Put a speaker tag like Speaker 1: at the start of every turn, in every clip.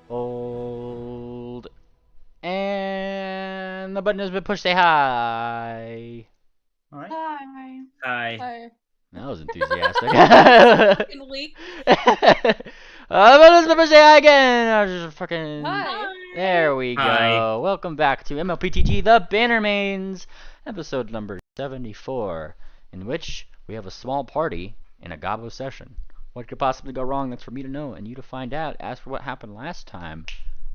Speaker 1: Hold. And the button has been pushed. Say hi.
Speaker 2: Alright.
Speaker 3: Hi.
Speaker 2: Hi.
Speaker 3: Hi.
Speaker 1: That was enthusiastic.
Speaker 3: Fucking weak.
Speaker 1: The button has been pushed. Say hi again. I was just fucking.
Speaker 3: Hi.
Speaker 1: There we
Speaker 2: Hi.
Speaker 1: go. Welcome back to mlptg, the Bannermanes, episode number 74, in which we have a small party in a Gabo session. What could possibly go wrong? That's for me to know and you to find out. As for what happened last time,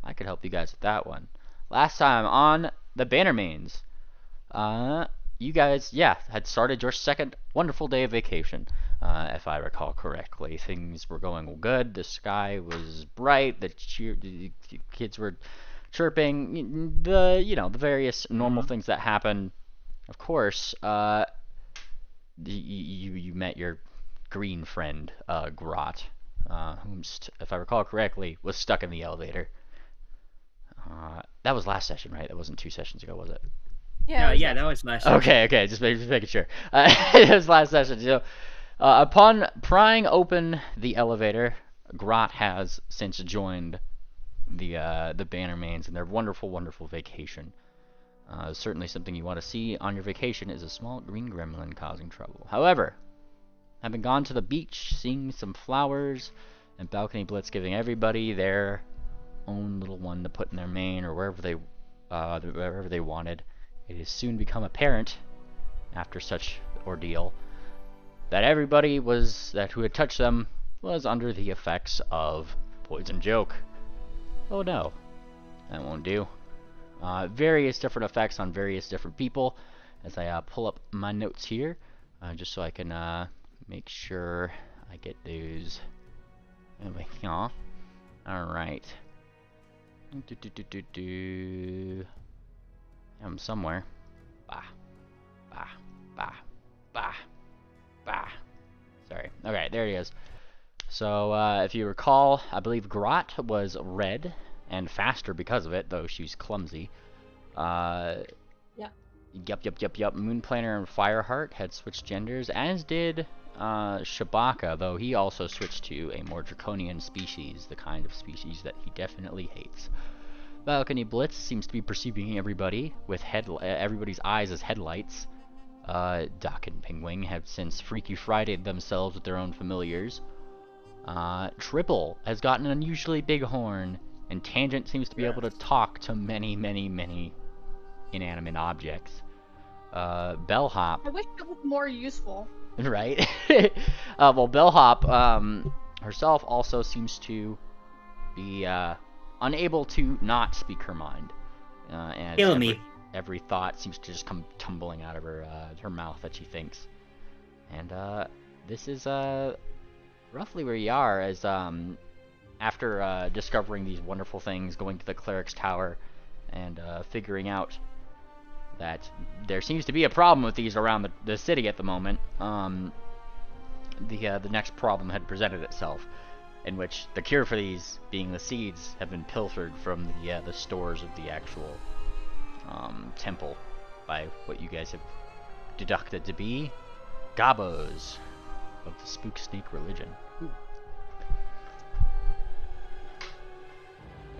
Speaker 1: I could help you guys with that one. Last time on the Bannermanes, you guys, had started your second wonderful day of vacation. If I recall correctly, things were going good. The sky was bright. The kids were chirping. The various normal things that happen. Of course, you met your green friend, Grot, whom, if I recall correctly, was stuck in the elevator. That was last session, right? That wasn't 2 sessions ago, was it?
Speaker 3: Yeah.
Speaker 2: Yeah, that was last session.
Speaker 1: Okay, just making sure. It was last session. So, upon prying open the elevator, Grot has since joined the Bannermanes in their wonderful, wonderful vacation. Certainly something you want to see on your vacation is a small green gremlin causing trouble. However, having gone to the beach, seeing some flowers, and balcony blitz giving everybody their own little one to put in their main or wherever they wanted, it has soon become apparent, after such ordeal, that everybody who had touched them was under the effects of poison joke. Oh no, that won't do. Various different effects on various different people. As I pull up my notes here, just so I can make sure I get those. Alright. I'm somewhere. Sorry. Okay, there he is. So, if you recall, I believe Grot was red and faster because of it, though she's clumsy.
Speaker 3: Yeah.
Speaker 1: Yup. Moonplaner and Fireheart had switched genders, as did Shabaka, though he also switched to a more draconian species, the kind of species that he definitely hates. Balcony Blitz seems to be perceiving everybody with everybody's eyes as headlights. Duck and Penguin have since Freaky Friday'd themselves with their own familiars. Triple has gotten an unusually big horn, and Tangent seems to be able to talk to many inanimate objects. Bellhop.
Speaker 3: I wish it was more useful.
Speaker 1: Right? Well, Bellhop herself also seems to be unable to not speak her mind. And
Speaker 2: Kill me.
Speaker 1: Every thought seems to just come tumbling out of her mouth that she thinks. And this is roughly where you are, as after discovering these wonderful things, going to the Cleric's Tower, and figuring out that there seems to be a problem with these around the city at the moment. The next problem had presented itself, in which the cure for these, being the seeds, have been pilfered from the stores of the actual temple by what you guys have deducted to be Gabos of the Spook Snake religion. Ooh.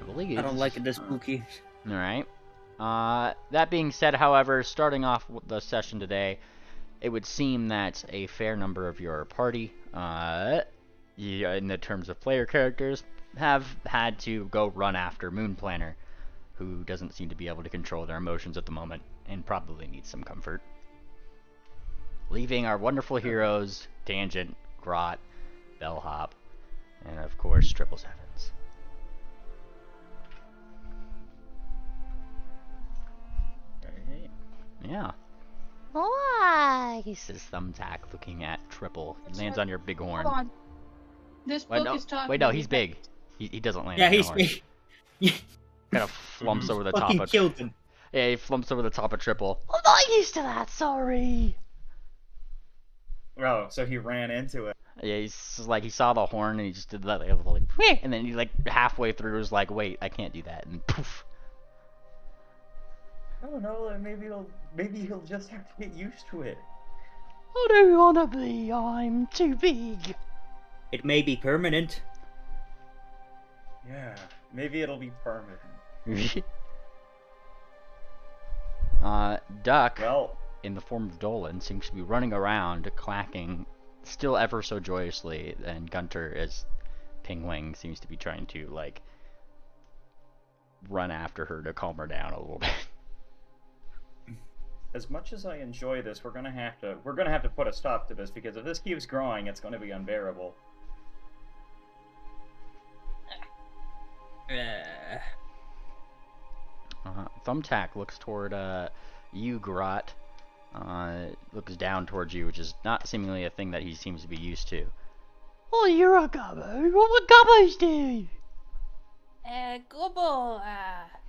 Speaker 2: I don't like it this spooky.
Speaker 1: Alright. That being said, however, starting off with the session today, it would seem that a fair number of your party, in the terms of player characters, have had to go run after Moonplaner, who doesn't seem to be able to control their emotions at the moment, and probably needs some comfort. Leaving our wonderful heroes, Tangent, Grot, Bellhop, and of course, Triple Sevens. Yeah. Why? Says Thumbtack, looking at Triple. He lands on your big horn.
Speaker 3: Hold on. This book is talking.
Speaker 1: Wait, no, he's big. He doesn't land.
Speaker 2: Yeah,
Speaker 1: on your
Speaker 2: he's
Speaker 1: horn.
Speaker 2: big.
Speaker 1: Kind of flumps over the top of.
Speaker 2: Killed him.
Speaker 1: Yeah, he flumps over the top of Triple. I'm not used to that. Sorry.
Speaker 4: Oh, so he ran into it.
Speaker 1: Yeah, he's like, he saw the horn and he just did that, like, and then he like halfway through was like, wait, I can't do that, and poof.
Speaker 4: I don't know, maybe he'll just have to get used to it.
Speaker 1: I don't wanna be. I'm too big.
Speaker 2: It may be permanent.
Speaker 4: Yeah, Maybe it'll be permanent.
Speaker 1: Duck,
Speaker 4: Well,
Speaker 1: in the form of Dolan, seems to be running around, clacking, still ever so joyously, and Gunter, as Pingwing, seems to be trying to, like, run after her to calm her down a little bit.
Speaker 4: as much as I enjoy this, we're gonna have to put a stop to this, because if this keeps growing, it's gonna be unbearable.
Speaker 1: Thumbtack looks toward you, Grot. Looks down towards you, which is not seemingly a thing that he seems to be used to. Oh, you're a gobbo. What would gobbos do?
Speaker 5: Gobbo,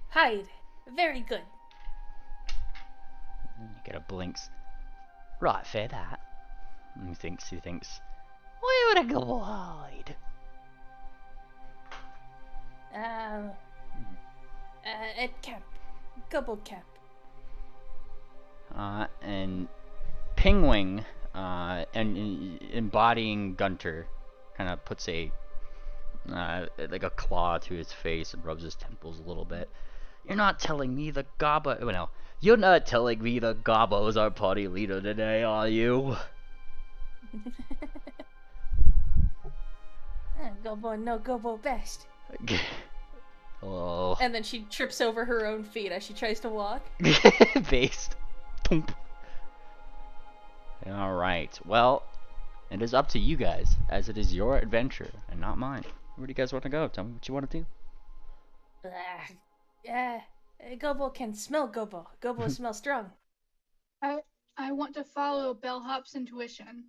Speaker 5: hide. Very good.
Speaker 1: You get a blinks. Right, fair that. And he thinks. Where would a gobbo hide?
Speaker 5: At camp. Gobbo camp.
Speaker 1: And Pingwing, and embodying Gunter, kind of puts like a claw to his face and rubs his temples a little bit. You're not telling me the Gobbo... Oh, no. You're not telling me the Gobbo is our party leader today, are you?
Speaker 5: Gobbo, no Gobbo best.
Speaker 1: Hello.
Speaker 5: And then she trips over her own feet as she tries to walk.
Speaker 1: Based. Alright, well, it is up to you guys, as it is your adventure, and not mine. Where do you guys want to go? Tell me what you want to do.
Speaker 5: Gobbo can smell Gobbo. Gobbo smells strong.
Speaker 3: I want to follow Bellhop's intuition.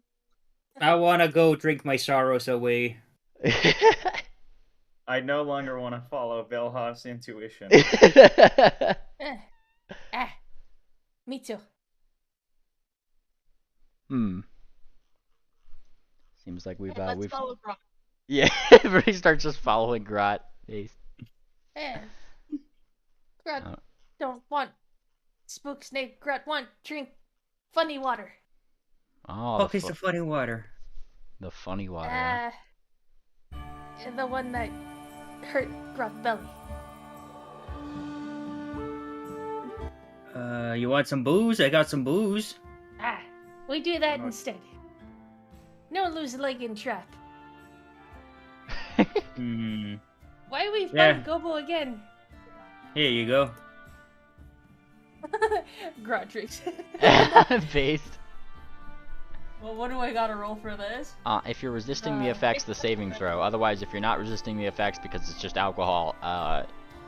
Speaker 2: I want to go drink my sorrows away.
Speaker 4: I no longer want to follow Bellhoff's intuition.
Speaker 5: Me too.
Speaker 1: Seems like we've
Speaker 3: Let's follow Grot.
Speaker 1: Yeah, everybody starts just following Grot.
Speaker 5: Grot don't want spook snake. Grot want drink funny water.
Speaker 1: Oh,
Speaker 2: Fuck is the funny water?
Speaker 1: The funny water.
Speaker 5: The one that hurt Grot's belly.
Speaker 2: You want some booze? I got some booze.
Speaker 5: We do that instead. No lose leg in trap. Why we find Gobbo again?
Speaker 2: Here you go.
Speaker 5: Grot drinks.
Speaker 1: Based.
Speaker 5: Well, what do I gotta roll for this?
Speaker 1: If you're resisting the effects, the saving throw. Otherwise, if you're not resisting the effects because it's just alcohol,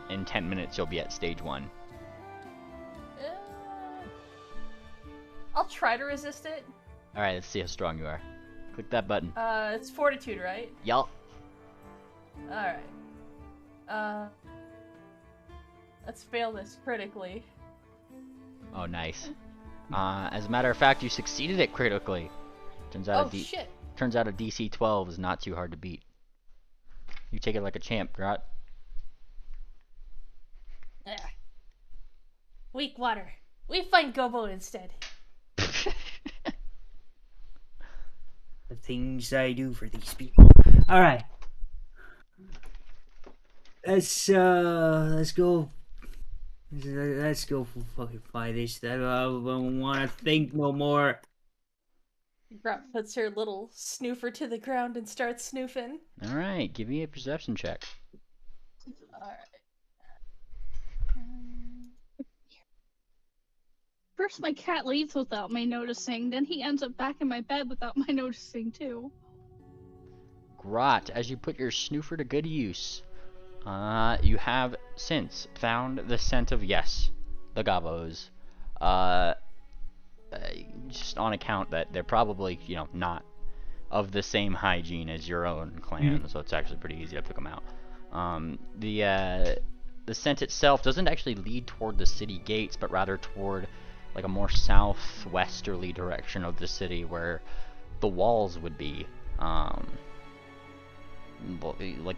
Speaker 1: in 10 minutes you'll be at stage 1.
Speaker 5: I'll try to resist it.
Speaker 1: Alright, let's see how strong you are. Click that button.
Speaker 5: It's fortitude, right?
Speaker 1: Yup.
Speaker 5: Alright. Let's fail this critically.
Speaker 1: Oh, nice. As a matter of fact, you succeeded it critically. Turns out
Speaker 5: shit.
Speaker 1: Turns out a DC 12 is not too hard to beat. You take it like a champ, Grot.
Speaker 5: Weak water. We find Gobbo instead.
Speaker 2: The things I do for these people. All right. Let's go. Let's go fucking find this. I don't want to think no more.
Speaker 5: Grot puts her little snoofer to the ground and starts snoofing.
Speaker 1: Alright, give me a perception check.
Speaker 5: Alright.
Speaker 3: First my cat leaves without me noticing, then he ends up back in my bed without my noticing too.
Speaker 1: Grot, as you put your snoofer to good use, you have since found the scent of, yes, the Gobbos. Just on account that they're probably, not of the same hygiene as your own clan, so it's actually pretty easy to pick them out. The scent itself doesn't actually lead toward the city gates, but rather toward like a more southwesterly direction of the city where the walls would be. Like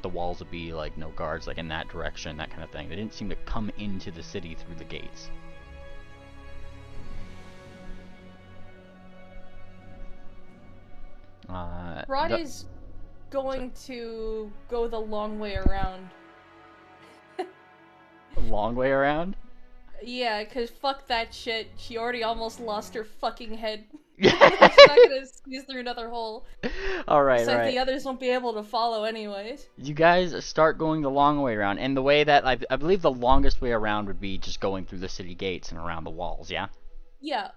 Speaker 1: the walls would be like no guards, like in that direction, that kind of thing. They didn't seem to come into the city through the gates.
Speaker 5: Roddy's going to go the long way around
Speaker 1: long way around?
Speaker 5: Yeah, cause fuck that shit. She already almost lost her fucking head.
Speaker 1: Yeah.
Speaker 5: She's not gonna squeeze through another hole.
Speaker 1: All right,
Speaker 5: Besides,
Speaker 1: all right.
Speaker 5: the others won't be able to follow anyways.
Speaker 1: You guys start going the long way around, and the way that I believe the longest way around would be just going through the city gates and around the walls. Yeah.
Speaker 5: Yeah.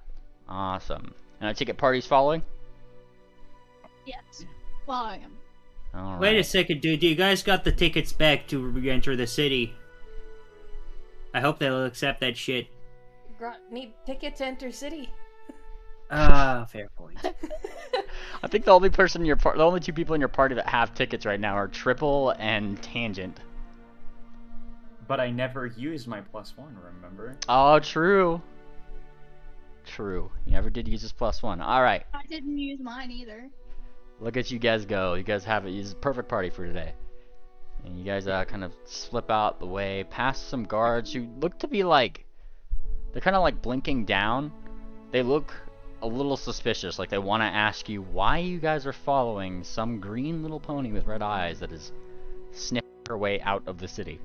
Speaker 1: Awesome. And I take it party's following.
Speaker 3: Yes. Well, I am.
Speaker 1: All right.
Speaker 2: Wait a second, dude. You guys got the tickets back to re-enter the city. I hope they'll accept that shit.
Speaker 5: Need ticket to enter city.
Speaker 2: Ah, fair point.
Speaker 1: I think the only person in your the only two people in your party that have tickets right now are Triple and Tangent.
Speaker 4: But I never used my +1, remember?
Speaker 1: Oh, true. True. You never did use this +1. All right.
Speaker 3: I didn't use mine either.
Speaker 1: Look at you guys go. You guys have it. It's a perfect party for today. And you guys kind of slip out the way, past some guards who look to be like, they're kind of like blinking down. They look a little suspicious, like they want to ask you why you guys are following some green little pony with red eyes that is sniffing her way out of the city.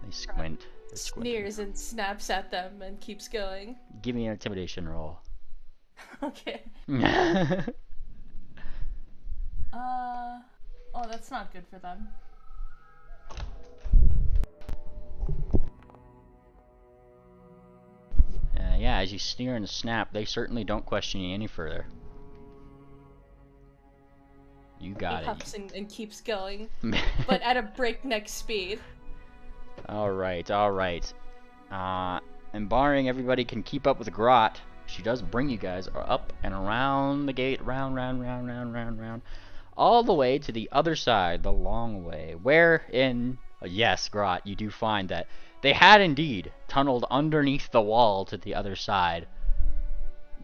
Speaker 1: They squint. They're squinting.
Speaker 5: Sneers and snaps at them and keeps going.
Speaker 1: Give me an intimidation roll.
Speaker 5: Okay. Oh, that's not good for them.
Speaker 1: Yeah, as you sneer and snap, they certainly don't question you any further. You got
Speaker 5: He
Speaker 1: it.
Speaker 5: huffs and keeps going, but at a breakneck speed.
Speaker 1: Alright, alright. And barring everybody can keep up with Grot, she does bring you guys up and around the gate, round, all the way to the other side, the long way, where in, yes, Grot, you do find that they had indeed tunneled underneath the wall to the other side.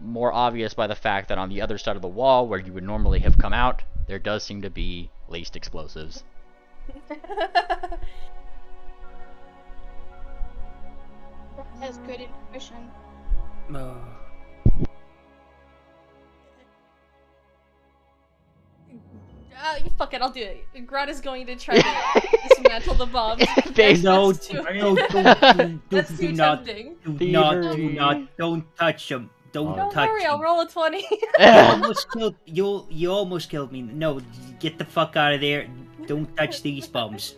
Speaker 1: More obvious by the fact that on the other side of the wall, where you would normally have come out, there does seem to be laced explosives.
Speaker 3: Has good intuition.
Speaker 5: Fuck it, I'll do it. Grot is going to try to dismantle the bombs.
Speaker 2: No,
Speaker 5: That's too-
Speaker 2: That's
Speaker 5: too tempting.
Speaker 2: Don't touch them. Don't
Speaker 5: Don't
Speaker 2: touch
Speaker 5: worry, I'll
Speaker 2: them.
Speaker 5: roll a 20.
Speaker 2: You almost killed me. No, get the fuck out of there. Don't touch these bombs.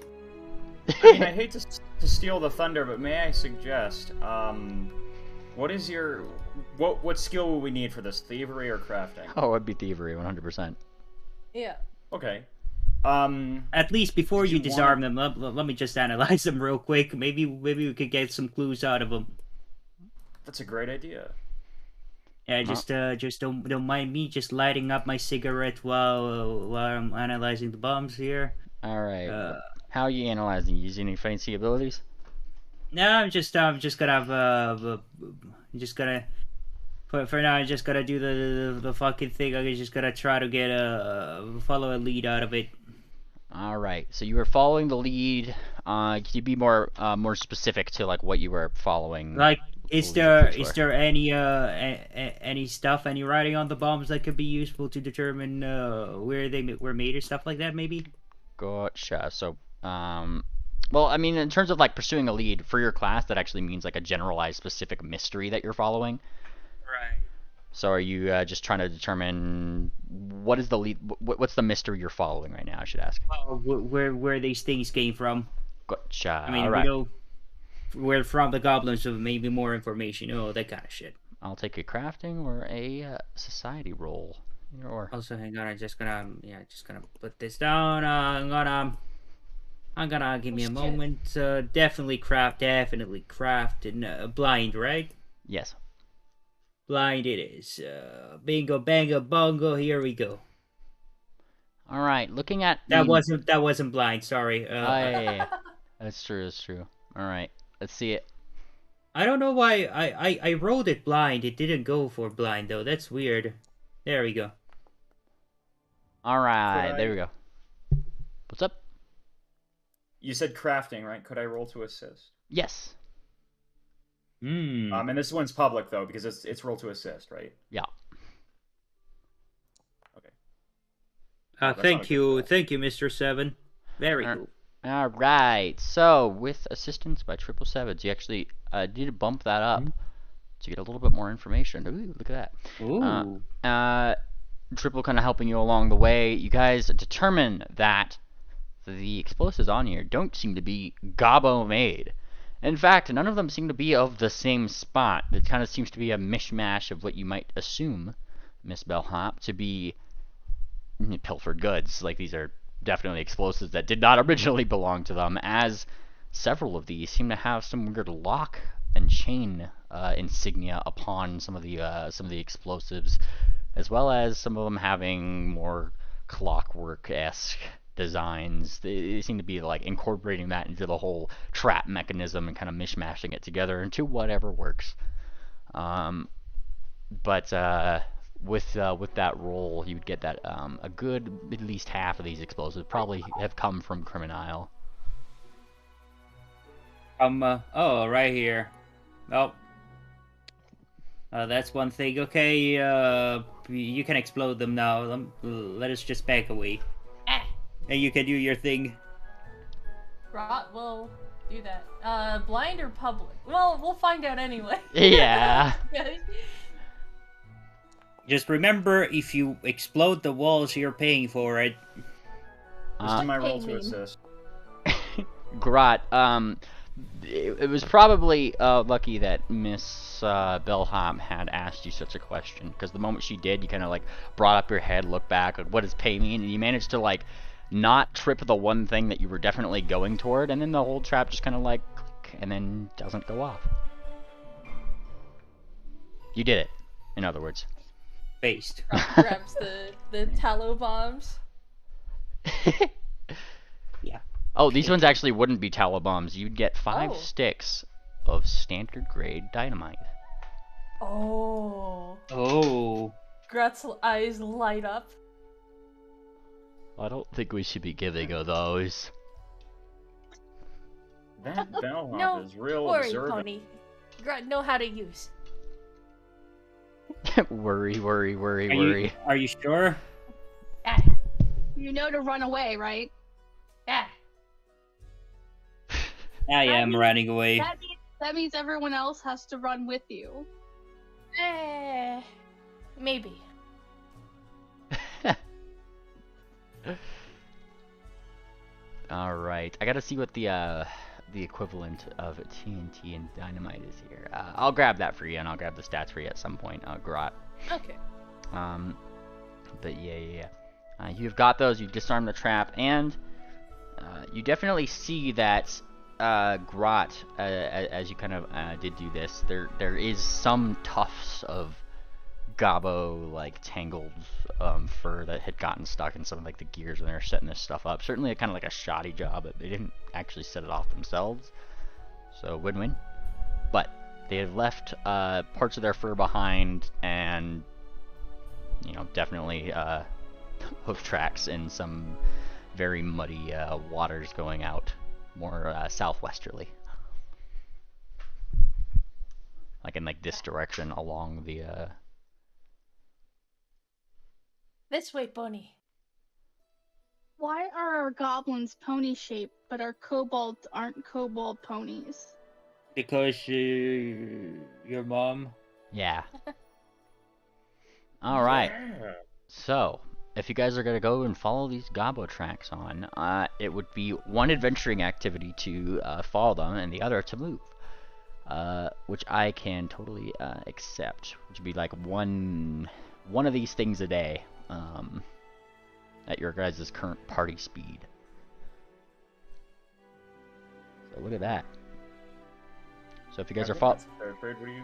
Speaker 4: I mean, I hate to steal the thunder, but may I suggest, what is your... What skill will we need for this? Thievery or crafting?
Speaker 1: Oh, it'd be thievery, 100%.
Speaker 5: Yeah.
Speaker 4: Okay.
Speaker 2: At least before you
Speaker 4: you
Speaker 2: disarm them, let me just analyze them real quick. Maybe we could get some clues out of them.
Speaker 4: That's a great idea.
Speaker 2: Yeah, just don't mind me just lighting up my cigarette while I'm analyzing the bombs here.
Speaker 1: All right. How are you analyzing? Using any fancy abilities?
Speaker 2: No, I'm just gonna for now. I'm just gonna do the fucking thing. I'm just gonna try to get follow a lead out of it.
Speaker 1: All right. So you were following the lead. Can you be more specific to like what you were following?
Speaker 2: Like, is
Speaker 1: What was the
Speaker 2: there any stuff, any writing on the bombs that could be useful to determine where they were made or stuff like that? Maybe.
Speaker 1: Gotcha. So, well, I mean, in terms of like pursuing a lead for your class, that actually means like a generalized, specific mystery that you're following.
Speaker 2: Right.
Speaker 1: So, are you just trying to determine what is the lead? What's the mystery you're following right now? I should ask.
Speaker 2: Where these things came from?
Speaker 1: Gotcha.
Speaker 2: I mean,
Speaker 1: All
Speaker 2: we
Speaker 1: right.
Speaker 2: know where from the goblins, so maybe more information. Oh, that kind of shit.
Speaker 1: I'll take a crafting or a society roll. Either or.
Speaker 2: Also, hang on. I'm just gonna put this down. I'm gonna give me a
Speaker 5: Shit.
Speaker 2: moment. Definitely craft, and blind, right?
Speaker 1: Yes.
Speaker 2: Blind it is. Bingo, bango, bongo. Here we go.
Speaker 1: All right. Looking at
Speaker 2: That
Speaker 1: the...
Speaker 2: wasn't blind. Sorry.
Speaker 1: yeah. That's true. That's true. All right. Let's see it.
Speaker 2: I don't know why I rolled it blind. It didn't go for blind though. That's weird. There we go.
Speaker 1: All right.
Speaker 4: Could
Speaker 1: There
Speaker 4: I-
Speaker 1: we go. What's up?
Speaker 4: You said crafting, right? Could I roll to assist?
Speaker 1: Yes.
Speaker 2: Hmm.
Speaker 4: And this one's public though, because it's roll to assist, right?
Speaker 1: Yeah.
Speaker 4: that's not
Speaker 2: Thank
Speaker 4: a good
Speaker 2: you,
Speaker 4: roll.
Speaker 2: Mr. Seven. Very
Speaker 1: Alright.
Speaker 2: cool.
Speaker 1: All right. So with assistance by 777s, you actually did bump that up to get a little bit more information. Ooh, look at that.
Speaker 2: Ooh.
Speaker 1: Triple kind of helping you along the way. You guys determine that the explosives on here don't seem to be Gobbo made. In fact, none of them seem to be of the same spot. It kind of seems to be a mishmash of what you might assume, Miss Bellhop, to be pilfered goods. Like, these are definitely explosives that did not originally belong to them, as several of these seem to have some weird lock and chain insignia upon some of the explosives, as well as some of them having more clockwork-esque designs. They seem to be like incorporating that into the whole trap mechanism and kind of mishmashing it together into whatever works. But with that roll, you would get that a good at least half of these explosives probably have come from Criminal.
Speaker 2: Oh, right here. Oh. That's one thing. Okay, you can explode them now. Let us just back away. And you can do your thing.
Speaker 5: Grot will do that. Blind or public? Well, we'll find out anyway.
Speaker 1: Yeah.
Speaker 2: Just remember, if you explode the walls, you're paying for it.
Speaker 4: This is my roll to assist.
Speaker 1: Grot, it was probably lucky that Miss Bellhop had asked you such a question, because the moment she did, you kind of like brought up your head, looked back, like, what does pay mean? And you managed to like not trip the one thing that you were definitely going toward, and then the whole trap just kind of like click, and then doesn't go off. You did it, in other words.
Speaker 2: Based.
Speaker 5: Grabs the tallow bombs.
Speaker 2: Yeah.
Speaker 1: Oh, these ones actually wouldn't be tallow bombs. You'd get 5 sticks of standard grade dynamite.
Speaker 5: Oh.
Speaker 2: Oh.
Speaker 5: Grot's eyes light up.
Speaker 1: I don't think we should be giving her those.
Speaker 4: That bellhop
Speaker 5: No,
Speaker 4: is real
Speaker 5: worry,
Speaker 4: observant.
Speaker 5: Pony. Grot know how to use.
Speaker 1: Worry.
Speaker 2: Are you sure?
Speaker 5: Ah.
Speaker 3: You know to run away, right?
Speaker 5: Ah.
Speaker 2: I am running away.
Speaker 3: That means everyone else has to run with you.
Speaker 5: Maybe.
Speaker 1: All right, I gotta see what the equivalent of TNT and dynamite is here. I'll grab that for you, and I'll grab the stats for you at some point, Grot.
Speaker 5: Okay.
Speaker 1: But yeah. You've got those. You've disarmed the trap, and you definitely see that Grot, as you kind of did do this, there is some tufts of Gobbo like tangled fur that had gotten stuck in some of like the gears when they were setting this stuff up. Certainly kind of like a shoddy job, but they didn't actually set it off themselves, so win-win. But they have left parts of their fur behind, and you know, definitely hoof tracks in some very muddy waters going out more southwesterly, like in like this direction along the
Speaker 5: This way, Pony.
Speaker 3: Why are our goblins pony-shaped, but our kobolds aren't kobold ponies?
Speaker 2: Because your mom.
Speaker 1: Yeah. All right.
Speaker 4: Yeah.
Speaker 1: So, if you guys are gonna go and follow these Gobbo tracks on, it would be one adventuring activity to follow them, and the other to move. Which I can totally accept. Which would be like one of these things a day, at your guys' current party speed. So look at that. So if you guys are following,
Speaker 4: What do you?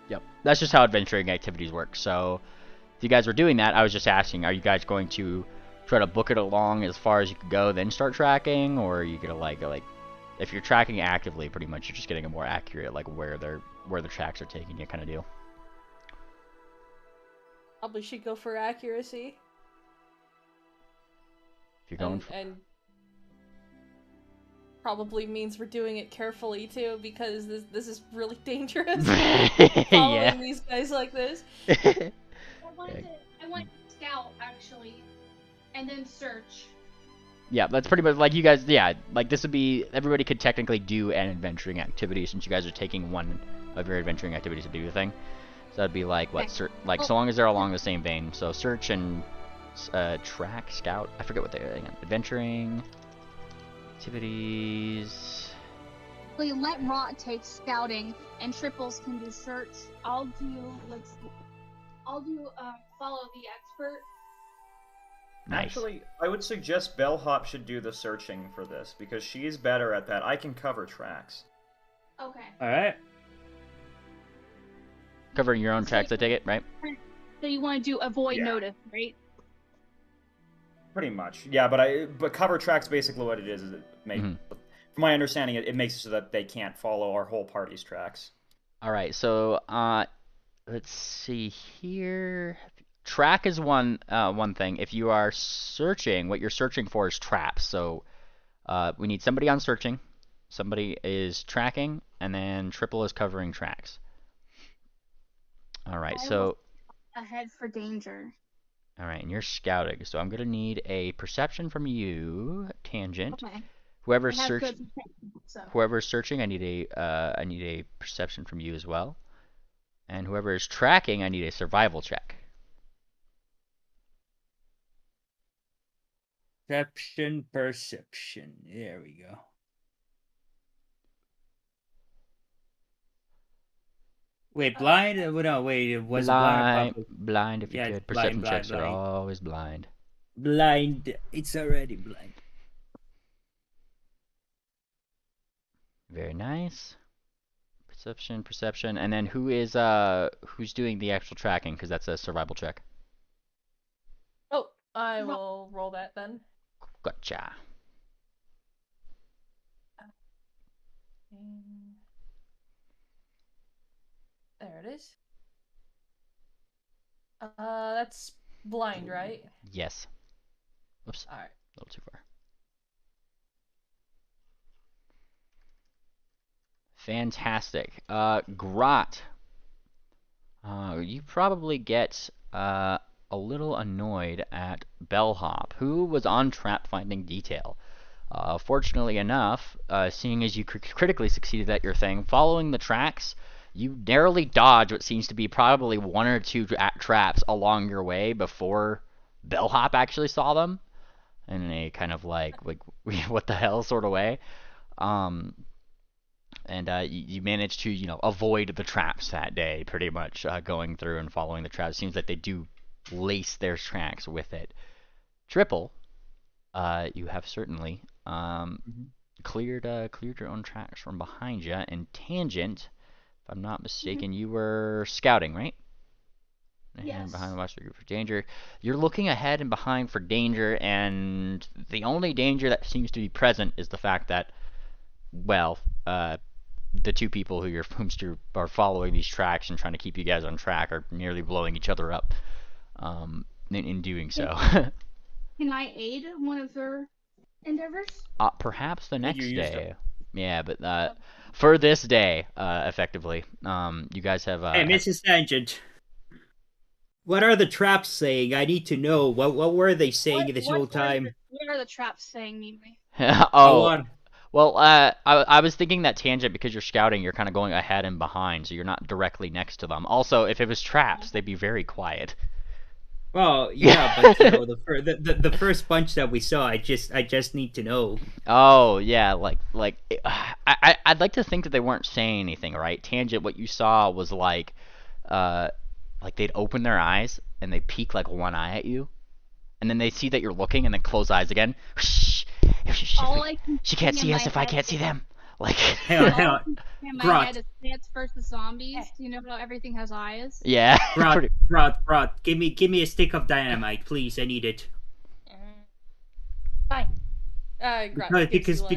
Speaker 1: yep, that's just how adventuring activities work. So if you guys were doing that, I was just asking, are you guys going to try to book it along as far as you can go, then start tracking, or are you gonna like if you're tracking actively, pretty much you're just getting a more accurate like where the tracks are taking you kind of deal?
Speaker 5: Probably should go for accuracy.
Speaker 1: If you're going
Speaker 5: and probably means we're doing it carefully too, because this is really dangerous. Following
Speaker 1: yeah.
Speaker 5: these guys like this.
Speaker 3: I want to scout, actually, and then search.
Speaker 1: Yeah, that's pretty much like you guys. Yeah, like this would be everybody could technically do an adventuring activity since you guys are taking one of your adventuring activities to do the thing. So that'd be like what, like so long as they're along the same vein. So search and track, scout. I forget what they're again. Adventuring activities.
Speaker 3: Let Rot take scouting, and Triples can do search. I'll do follow the expert.
Speaker 1: Nice.
Speaker 4: Actually, I would suggest Bellhop should do the searching for this because she's better at that. I can cover tracks.
Speaker 3: Okay.
Speaker 2: All right.
Speaker 1: Covering your own tracks, I take it, right?
Speaker 3: So you want to do avoid notice, right?
Speaker 4: Pretty much, yeah. But cover tracks basically what it is it makes. From my understanding, it makes it so that they can't follow our whole party's tracks.
Speaker 1: All right, so let's see here. Track is one thing. If you are searching, what you're searching for is traps. So we need somebody on searching, somebody is tracking, and then Triple is covering tracks. All right, so
Speaker 3: ahead for danger.
Speaker 1: All right, and you're scouting. So I'm gonna need a perception from you, Tangent.
Speaker 3: Okay.
Speaker 1: Whoever's searching, I need a perception from you as well. And whoever is tracking, I need a survival check.
Speaker 2: Perception. There we go. Wait, blind? No, wait. Was blind?
Speaker 1: Blind if you could. Perception checks are always blind.
Speaker 2: Blind. It's already blind.
Speaker 1: Very nice. Perception, and then who's doing the actual tracking? Because that's a survival check.
Speaker 5: Oh, I will roll that then.
Speaker 1: Gotcha.
Speaker 5: There it is. That's blind, right?
Speaker 1: Yes. Whoops.
Speaker 5: All right.
Speaker 1: A little too far. Fantastic. Grot. You probably get a little annoyed at Bellhop, who was on trap finding detail. Fortunately enough, seeing as you critically succeeded at your thing, following the tracks, you narrowly dodge what seems to be probably one or two traps along your way before Bellhop actually saw them, in a kind of like what the hell sort of way. And you managed to, avoid the traps that day, pretty much, going through and following the traps. Seems like they do lace their tracks with it. Triple, you have certainly cleared your own tracks from behind you. And Tangent, if I'm not mistaken, you were scouting, right?
Speaker 3: Yes.
Speaker 1: And behind the watch group for danger. You're looking ahead and behind for danger, and the only danger that seems to be present is the fact that, well, the two people who are following these tracks and trying to keep you guys on track are nearly blowing each other up in doing so.
Speaker 3: Can I aid one of their endeavors?
Speaker 1: Perhaps the next day. Yeah, but for this day, effectively, you guys have...
Speaker 2: hey, Mrs. Tangent. What are the traps saying? I need to know. What were they saying this whole time?
Speaker 3: What are the traps saying, Mimi?
Speaker 1: Well, I was thinking that Tangent, because you're scouting, you're kind of going ahead and behind, so you're not directly next to them. Also, if it was traps, they'd be very quiet.
Speaker 2: Well, yeah, but the first bunch that we saw, I just need to know.
Speaker 1: Oh yeah, I'd like to think that they weren't saying anything, right? Tangent, what you saw was like they'd open their eyes and they peek like one eye at you, and then they see that you're looking and then close eyes again. She can't see us if I can't see them. Like,
Speaker 2: hang on.
Speaker 3: In my head is Plants vs. Zombies. You know how everything has eyes?
Speaker 1: Yeah.
Speaker 2: Rod, give me a stick of dynamite, please. I need it.
Speaker 5: Fine. Because
Speaker 2: all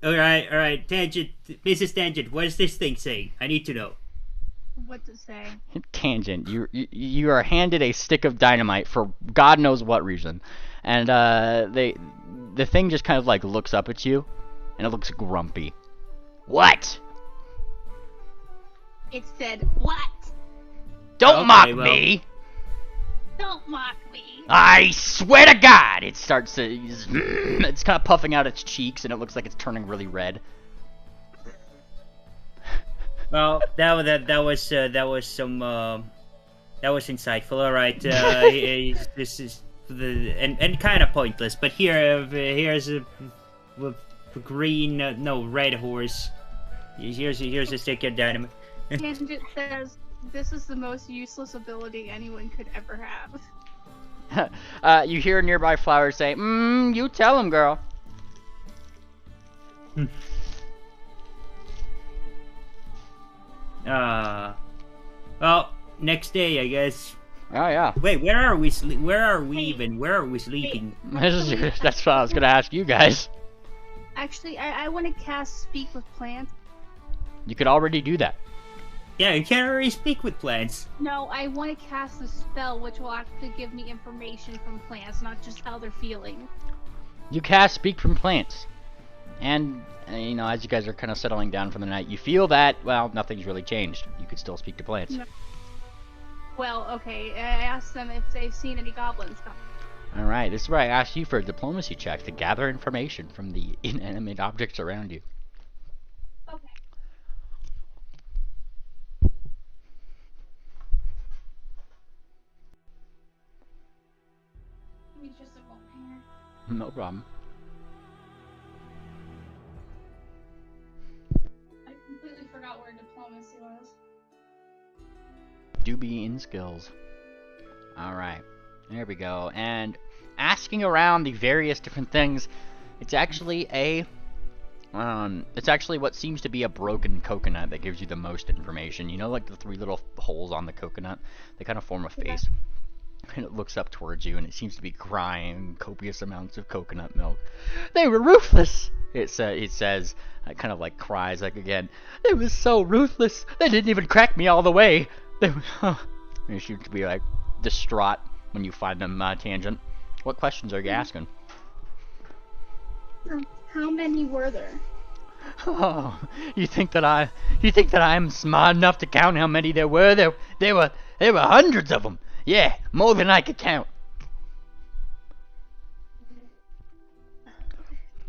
Speaker 2: right. Tangent, Mrs. Tangent, what is this thing saying? I need to know.
Speaker 3: What to say?
Speaker 1: Tangent, you are handed a stick of dynamite for God knows what reason, and the thing just kind of like looks up at you, and it looks grumpy. What?
Speaker 3: It said what?
Speaker 1: Don't mock me.
Speaker 3: Don't mock me.
Speaker 1: I swear to God! It starts to... It's kind of puffing out its cheeks, and it looks like it's turning really red.
Speaker 2: Well, that was insightful. All right, this is and kind of pointless. But here's a green, no, red horse. Here's a stick of dynamite.
Speaker 3: Tangent says this is the most useless ability anyone could ever have.
Speaker 1: You hear a nearby flower say, you tell him, girl.
Speaker 2: Well, next day, I guess.
Speaker 1: Oh, yeah.
Speaker 2: Wait, where are we
Speaker 3: Hey,
Speaker 2: even? Where are we sleeping?
Speaker 1: That's what I was going to ask you guys.
Speaker 3: Actually, I want to cast Speak with Plants.
Speaker 1: You could already do that.
Speaker 2: Yeah, you can't already speak with plants.
Speaker 3: No, I want to cast a spell which will actually give me information from plants, not just how they're feeling.
Speaker 1: You cast Speak from Plants. And, you know, as you guys are kind of settling down for the night, you feel that, well, nothing's really changed. You could still speak to plants.
Speaker 3: No. Well, okay, I asked them if they've seen any goblins come.
Speaker 1: Alright, this is where I asked you for a diplomacy check to gather information from the inanimate objects around you.
Speaker 3: Okay. Give me just a moment here.
Speaker 1: No problem.
Speaker 3: I completely forgot where diplomacy was.
Speaker 1: Do be in skills. Alright, there we go. And asking around the various different things, it's actually what seems to be a broken coconut that gives you the most information. You know, like the 3 little holes on the coconut? They kind of form a face. And it looks up towards you, and it seems to be crying copious amounts of coconut milk. They were ruthless! It says, it kind of like cries like again. They were so ruthless! They didn't even crack me all the way! They were, you seem to be like distraught when you find them, Tangent. What questions are you asking?
Speaker 3: How many were there?
Speaker 1: Oh, you think that I'm smart enough to count how many there were? There were hundreds of them. Yeah, more than I could count.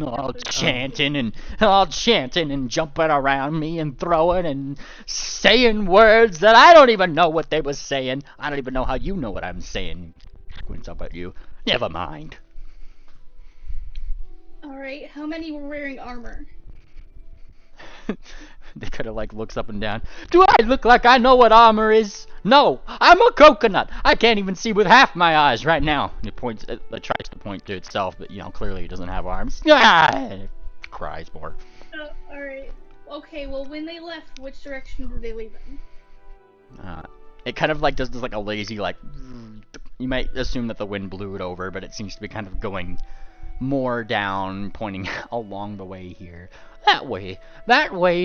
Speaker 1: All chanting and jumping around me and throwing and saying words that I don't even know what they were saying. I don't even know how you know what I'm saying. Squints up at you. Never mind.
Speaker 3: Alright, how many were wearing armor?
Speaker 1: They kind of like looks up and down. Do I look like I know what armor is? No, I'm a coconut. I can't even see with half my eyes right now. And it points. It tries to point to itself, but you know clearly it doesn't have arms. It cries more.
Speaker 3: Alright. Okay, well when they left, which direction did they leave in?
Speaker 1: It kind of like does like a lazy like. You might assume that the wind blew it over, but it seems to be kind of going more down, pointing along the way here. That way,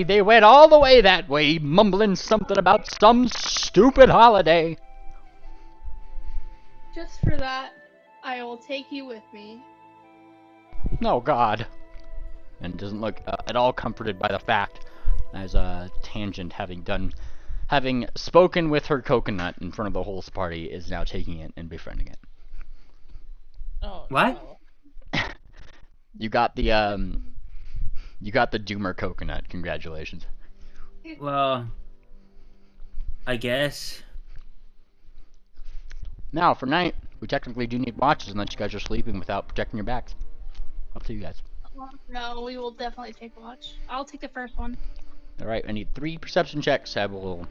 Speaker 1: they went all the way that way, mumbling something about some stupid holiday.
Speaker 3: Just for that, I will take you with me.
Speaker 1: Oh God. And doesn't look at all comforted by the fact, as Tangent having spoken with her coconut in front of the whole party, is now taking it and befriending it.
Speaker 5: Oh,
Speaker 2: What?
Speaker 5: no.
Speaker 1: You got the Doomer coconut. Congratulations.
Speaker 2: Well, I guess.
Speaker 1: Now, for night, we technically do need watches unless you guys are sleeping without protecting your backs. Up to you guys.
Speaker 3: No, we will definitely take watch. I'll take the first one.
Speaker 1: Alright, I need 3 perception checks. I will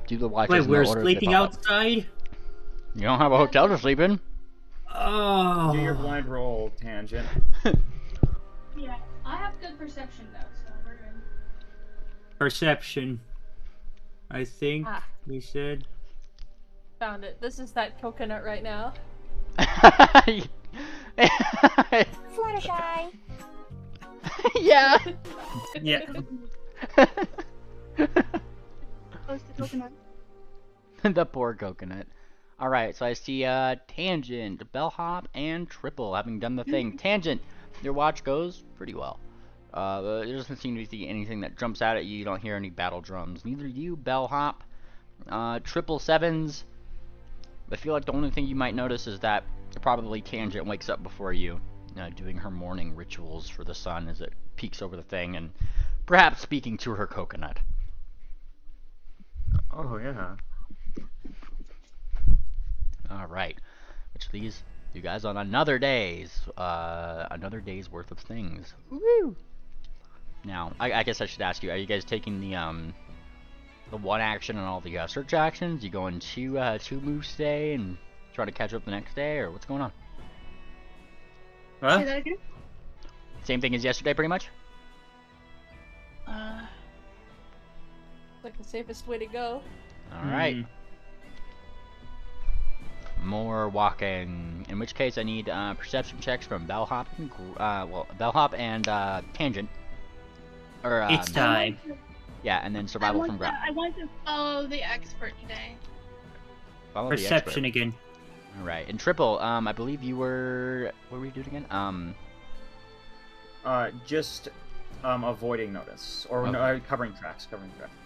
Speaker 1: do the watches
Speaker 2: Wait,
Speaker 1: in the
Speaker 2: we're
Speaker 1: order they
Speaker 2: sleeping
Speaker 1: pop up.
Speaker 2: outside?
Speaker 1: You don't have a hotel to sleep in?
Speaker 2: Oh.
Speaker 4: Do your blind roll, Tangent.
Speaker 3: Yeah, I have good perception though, so we're good.
Speaker 2: Perception. I think we said.
Speaker 5: Found it. This is that coconut right now.
Speaker 6: Fluttershy.
Speaker 1: Yeah.
Speaker 2: Yeah.
Speaker 3: Close to coconut.
Speaker 1: The poor coconut. Alright, so I see Tangent, Bellhop, and Triple having done the thing. Tangent, your watch goes pretty well. There doesn't seem to be anything that jumps out at you. You don't hear any battle drums. Neither you, Bellhop. Triple Sevens. I feel like the only thing you might notice is that probably Tangent wakes up before you, doing her morning rituals for the sun as it peeks over the thing, and perhaps speaking to her coconut.
Speaker 4: Oh yeah.
Speaker 1: All right, which leaves you guys on another day's worth of things. Woo! Now, I guess I should ask you: are you guys taking the one action and all the search actions? You going two moves today and try to catch up the next day, or what's going on?
Speaker 3: Say that again?
Speaker 1: Same thing as yesterday, pretty much.
Speaker 5: Like the safest way to go.
Speaker 1: All right. More walking. In which case, I need perception checks from Bellhop and Bellhop and Tangent. Or
Speaker 2: It's time.
Speaker 1: yeah, and then survival from ground.
Speaker 3: I want to follow the expert today.
Speaker 1: Follow
Speaker 2: Perception
Speaker 1: the expert.
Speaker 2: again.
Speaker 1: All right, and Triple. I believe you were. What were you doing again?
Speaker 4: Just avoiding notice or
Speaker 1: Okay.
Speaker 4: no, covering tracks.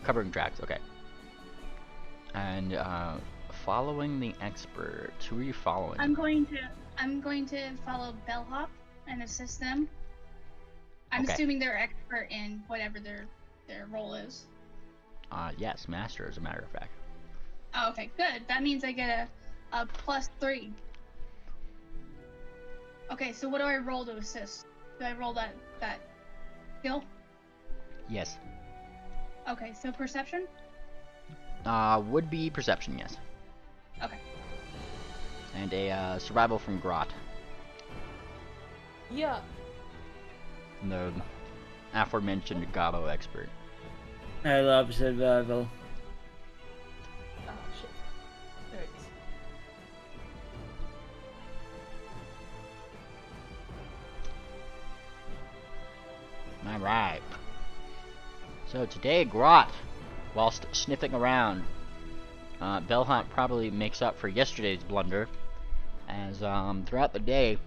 Speaker 1: Covering tracks. Okay. And following the expert. Who are you following?
Speaker 3: I'm going to follow Bellhop and assist them. I'm
Speaker 1: Okay.
Speaker 3: assuming they're expert in whatever their role is.
Speaker 1: Yes, master, as a matter of fact.
Speaker 3: Oh, okay, good. That means I get a +3. Okay, so what do I roll to assist? Do I roll that skill?
Speaker 1: Yes.
Speaker 3: Okay, so perception?
Speaker 1: Would be perception, yes.
Speaker 3: Okay.
Speaker 1: And a survival from Grot.
Speaker 5: Yeah.
Speaker 1: The aforementioned Gabo expert.
Speaker 2: I love survival.
Speaker 5: Oh shit. There it is.
Speaker 1: Alright. So today, Grot, whilst sniffing around, Bellhop probably makes up for yesterday's blunder, as throughout the day,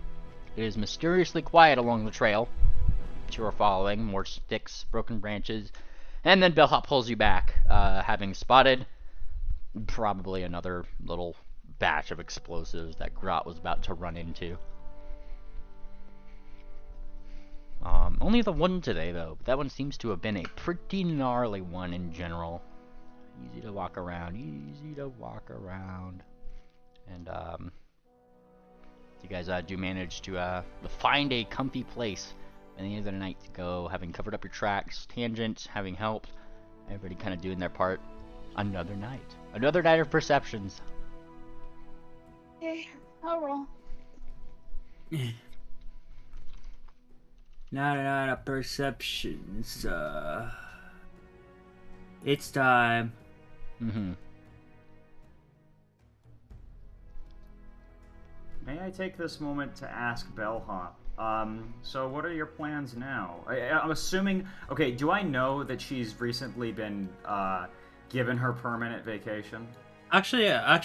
Speaker 1: it is mysteriously quiet along the trail that you are following. More sticks, broken branches, and then Bellhop pulls you back, having spotted probably another little batch of explosives that Grot was about to run into. Only the one today, though. That one seems to have been a pretty gnarly one in general. Easy to walk around, And, you guys do manage to find a comfy place at the end of the night to go, having covered up your tracks, Tangent, having helped, everybody kind of doing their part. Another night of perceptions.
Speaker 3: Okay, I'll roll.
Speaker 2: Not a perceptions. It's time.
Speaker 1: Mm-hmm.
Speaker 4: May I take this moment to ask Bellhop? So what are your plans now? I'm assuming. Okay, do I know that she's recently been given her permanent vacation?
Speaker 2: Actually, I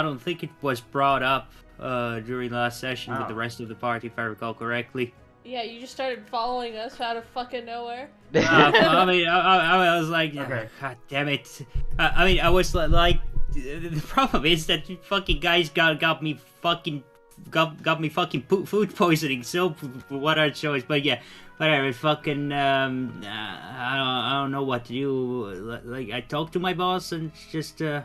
Speaker 2: don't think it was brought up during the last session with the rest of the party, if I recall correctly.
Speaker 5: Yeah, you just started following us out of fucking nowhere.
Speaker 2: I mean, I was like,
Speaker 4: Okay.
Speaker 2: God damn it. I was like, the problem is that you fucking guys got me fucking food poisoning. So what our choice? But yeah, whatever. Fucking I don't know what to do. Like I talked to my boss and just I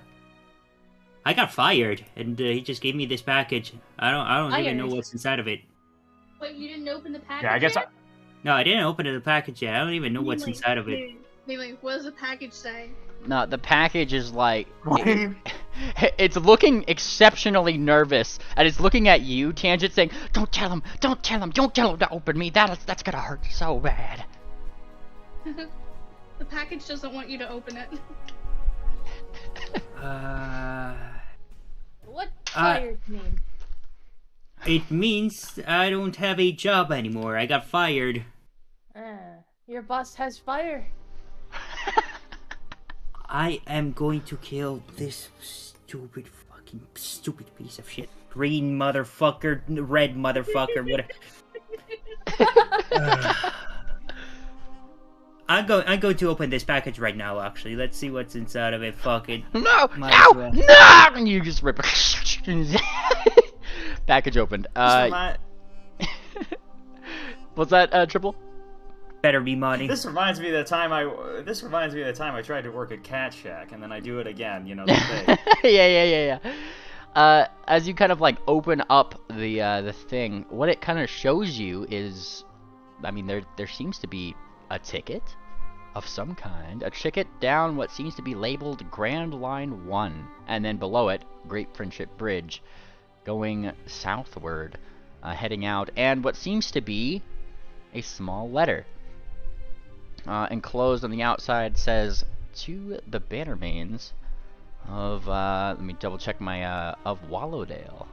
Speaker 2: got fired, and he just gave me this package. I don't even know what's inside of it.
Speaker 3: Wait, you didn't open the package
Speaker 4: Yeah, I guess.
Speaker 3: yet?
Speaker 2: No, I didn't open the package yet. I don't even know what's inside of it.
Speaker 3: Wait, what does the package say?
Speaker 1: No, the package is like... it's looking exceptionally nervous, and it's looking at you, Tangent, saying, don't tell him to open me, that's gonna hurt so bad.
Speaker 3: The package doesn't want you to open it.
Speaker 5: What fired mean?
Speaker 2: It means I don't have a job anymore. I got fired.
Speaker 5: Your boss has fire.
Speaker 2: I am going to kill this stupid piece of shit. Green motherfucker, red motherfucker, whatever. I'm going to open this package right now, actually. Let's see what's inside of it. Fuck it.
Speaker 1: No!
Speaker 2: Might as well.
Speaker 1: No! And you just rip it. Package opened.
Speaker 4: This remi-
Speaker 1: What's that, Triple?
Speaker 2: Better be money.
Speaker 4: This reminds me of the time I tried to work at Cat Shack, and then I do it again. You know the thing.
Speaker 1: Yeah. As you kind of like open up the thing, what it kind of shows you is, I mean, there seems to be a ticket of some kind, a ticket down what seems to be labeled Grand Line 1, and then below it, Great Friendship Bridge, going southward, heading out, and what seems to be a small letter. Enclosed on the outside says, to the Bannermanes of, let me double check my, of Wallowdale.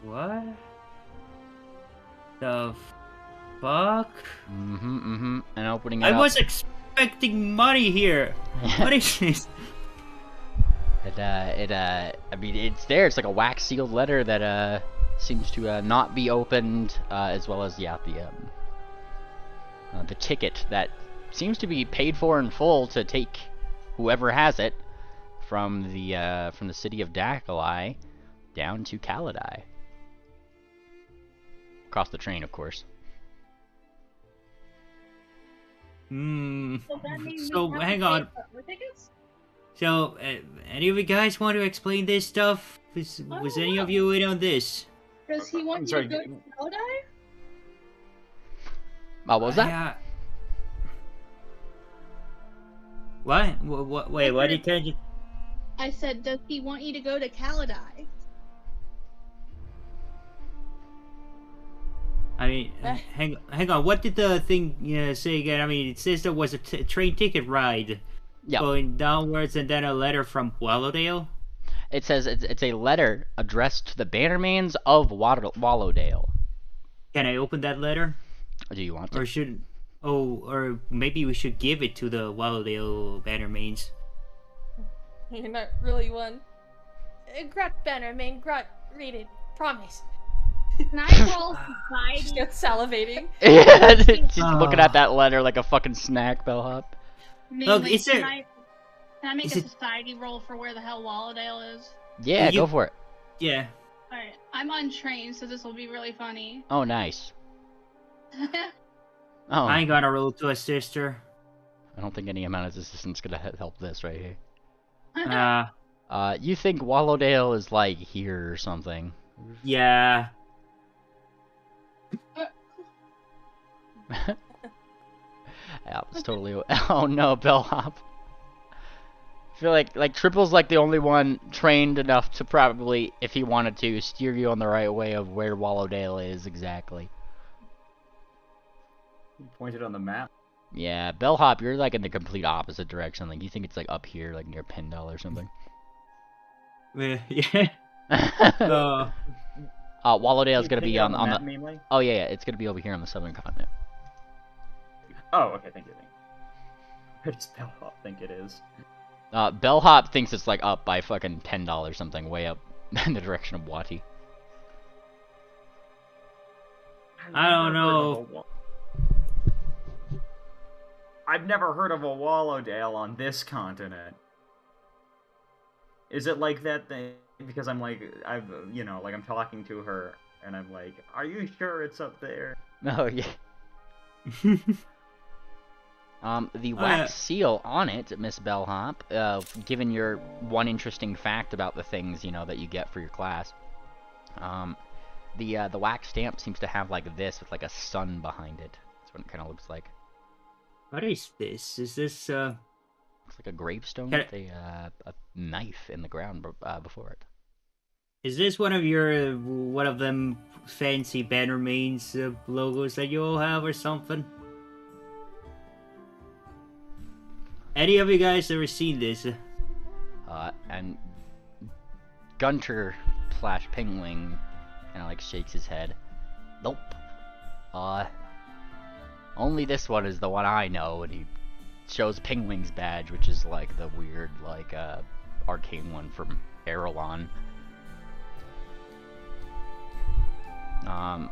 Speaker 2: What? The fuck?
Speaker 1: And opening it
Speaker 2: I
Speaker 1: up.
Speaker 2: was expecting money here. What is this?
Speaker 1: I mean, it's there. It's like a wax sealed letter that, seems to, not be opened, as well as, yeah, the ticket that seems to be paid for in full to take whoever has it from the city of Dakalai down to Kaladai. Across the train, of course.
Speaker 3: So that means
Speaker 2: So
Speaker 3: we have
Speaker 2: hang
Speaker 3: to
Speaker 2: on.
Speaker 3: pay for tickets?
Speaker 2: So, any of you guys want to explain this stuff? Was any of you in on this?
Speaker 3: Does he want
Speaker 4: I'm
Speaker 3: you
Speaker 4: sorry,
Speaker 3: to go to Kaladai?
Speaker 1: What was that?
Speaker 2: What? Wait, what did you...
Speaker 3: I said, does he want you to go to Kaladai?
Speaker 2: I mean, hang on. What did the thing say again? I mean, it says there was a train ticket ride
Speaker 1: Yeah.
Speaker 2: going downwards, and then a letter from Wallowdale.
Speaker 1: It says it's a letter addressed to the Bannermanes of Wallowdale.
Speaker 2: Can I open that letter?
Speaker 1: Do you want to?
Speaker 2: Or should... Oh, or maybe we should give it to the Wallowdale Bannermanes.
Speaker 5: You're not really one. Grat Bannermane, Grat, read it. Promise.
Speaker 3: Can I roll
Speaker 5: She
Speaker 3: society?
Speaker 5: gets salivating.
Speaker 1: Yeah, just looking at that letter like a fucking snack, bellhop.
Speaker 2: Look,
Speaker 3: Mainly,
Speaker 2: is there-
Speaker 3: can I make
Speaker 2: is
Speaker 3: a
Speaker 2: it-
Speaker 3: society roll for where the hell Wallowdale is?
Speaker 1: Yeah,
Speaker 2: You-
Speaker 1: go for it.
Speaker 2: Yeah.
Speaker 3: Alright, I'm untrained, so this will be really funny.
Speaker 1: Oh, nice. Oh,
Speaker 2: I ain't gonna roll to assist her.
Speaker 1: I don't think any amount of assistance gonna help this right here. You think Wallowdale is like here or something?
Speaker 2: Yeah.
Speaker 1: Yeah, it's totally. Oh no, bellhop. I feel like Triple's like the only one trained enough to probably, if he wanted to, steer you on the right way of where Wallowdale is exactly.
Speaker 4: Pointed on the map.
Speaker 1: Yeah, bellhop, you're like in the complete opposite direction. Like you think it's like up here, like near Pendle or something.
Speaker 2: Yeah.
Speaker 1: Wallowdale's gonna be on the.
Speaker 4: map, mainly?
Speaker 1: Oh yeah, it's gonna be over here on the southern continent.
Speaker 4: Oh, okay, thank you. Where does Bellhop think it is?
Speaker 1: Bellhop thinks it's like up by fucking $10 something, way up in the direction of Wati.
Speaker 2: I don't know.
Speaker 4: I've never heard of a Wallowdale on this continent. Is it like that thing? Because I'm like, I'm talking to her, and I'm like, are you sure it's up there?
Speaker 1: Oh yeah. The wax seal on it, Miss Bellhop, given your one interesting fact about the things, that you get for your class, the wax stamp seems to have like this with like a sun behind it. That's what it kind of looks like.
Speaker 2: What is this? Is this,
Speaker 1: Looks like a gravestone with a knife in the ground before it.
Speaker 2: Is this one of them fancy Bannermanes logos that you all have or something? Any of you guys ever seen this?
Speaker 1: And Gunter / Pingwing kind of like shakes his head. Nope. Only this one is the one I know, and he shows Pingwing's badge, which is like the weird, like, arcane one from Erelon. That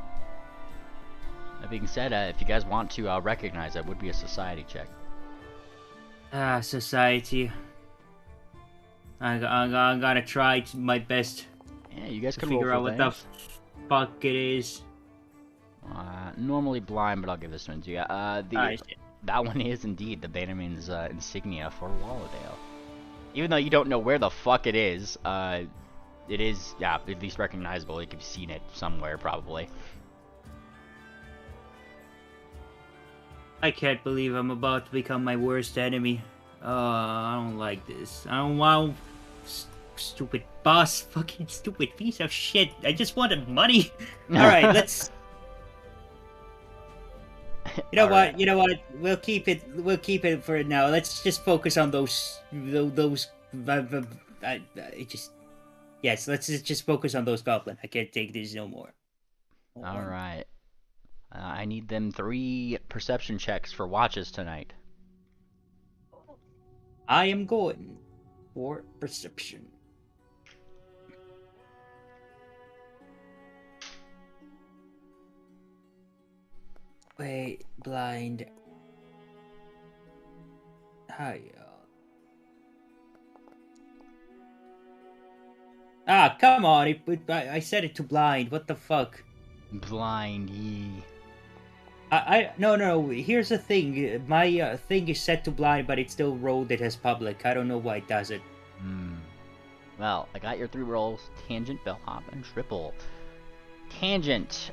Speaker 1: being said, if you guys want to recognize it, would be a society check.
Speaker 2: Society. I gotta try my best
Speaker 1: Yeah, you guys
Speaker 2: to
Speaker 1: can roll
Speaker 2: figure
Speaker 1: for
Speaker 2: out what the
Speaker 1: things.
Speaker 2: fuck it is.
Speaker 1: Normally blind, but I'll give this one to you.
Speaker 2: Alright, shit.
Speaker 1: That one is indeed the Bannerman's insignia for Wallowdale. Even though you don't know where the fuck it is, yeah, at least recognizable. You've seen it somewhere, probably.
Speaker 2: I can't believe I'm about to become my worst enemy. I don't like this. I don't want... Stupid boss. Fucking stupid piece of shit. I just wanted money. Alright, let's... You know what? You know what? We'll keep it. We'll keep it for now. Let's just focus on those. Yes. Let's just focus on those goblins. I can't take this no more.
Speaker 1: All right. I need them 3 perception checks for watches tonight.
Speaker 2: I am going for perception. Wait, blind. Hi. Ah, come on! I set it to blind. What the fuck?
Speaker 1: Blind ye.
Speaker 2: No. Here's the thing. My thing is set to blind, but it still rolled it as public. I don't know why it does it.
Speaker 1: Well, I got your 3 rolls: tangent, bellhop, and triple. Tangent.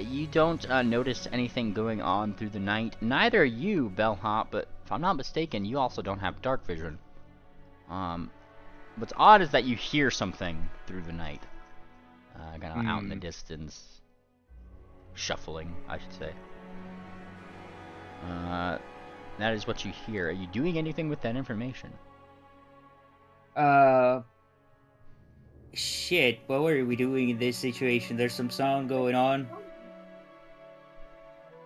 Speaker 1: You don't notice anything going on through the night. Neither you, bellhop, but if I'm not mistaken, you also don't have dark vision. What's odd is that you hear something through the night. Kind of out in the distance. Shuffling, I should say. That is what you hear. Are you doing anything with that information?
Speaker 2: Shit, what were we doing in this situation? There's some sound going on.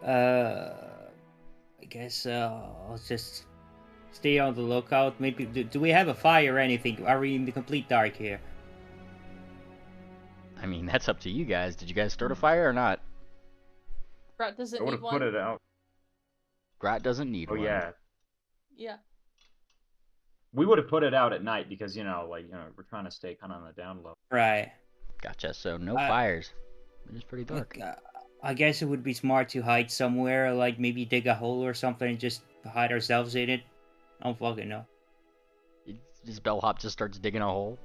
Speaker 2: I guess, I'll just stay on the lookout. Maybe, do we have a fire or anything? Are we in the complete dark here?
Speaker 1: I mean, that's up to you guys. Did you guys start a fire or not?
Speaker 5: Brat doesn't
Speaker 4: I would
Speaker 5: need
Speaker 4: have
Speaker 5: one.
Speaker 4: put it out.
Speaker 1: Grat doesn't need one.
Speaker 4: Oh yeah.
Speaker 5: Yeah.
Speaker 4: We would have put it out at night because we're trying to stay kind of on the down low.
Speaker 2: Right.
Speaker 1: Gotcha. So no fires. It's pretty dark.
Speaker 2: Look, I guess it would be smart to hide somewhere, like maybe dig a hole or something and just hide ourselves in it. I don't fucking know.
Speaker 1: This bellhop just starts digging a hole.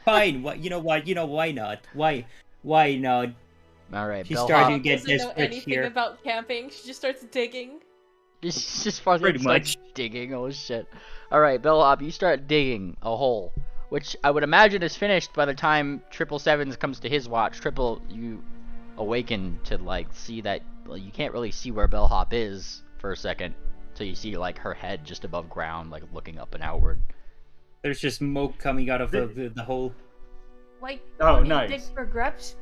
Speaker 2: Fine. What? You know what? Why not? Why not?
Speaker 1: All right,
Speaker 2: She's
Speaker 1: bellhop.
Speaker 2: starting to get
Speaker 5: Doesn't know
Speaker 2: desperate
Speaker 5: anything
Speaker 2: here.
Speaker 5: about camping. She just starts digging.
Speaker 1: Just farther
Speaker 2: Pretty
Speaker 1: starts digging. Oh shit! All right, bellhop, you start digging a hole, which I would imagine is finished by the time 777 comes to his watch. Triple, you awaken to see that you can't really see where bellhop is for a second, so you see her head just above ground, looking up and outward.
Speaker 2: There's just smoke coming out of the hole.
Speaker 5: Like,
Speaker 4: Oh,
Speaker 5: when you
Speaker 4: nice.
Speaker 5: dig for grubs.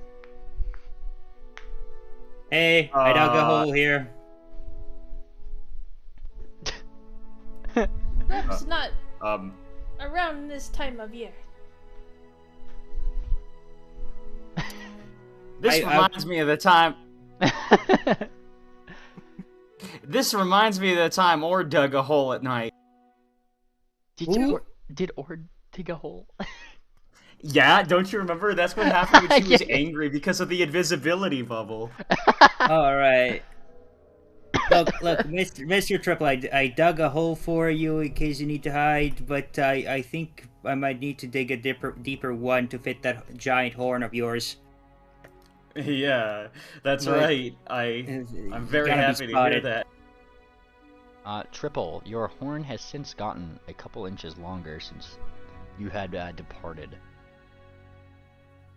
Speaker 2: Hey, I dug a hole here.
Speaker 5: Grubs not
Speaker 4: Um,
Speaker 5: around this time of year.
Speaker 4: this reminds me of the time. This reminds me of the time Ord dug a hole at night.
Speaker 1: Did Ord dig a hole?
Speaker 4: Yeah, don't you remember? That's what happened when she was
Speaker 1: Yeah.
Speaker 4: angry because of the invisibility bubble.
Speaker 2: All right. Look, Mr. Triple, I dug a hole for you in case you need to hide, but I think I might need to dig a deeper one to fit that giant horn of yours.
Speaker 4: Yeah, that's
Speaker 2: But-
Speaker 4: right. I'm very
Speaker 2: Gotta be
Speaker 4: happy to hear
Speaker 2: spotted.
Speaker 4: that.
Speaker 1: Triple, your horn has since gotten a couple inches longer since you had departed.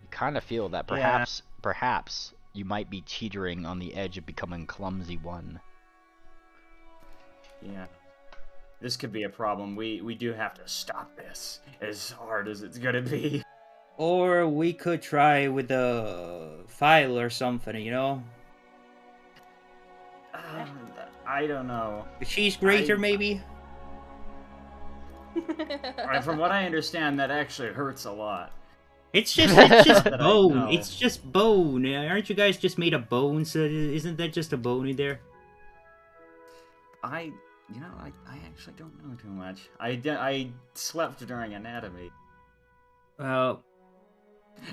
Speaker 1: You kind of feel that perhaps you might be teetering on the edge of becoming clumsy one.
Speaker 4: Yeah. This could be a problem. We do have to stop this, as hard as it's gonna be.
Speaker 2: Or we could try with a file or something, you know?
Speaker 4: I don't know.
Speaker 2: The cheese grater, maybe?
Speaker 4: From what I understand, that actually hurts a lot.
Speaker 2: It's just
Speaker 4: That I
Speaker 2: bone.
Speaker 4: know.
Speaker 2: It's just bone. Aren't you guys just made of bones? Isn't that just a bone in there?
Speaker 4: You know, I actually don't know too much. I slept during anatomy.
Speaker 2: Well,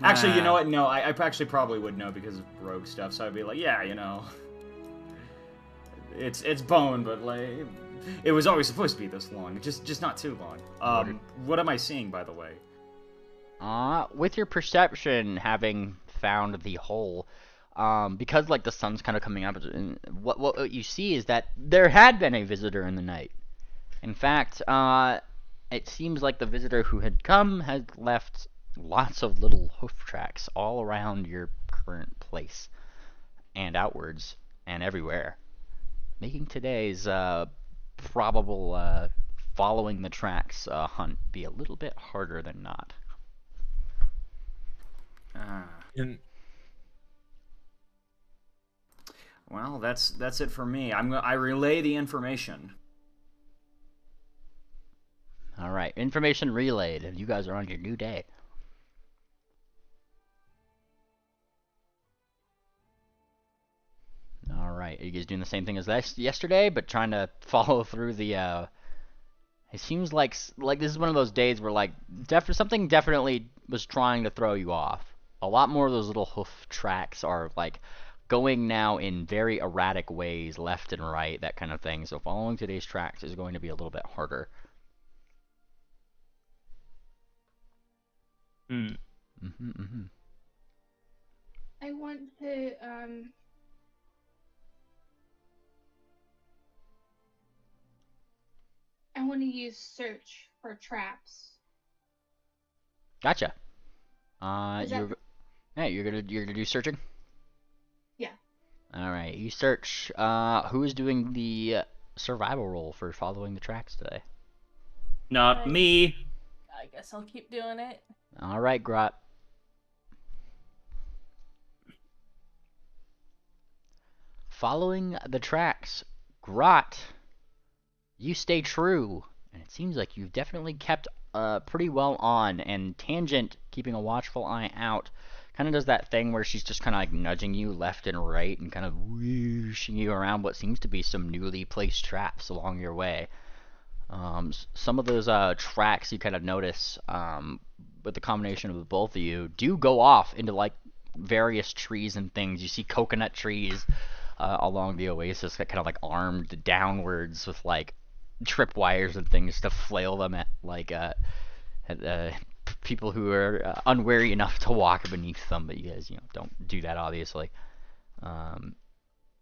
Speaker 4: Actually, you know what? No, I actually probably would know because of rogue stuff. So I'd be like, yeah, you know, it's bone, but like, it was always supposed to be this long, just not too long. What am I seeing, by the way?
Speaker 1: With your perception having found the hole, because like the sun's kind of coming up, what you see is that there had been a visitor in the night. In fact, it seems like the visitor who had come had left lots of little hoof tracks all around your current place, and outwards, and everywhere, making today's probable following the tracks hunt be a little bit harder than not.
Speaker 4: Well, that's it for me. I relay the information.
Speaker 1: All right, information relayed, and you guys are on your new day. All right, are you guys doing the same thing as yesterday, but trying to follow through the? It seems like this is one of those days where like something definitely was trying to throw you off. A lot more of those little hoof tracks are like going now in very erratic ways, left and right, that kind of thing. So following today's tracks is going to be a little bit harder.
Speaker 3: I want to I want to use search for traps.
Speaker 1: Gotcha.
Speaker 3: Is that-
Speaker 1: you're gonna do searching.
Speaker 3: Yeah.
Speaker 1: All right, you search. Who is doing the survival roll for following the tracks today?
Speaker 2: Not me.
Speaker 5: I guess I'll keep doing it.
Speaker 1: All right, Grot. Following the tracks, Grot, you stay true, and it seems like you've definitely kept pretty well on. And Tangent, keeping a watchful eye out, kind of does that thing where she's just kind of like nudging you left and right and kind of whooshing you around what seems to be some newly placed traps along your way. Some of those tracks you kind of notice, with the combination of both of you, do go off into like various trees and things. You see coconut trees along the oasis that kind of like armed downwards with like tripwires and things to flail them at like at people who are unwary enough to walk beneath them. But you guys, don't do that, obviously.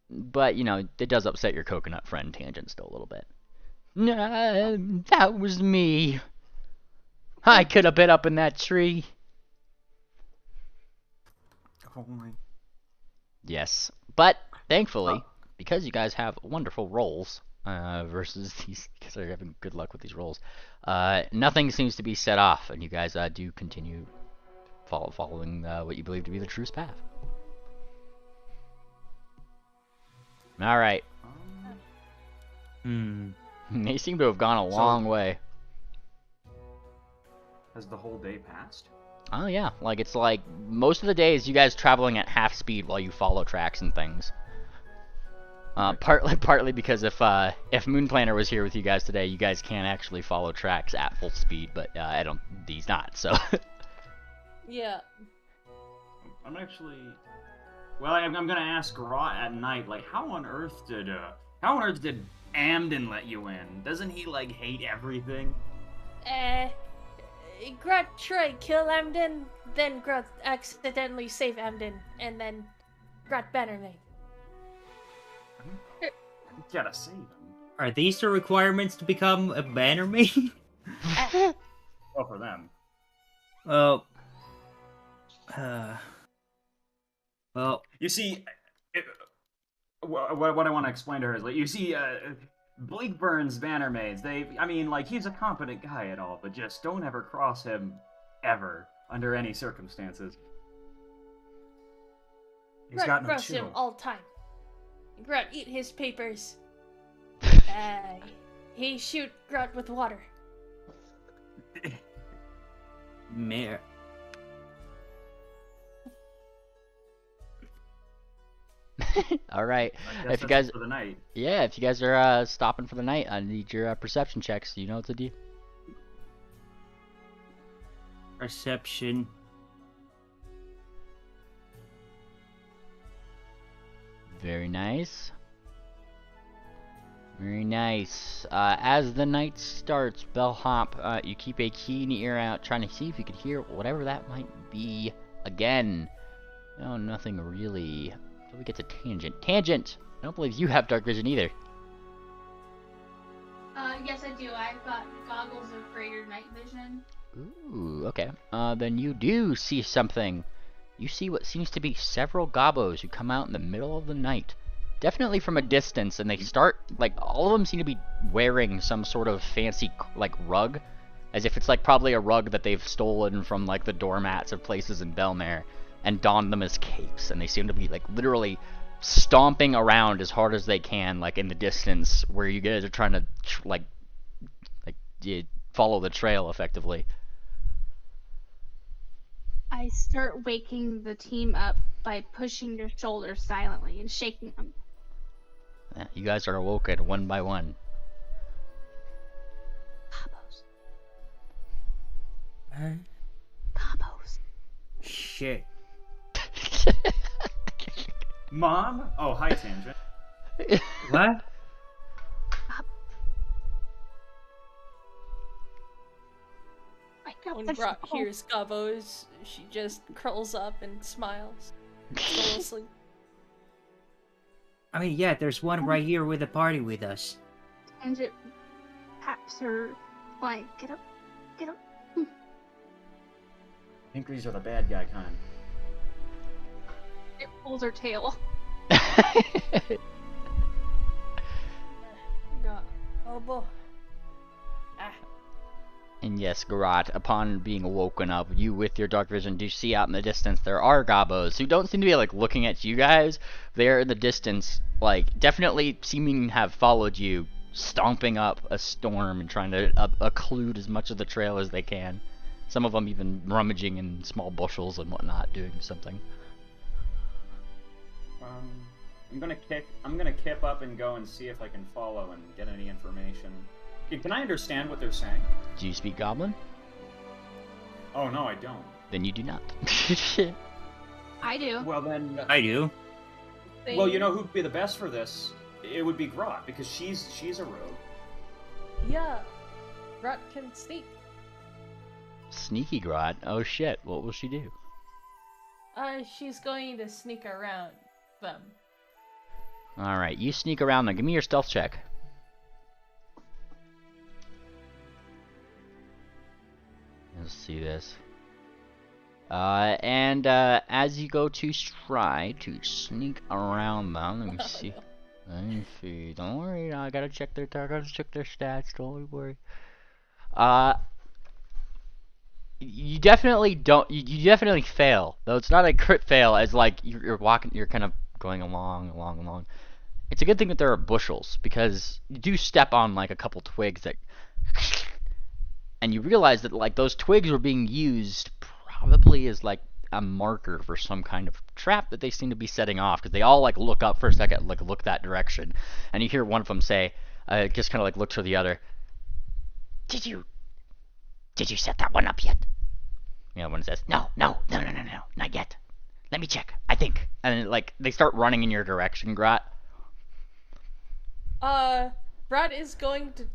Speaker 1: But it does upset your coconut friend Tangent still a little bit. Nah, that was me. I could have been up in that tree.
Speaker 4: Oh my.
Speaker 1: Yes, but thankfully, because you guys have wonderful rolls versus these, because they're having good luck with these rolls, nothing seems to be set off, and you guys do continue following what you believe to be the truest path. All right. They seem to have gone a long way.
Speaker 4: Has the whole day passed?
Speaker 1: Oh yeah, like it's like most of the days you guys traveling at half speed while you follow tracks and things. Partly because if Moon Planner was here with you guys today, you guys can't actually follow tracks at full speed, but he's not, so.
Speaker 5: Yeah.
Speaker 4: I'm actually. Well, I'm gonna ask Raw at night, like, how on earth did Amden let you in? Doesn't he like hate everything?
Speaker 5: Grut tried kill Amden, then Grut accidentally save Amden, and then Grut Bannermane.
Speaker 4: You gotta save him.
Speaker 2: Are these the requirements to become a Bannermane?
Speaker 4: Well, for them.
Speaker 2: Well, well,
Speaker 4: you see, what I want to explain to her is, like, you see, Bleakburn's Bannermaids, he's a competent guy at all, but just don't ever cross him, ever, under any circumstances. He's got no
Speaker 5: cross
Speaker 4: chill.
Speaker 5: him all time. Grut eat his papers. He shoot Grut with water.
Speaker 1: All right.
Speaker 4: I guess
Speaker 1: If
Speaker 4: that's
Speaker 1: you guys,
Speaker 4: it for the night.
Speaker 1: yeah, if you guys are stopping for the night, I need your perception checks. You know what to do.
Speaker 2: Perception.
Speaker 1: Very nice. Very nice. As the night starts, Bellhop, you keep a keen ear out, trying to see if you can hear whatever that might be again. No, nothing really. So we get to Tangent. Tangent! I don't believe you have dark vision either.
Speaker 3: Yes, I do. I've got goggles of greater night vision.
Speaker 1: Ooh, okay. Then you do see something. You see what seems to be several gobos who come out in the middle of the night. Definitely from a distance, and they start, like, all of them seem to be wearing some sort of fancy, like, rug. As if it's, like, probably a rug that they've stolen from, like, the doormats of places in Belmare, and donned them as capes. And they seem to be, like, literally stomping around as hard as they can, like, in the distance, where you guys are trying to, follow the trail, effectively.
Speaker 3: I start waking the team up by pushing their shoulders silently and shaking them.
Speaker 1: You guys are awoken one by one.
Speaker 3: Gobos.
Speaker 2: Huh?
Speaker 3: Gobos.
Speaker 2: Shit.
Speaker 4: Mom? Oh, hi, Tangent.
Speaker 2: What?
Speaker 5: When Grot hears gobos, she just curls up and smiles. Still asleep.
Speaker 2: I mean, yeah, there's one right here with a party with us.
Speaker 3: And it taps her, like, get up, get up.
Speaker 4: I think these are the bad guy kind.
Speaker 3: It pulls her tail.
Speaker 5: Oh boy. Ah.
Speaker 1: And yes, Garot, upon being woken up, you with your dark vision do see out in the distance there are gobos who don't seem to be like looking at you guys. They're in the distance, like definitely seeming to have followed you, stomping up a storm and trying to occlude as much of the trail as they can. Some of them even rummaging in small bushels and whatnot, doing something.
Speaker 4: I'm gonna kip up and go and see if I can follow and get any information. Can I understand what they're saying?
Speaker 1: Do you speak Goblin?
Speaker 4: Oh no, I don't.
Speaker 1: Then you do not.
Speaker 3: I do.
Speaker 4: Well then,
Speaker 2: I do.
Speaker 4: well, you know who'd be the best for this? It would be Grot, because she's a rogue.
Speaker 5: Yeah. Grot can sneak.
Speaker 1: Sneaky Grot? Oh shit, what will she do?
Speaker 5: She's going to sneak around them.
Speaker 1: Alright, you sneak around them. Give me your stealth check. Let's see this. As you go to try to sneak around them, let me see. Let me see. Don't worry, I gotta check their stats. Don't worry. You definitely don't. You definitely fail, though. It's not a crit fail, as like you're walking. You're kind of going along. It's a good thing that there are bushels, because you do step on like a couple twigs that. And you realize that like those twigs were being used probably as like a marker for some kind of trap that they seem to be setting off, because they all like look up for a second, like look that direction, and you hear one of them say, just kind of like looks for the other. Did you set that one up yet? The other one says, no, not yet. Let me check. I think. And like they start running in your direction, Grot.
Speaker 5: Grot is going to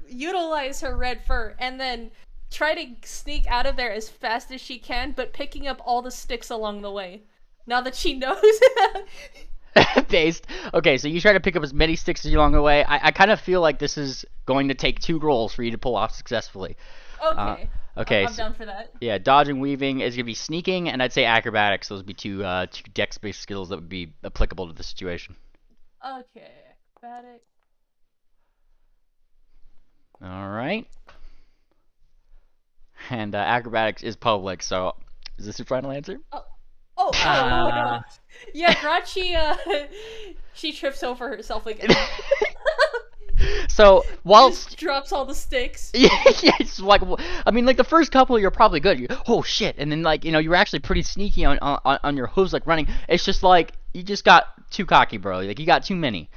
Speaker 5: utilize her red fur and then try to sneak out of there as fast as she can, but picking up all the sticks along the way. Now that she knows.
Speaker 1: Based. Okay, so you try to pick up as many sticks as you along the way. I kind of feel like this is going to take 2 rolls for you to pull off successfully.
Speaker 5: Okay.
Speaker 1: Okay.
Speaker 5: I'm down for that.
Speaker 1: Yeah, dodge and weaving is gonna be sneaking, and I'd say acrobatics. Those would be two dex-based skills that would be applicable to the situation.
Speaker 5: Okay, acrobatic.
Speaker 1: All right. And acrobatics is public, so is this your final answer?
Speaker 5: Oh no. Yeah, Grot, she trips over herself again.
Speaker 1: So whilst
Speaker 5: Just drops all the sticks.
Speaker 1: yeah, it's like I mean, like the first couple you're probably good. Oh shit, and then like you're actually pretty sneaky on your hooves, like running. It's just like you just got too cocky, bro. Like you got too many,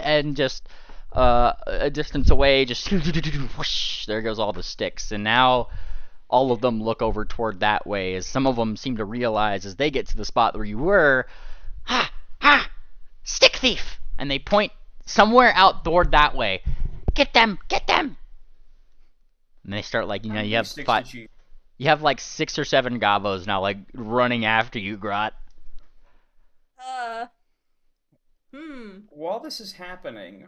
Speaker 1: and just a distance away, just whoosh, there goes all the sticks, and now all of them look over toward that way, as some of them seem to realize as they get to the spot where you were, ha ha, stick thief, and they point somewhere out toward that way. Get them! Get them! And they start like you have you have like 6 or 7 gobos now like running after you, Grot.
Speaker 5: Uh.
Speaker 4: While this is happening,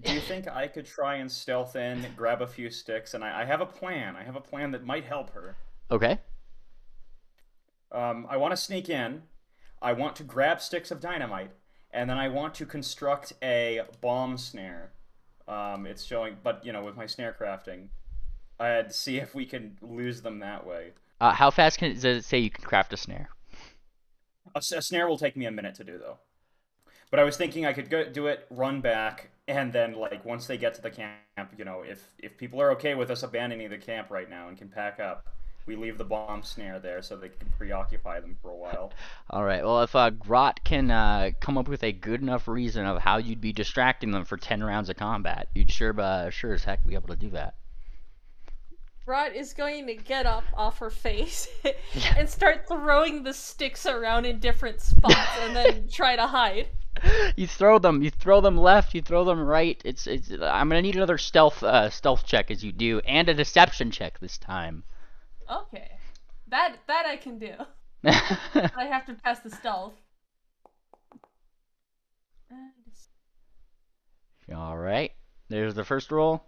Speaker 4: do you think I could try and stealth in, grab a few sticks, and I have a plan. I have a plan that might help her.
Speaker 1: Okay.
Speaker 4: I want to sneak in. I want to grab sticks of dynamite, and then I want to construct a bomb snare. It's showing, but with my snare crafting, I'd see if we can lose them that way.
Speaker 1: How fast does it say you can craft a snare?
Speaker 4: A snare will take me a minute to do, though. But I was thinking I could go do it, run back, and then like once they get to the camp, if people are okay with us abandoning the camp right now and can pack up, we leave the bomb snare there so they can preoccupy them for a while.
Speaker 1: All right. Well, if Grot can come up with a good enough reason of how you'd be distracting them for 10 rounds of combat, you'd sure as heck be able to do that.
Speaker 5: Rot is going to get up off her face and start throwing the sticks around in different spots and then try to hide.
Speaker 1: You throw them left, you throw them right. It's I'm gonna need another stealth check as you do, and a deception check this time.
Speaker 5: Okay, that I can do. I have to pass the stealth.
Speaker 1: All right, there's the first roll.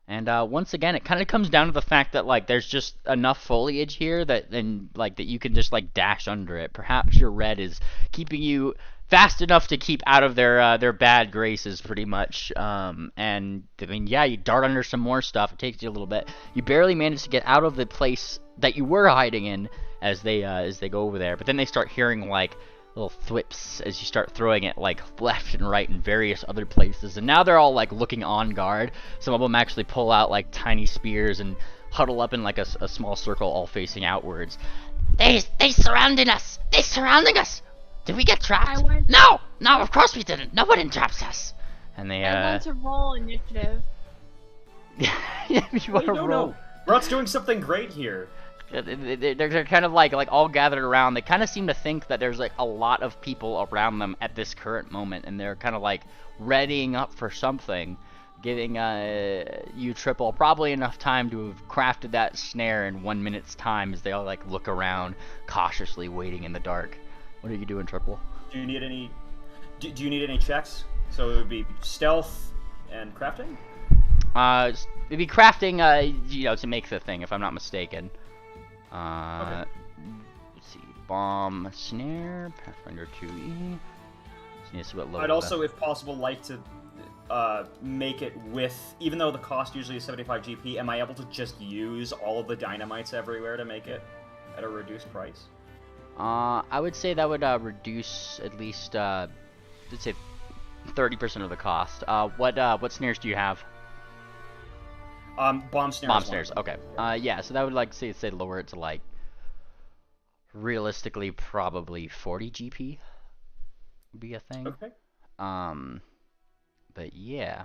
Speaker 1: And once again, it kind of comes down to the fact that like there's just enough foliage here that that you can just like dash under it. Perhaps your red is keeping you fast enough to keep out of their bad graces, pretty much. And I mean, yeah, you dart under some more stuff. It takes you a little bit. You barely manage to get out of the place that you were hiding in as they go over there. But then they start hearing like little thwips as you start throwing it like left and right in various other places, and now they're all like looking on guard. Some of them actually pull out like tiny spears and huddle up in like a small circle, all facing outwards. They surrounded us. They surrounding us. Did we get trapped? No, of course we didn't. Nobody traps us. And they
Speaker 3: I want to roll initiative.
Speaker 1: Yeah, you want to roll.
Speaker 4: No. Grot's doing something great here.
Speaker 1: They're kind of like all gathered around. They kind of seem to think that there's like a lot of people around them at this current moment, and they're kind of like readying up for something, giving you Triple probably enough time to have crafted that snare in 1 minute's time as they all like look around, cautiously waiting in the dark. What are you doing, Triple?
Speaker 4: Do you need any? Do you need any checks? So it would be stealth and crafting.
Speaker 1: It'd be crafting, to make the thing, if I'm not mistaken.
Speaker 4: Okay.
Speaker 1: Let's see, bomb, snare, Pathfinder 2E.
Speaker 4: I'd also, if possible, like to make it with, even though the cost usually is 75 GP, am I able to just use all of the dynamites everywhere to make it at a reduced price?
Speaker 1: I would say that would reduce at least, let's say, 30% of the cost. What snares do you have?
Speaker 4: Bomb snares.
Speaker 1: Bomb snares. Okay. Yeah. So that would like say lower it to like realistically probably 40 GP would be a thing.
Speaker 4: Okay.
Speaker 1: But yeah,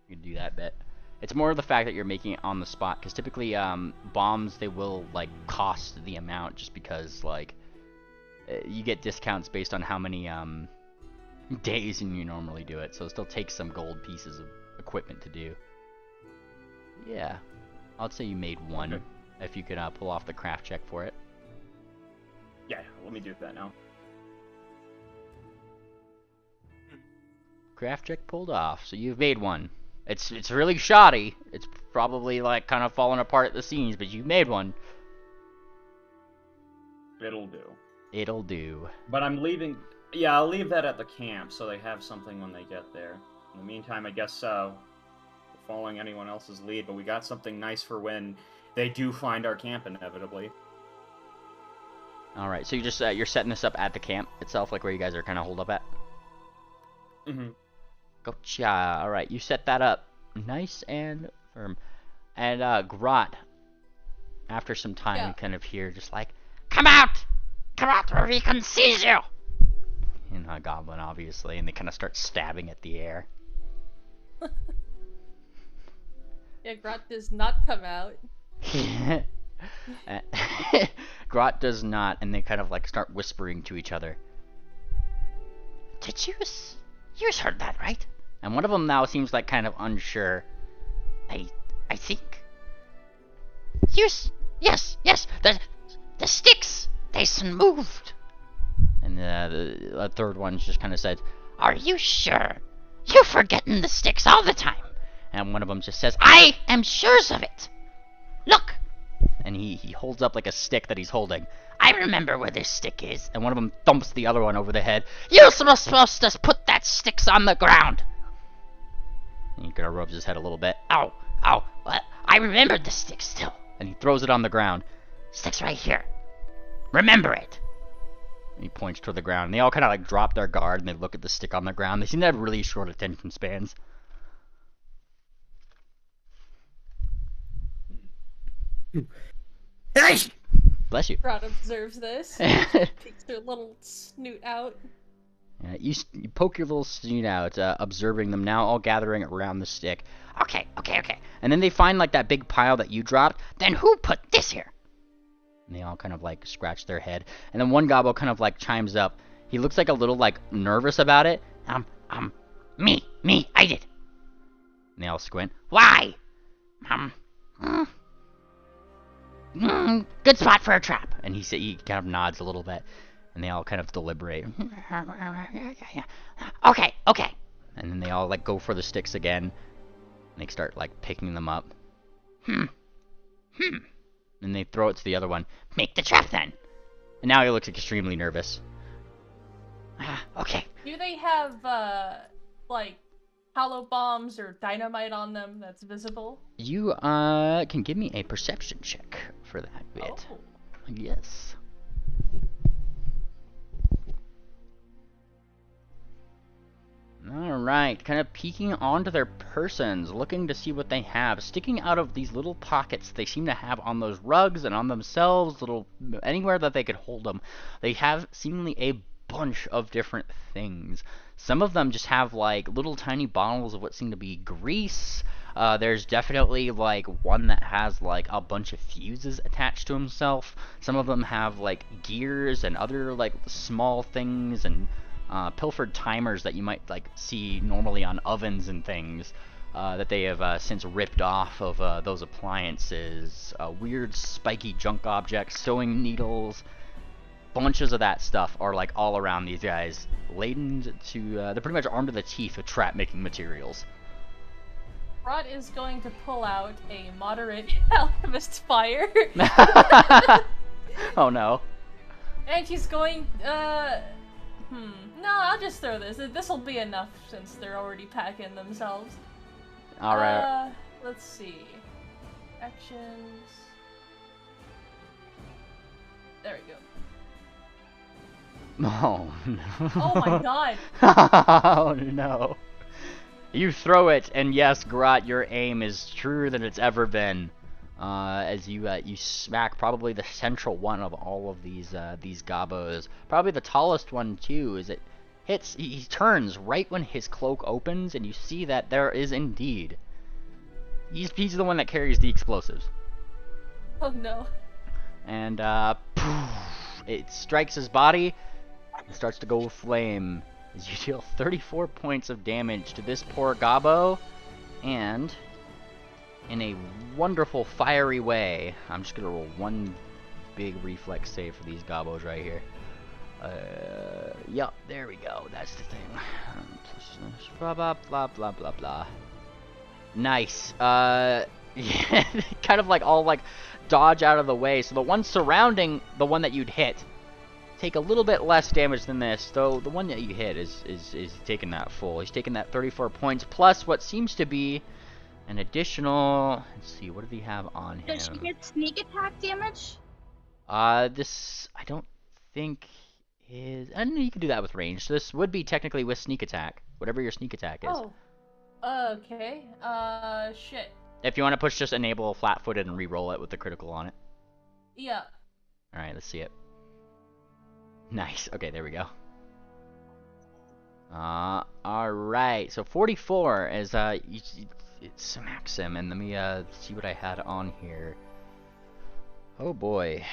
Speaker 1: you can do that bit. It's more of the fact that you're making it on the spot, because typically bombs, they will like cost the amount just because like you get discounts based on how many days you normally do it, so it still takes some gold pieces of equipment to do. Yeah, I'd say you made one.
Speaker 4: Okay.
Speaker 1: If you could pull off the craft check for it.
Speaker 4: Yeah, let me do that now.
Speaker 1: Craft check pulled off, so you've made one. It's really shoddy. It's probably like kind of falling apart at the seams, but you've made one.
Speaker 4: It'll do.
Speaker 1: It'll do.
Speaker 4: But I'm leaving. Yeah, I'll leave that at the camp so they have something when they get there. In the meantime, I guess following anyone else's lead, but we got something nice for when they do find our camp inevitably.
Speaker 1: All right, so you just you're setting this up at the camp itself, like where you guys are kind of holed up at.
Speaker 2: Mm-hmm.
Speaker 1: Gotcha. All right, you set that up nice and firm. And Grot, after some time,
Speaker 5: Yeah.
Speaker 1: you kind of hear just like, "Come out! Come out where we can seize you!" You know, a goblin, obviously, and they kind of start stabbing at the air.
Speaker 5: Yeah, Grot does not come out.
Speaker 1: Grot does not, and they kind of like start whispering to each other. Did you heard that, right? And one of them now seems like kind of unsure. I think. Yes. The sticks, they moved. And the third one just kind of said, "Are you sure? You're forgetting the sticks all the time." And one of them just says, "I am sure of it. Look." And he holds up like a stick that he's holding. "I remember where this stick is." And one of them thumps the other one over the head. "You're supposed to put that sticks on the ground." And he kind of rubs his head a little bit. Ow. Well, I remembered the stick still. And he throws it on the ground. "Stick's right here. Remember it." And he points toward the ground. And they all kind of like drop their guard and they look at the stick on the ground. They seem to have really short attention spans. Bless you.
Speaker 5: Grot observes this. Peeks their little snoot out.
Speaker 1: You poke your little snoot out, observing them now all gathering around the stick. Okay. And then they find like that big pile that you dropped. "Then who put this here?" And they all kind of like scratch their head. And then one gobbo kind of like chimes up. He looks like a little like nervous about it. Me, I did." And they all squint. "Why?" Good spot for a trap." And he kind of nods a little bit. And they all kind of deliberate. Okay. And then they all like go for the sticks again. And they start like picking them up. And they throw it to the other one. "Make the trap then." And now he looks extremely nervous. Okay.
Speaker 5: Do they have, like, hollow bombs or dynamite on them that's visible?
Speaker 1: You can give me a perception check for that bit.
Speaker 5: Oh.
Speaker 1: Yes. Alright, kind of peeking onto their persons, looking to see what they have. Sticking out of these little pockets they seem to have on those rugs and on themselves, anywhere that they could hold them. They have seemingly a bunch of different things. Some of them just have like little tiny bottles of what seem to be grease. There's definitely like one that has like a bunch of fuses attached to himself. Some of them have like gears and other like small things and pilfered timers that you might like see normally on ovens and things that they have since ripped off of those appliances. Weird spiky junk objects, sewing needles, bunches of that stuff are like all around these guys, laden to they're pretty much armed to the teeth with trap making materials.
Speaker 5: Grot is going to pull out a moderate alchemist fire.
Speaker 1: Oh no.
Speaker 5: And he's going, no, I'll just throw this. This'll be enough since they're already packing themselves.
Speaker 1: Alright.
Speaker 5: Let's see. Actions. There we go.
Speaker 1: Oh no.
Speaker 5: Oh my god.
Speaker 1: Oh no. You throw it, and yes, Grot, your aim is truer than it's ever been. As you smack probably the central one of all of these gobbos. Probably the tallest one too, as it hits. He turns right when his cloak opens, and you see that there is indeed. He's the one that carries the explosives.
Speaker 5: Oh no.
Speaker 1: And poof, it strikes his body and starts to go flame. As you deal 34 points of damage to this poor gobbo, and in a wonderful fiery way, I'm just gonna roll one big reflex save for these gobbos right here. Yup, there we go. That's the thing. Blah blah blah blah blah blah. Nice. Yeah, kind of like all like dodge out of the way. So the one surrounding the one that you'd hit take a little bit less damage than this, though the one that you hit is taking that full. He's taking that 34 points plus what seems to be an additional. Let's see, what did he have on him?
Speaker 3: Does she get sneak attack damage?
Speaker 1: This I don't think is... And you can do that with range. So this would be technically with sneak attack. Whatever your sneak attack is.
Speaker 5: Oh. Okay. Shit.
Speaker 1: If you want to push, just enable flat-footed and re-roll it with the critical on it.
Speaker 5: Yeah.
Speaker 1: Alright, let's see it. Nice. Okay, there we go. Alright. So 44 is, it's Maxim, and let me, see what I had on here. Oh boy.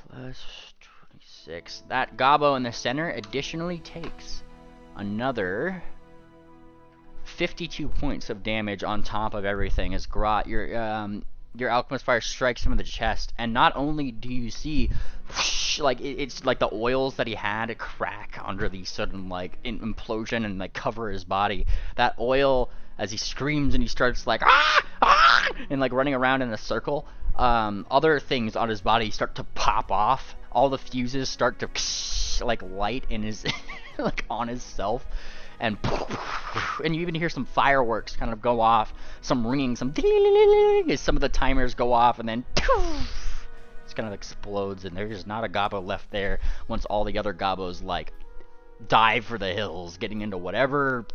Speaker 1: Plus 26. That Gobbo in the center additionally takes another 52 points of damage on top of everything as Grot, your Alchemist Fire strikes him in the chest, and not only do you see, like, it's like the oils that he had crack under the sudden, like, implosion and, like, cover his body. That oil, as he screams and he starts, like, ah! Ah! And, like, running around in a circle, other things on his body start to pop off. All the fuses start to, like, light in his, like, on his self. And you even hear some fireworks kind of go off, some ringing, some as some of the timers go off, and then it kind of explodes, and there's not a Gobbo left there once all the other Gobbos, like, dive for the hills, getting into whatever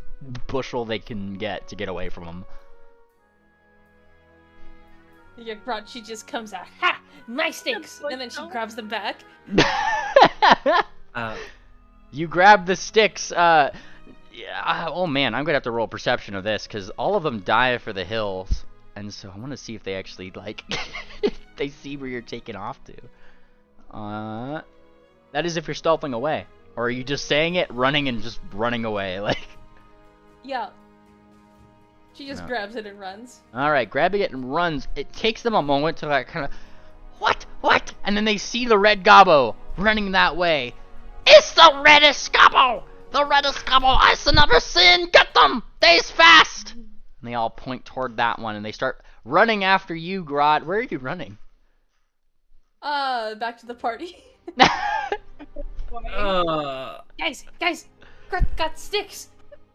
Speaker 1: bushel they can get to get away from them.
Speaker 5: Yeah, Grot, she just comes out, ha! My sticks! And then she grabs them back.
Speaker 1: You grab the sticks, yeah, oh man, I'm gonna have to roll perception of this, because all of them dive for the hills, and so I want to see if they actually, like, they see where you're taking off to. That is if you're stealthing away. Or are you just saying it, running, and just running away, like...
Speaker 5: Yeah. She just grabs it and runs.
Speaker 1: Alright, grabbing it and runs. It takes them a moment to, like, kind of... What? And then they see the red Gobbo running that way. It's the reddest Gobbo! The reddest Gobbo I's never seen! Get them! They's fast! And they all point toward that one, and they start running after you, Grot. Where are you running?
Speaker 5: Back to the party. Guys! Grot got sticks!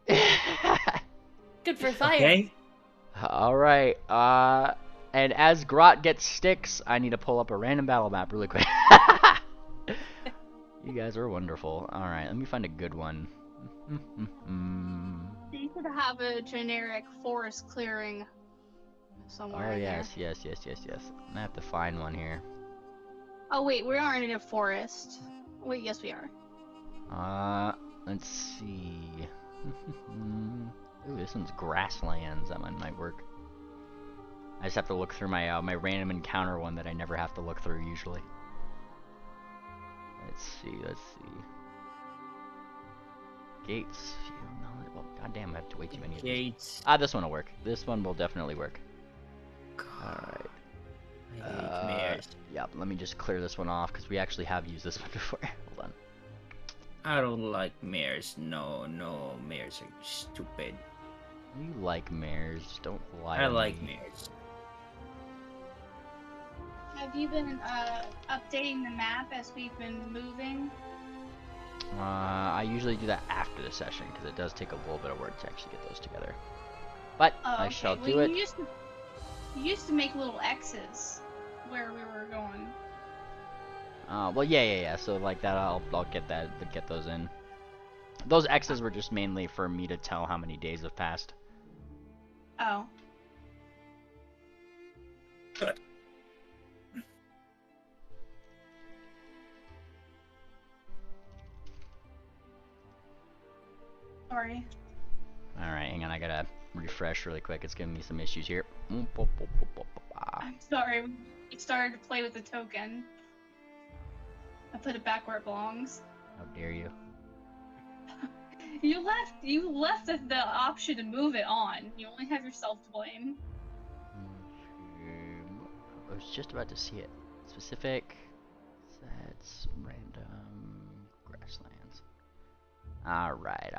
Speaker 5: Good for fire.
Speaker 2: Okay.
Speaker 1: Alright, and as Grot gets sticks, I need to pull up a random battle map really quick. You guys are wonderful. Alright, let me find a good one.
Speaker 3: You could have a generic forest clearing somewhere.
Speaker 1: Oh,
Speaker 3: in
Speaker 1: yes.
Speaker 3: there.
Speaker 1: I'm gonna have to find one here.
Speaker 3: Oh wait, we aren't in a forest. Wait, yes we are.
Speaker 1: Let's see. Ooh, this one's grasslands. That one might work. I just have to look through my my random encounter one that I never have to look through usually. Let's see. Gates. Well, goddamn, I have to way too many of these.
Speaker 2: Gates.
Speaker 1: This one will work. This one will definitely work. Alright.
Speaker 2: I hate mares.
Speaker 1: Yep, let me just clear this one off, because we actually have used this one before. Hold on.
Speaker 2: I don't like mares. No, mares are stupid.
Speaker 1: You like mares, don't lie
Speaker 2: I
Speaker 1: to
Speaker 2: like
Speaker 1: me.
Speaker 2: mares.
Speaker 3: Have you been updating the map as we've been moving?
Speaker 1: I usually do that after the session, because it does take a little bit of work to actually get those together. But I shall do it.
Speaker 3: You used to make little X's where we were going.
Speaker 1: Well, yeah. So like that, I'll get those in. Those X's were just mainly for me to tell how many days have passed.
Speaker 3: Oh. Sorry.
Speaker 1: Alright, hang on, I gotta refresh really quick. It's giving me some issues here.
Speaker 3: I'm sorry. We started to play with the token. I put it back where it belongs.
Speaker 1: How dare you?
Speaker 3: You left the option to move it on. You only have yourself to blame.
Speaker 1: I was just about to see it. Specific sets, random grasslands. Alright.